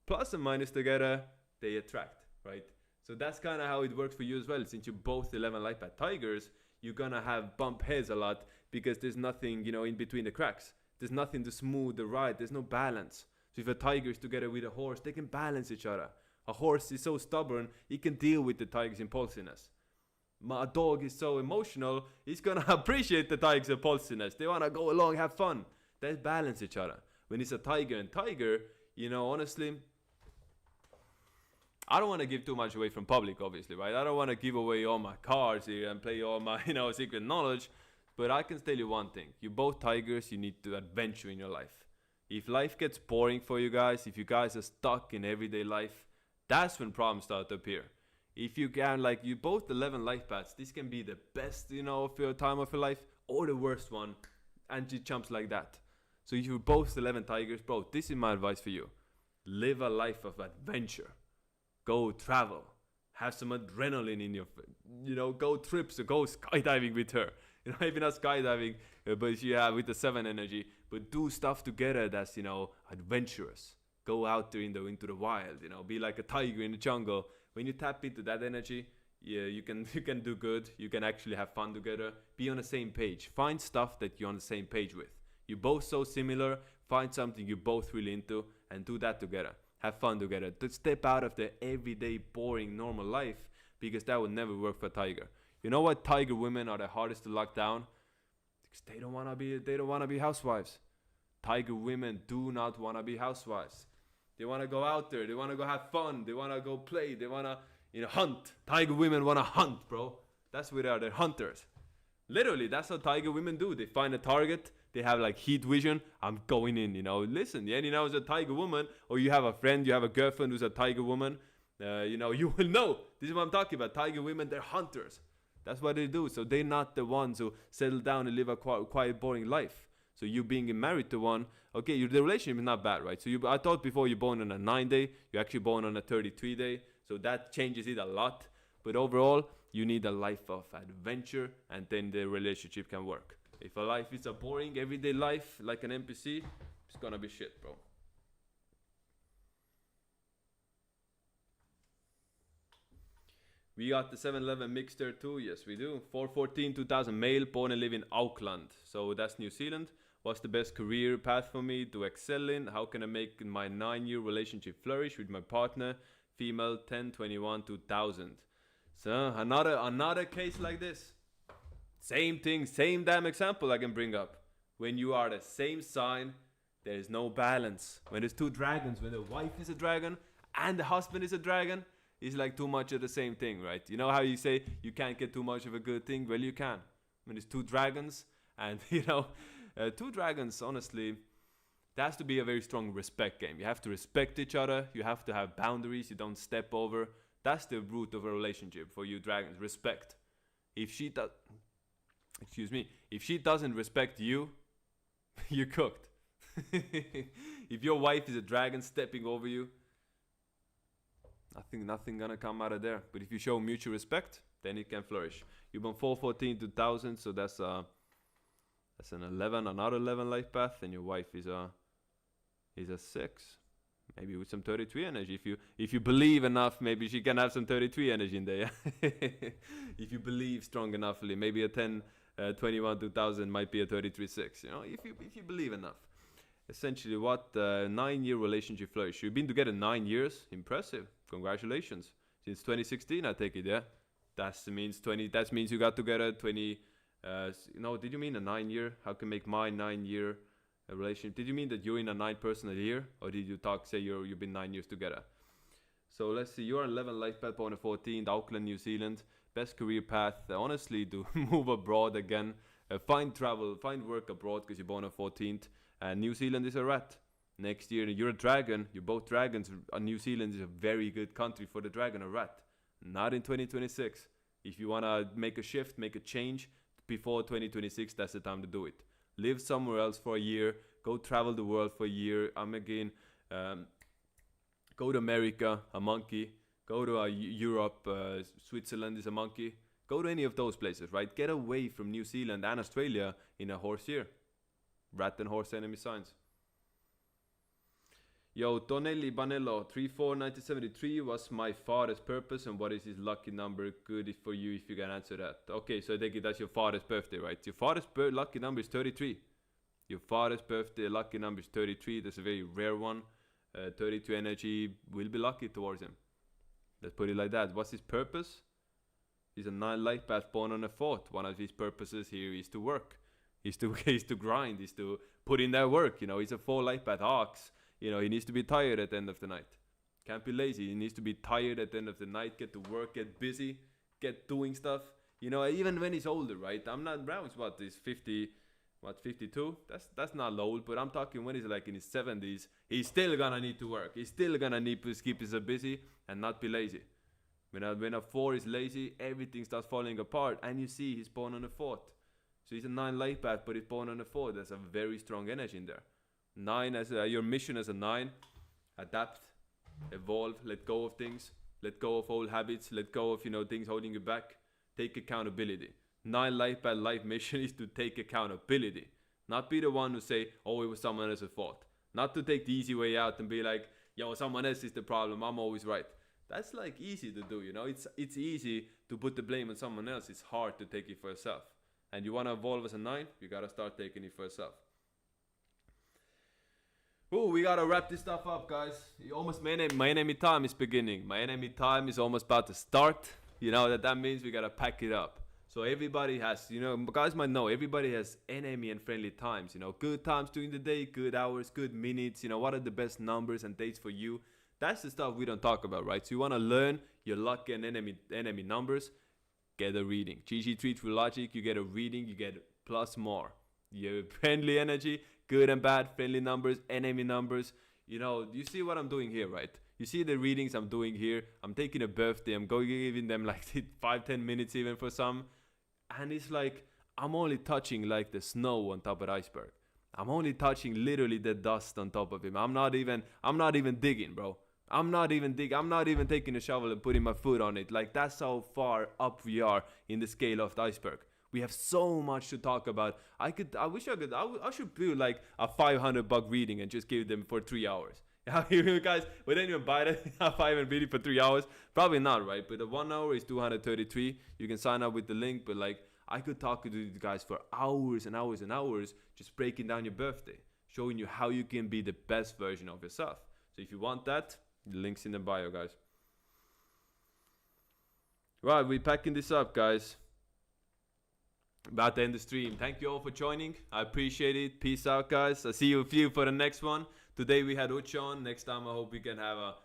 [SPEAKER 1] plus and minus together, they attract. Right? So that's kind of how it works for you as well. Since you're both 11 life path tigers, you're gonna have bump heads a lot because there's nothing, you know, in between the cracks. There's nothing to smooth the ride. There's no balance. So if a tiger is together with a horse, they can balance each other. A horse is so stubborn, he can deal with the tiger's impulsiveness. A dog is so emotional, he's gonna appreciate the tiger's impulsiveness. They wanna go along, have fun. They balance each other. When it's a tiger and tiger, you know, honestly, I don't want to give too much away from public, obviously, right? I don't want to give away all my cards here and play all my, you know, secret knowledge. But I can tell you one thing. You're both tigers. You need to adventure in your life. If life gets boring for you guys, if you guys are stuck in everyday life, that's when problems start to appear. If you can, like, you both 11 life paths, this can be the best, you know, of your time of your life, or the worst one. And it jumps like that. So if you're both 11 tigers, bro, this is my advice for you. Live a life of adventure. Go travel, have some adrenaline in your, you know, go trips or go skydiving with her. You know, maybe not skydiving, but you have with the 7 energy. But do stuff together that's, you know, adventurous. Go out there into the wild. You know, be like a tiger in the jungle. When you tap into that energy, yeah, you can do good. You can actually have fun together. Be on the same page. Find stuff that you're on the same page with. You're both so similar. Find something you're both really into and do that together. Have fun together. To step out of the everyday, boring, normal life, because that would never work for a tiger. You know what? Tiger women are the hardest to lock down because they don't wanna be housewives. Tiger women do not wanna be housewives. They wanna go out there. They wanna go have fun. They wanna go play. They wanna, you know, hunt. Tiger women wanna hunt, bro. That's what they are. They're hunters. Literally, that's how tiger women do. They find a target. They have like heat vision. I'm going in, you know. Listen, yeah, you know, as a tiger woman, or you have a friend, you have a girlfriend who's a tiger woman, you know, you will know. This is what I'm talking about. Tiger women, they're hunters. That's what they do. So they're not the ones who settle down and live a quiet, boring life. So you being married to one, okay, the relationship is not bad, right? So I thought before you're born on a 9-day, you're actually born on a 33-day. So that changes it a lot. But overall, you need a life of adventure, and then the relationship can work. If a life is a boring everyday life like an NPC, it's gonna be shit, bro. We got the 7-Eleven mixer too. Yes, we do. 414 2000 male, born and live in Auckland. So that's New Zealand. What's the best career path for me to excel in? How can I make my 9-year relationship flourish with my partner? Female, 10, 21, 2000. So another case like this. Same thing, same damn example I can bring up. When you are the same sign, there is no balance. When there's two dragons, when the wife is a dragon and the husband is a dragon, it's like too much of the same thing, right? You know how you say you can't get too much of a good thing? Well, you can. When there's two dragons, and two dragons, honestly, there has to be a very strong respect game. You have to respect each other. You have to have boundaries. You don't step over. That's the root of a relationship for you dragons. Respect. If she doesn't respect you, you're cooked. If your wife is a dragon stepping over you, nothing gonna come out of there. But if you show mutual respect, then it can flourish. You're born 414 2000, so that's an 11, another 11 life path, and your wife is a 6. Maybe with some 33 energy. If you believe enough, maybe she can have some 33 energy in there. Yeah? If you believe strong enough, maybe a 10 21 2000 might be a 33 6. You know, if you believe enough. Essentially, what 9-year relationship flourish? You've been together 9 years. Impressive. Congratulations. Since 2016, I take it. Yeah, that means you got together 20. Did you mean a 9-year? How can make my 9-year relationship? Did you mean that you're in a 9 personal year, or did you say you've been 9 years together? So let's see. You're 11 life path on the 14th, Auckland, New Zealand. Best career path, honestly, to move abroad again. Find work abroad because you're born on 14th. And New Zealand is a rat. Next year, you're a dragon. You're both dragons. New Zealand is a very good country for the dragon, a rat. Not in 2026. If you want to make a shift, make a change before 2026, that's the time to do it. Live somewhere else for a year. Go travel the world for a year. Go to America, a monkey. Go to Europe, Switzerland is a monkey. Go to any of those places, right? Get away from New Zealand and Australia in a horse year. Rat and horse enemy signs. Yo, Tonelli Banello, 341973 was my father's purpose, and what is his lucky number? Good for you if you can answer that. Okay, so I think that's your father's birthday, right? Your father's lucky number is 33. Your father's birthday lucky number is 33. That's a very rare one. 32 energy will be lucky towards him. Let's put it like that. What's his purpose? He's a 9 life path born on the 4th. One of his purposes here is to work. Is to grind. Is to put in that work. He's a 4 life path ox. He needs to be tired at the end of the night. Can't be lazy. He needs to be tired at the end of the night. Get to work. Get busy. Get doing stuff. Even when he's older, right? I'm not around about this 52? That's not old, but I'm talking when he's like in his 70s. He's still gonna need to work. He's still gonna need to keep himself busy and not be lazy. When a 4 is lazy, everything starts falling apart. And you see, he's born on the 4th. So he's a 9 life path, but he's born on the 4th. There's a very strong energy in there. 9 as your mission as a 9. Adapt, evolve, let go of things, let go of old habits, let go of things holding you back. Take accountability. 9 life path life mission is to take accountability. Not be the one who say, oh, it was someone else's fault. Not to take the easy way out and be like, yo, someone else is the problem, I'm always right. That's like easy to do, It's easy to put the blame on someone else. It's hard to take it for yourself. And you want to evolve as a 9, you got to start taking it for yourself. Oh, we got to wrap this stuff up, guys. My enemy time is beginning. My enemy time is almost about to start. That means we got to pack it up. So everybody has, guys might know, everybody has enemy and friendly times. Good times during the day, good hours, good minutes. What are the best numbers and dates for you? That's the stuff we don't talk about, right? So you want to learn your luck and enemy numbers. Get a reading. GG33 Logic, you get a reading, you get plus more. Your friendly energy, good and bad, friendly numbers, enemy numbers. You see what I'm doing here, right? You see the readings I'm doing here. I'm taking a birthday. I'm giving them like 5-10 minutes even for some. And it's like, I'm only touching like the snow on top of the iceberg. I'm only touching literally the dust on top of him. I'm not even digging, bro. I'm not even taking a shovel and putting my foot on it. Like, that's how far up we are in the scale of the iceberg. We have so much to talk about. I should do like a $500 reading and just give them for 3 hours. You guys, would anyone buy that? A 500 reading for 3 hours? Probably not, right? But the 1 hour is 233. You can sign up with the link, but like, I could talk to you guys for hours and hours and hours, just breaking down your birthday, showing you how you can be the best version of yourself. So if you want that, the link's in the bio, guys. Right, we're packing this up, guys. About to end the stream. Thank you all for joining. I appreciate it. Peace out, guys. I'll see you for the next one. Today we had Uch on. Next time I hope we can have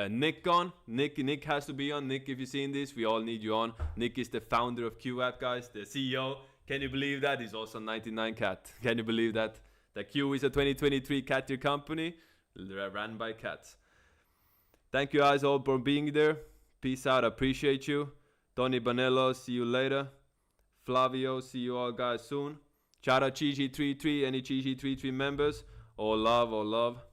[SPEAKER 1] Nick on. Nick has to be on. Nick, if you're seeing this, we all need you on. Nick is the founder of QApp, guys, the CEO. Can you believe that? He's also 99 Cat. Can you believe that? The Q is a 2023 cat tier company ran by cats. Thank you guys all for being there. Peace out. Appreciate you. Tony Bonello, see you later. Flavio, see you all guys soon. Shout out GG33, any GG33 members. All love, all love.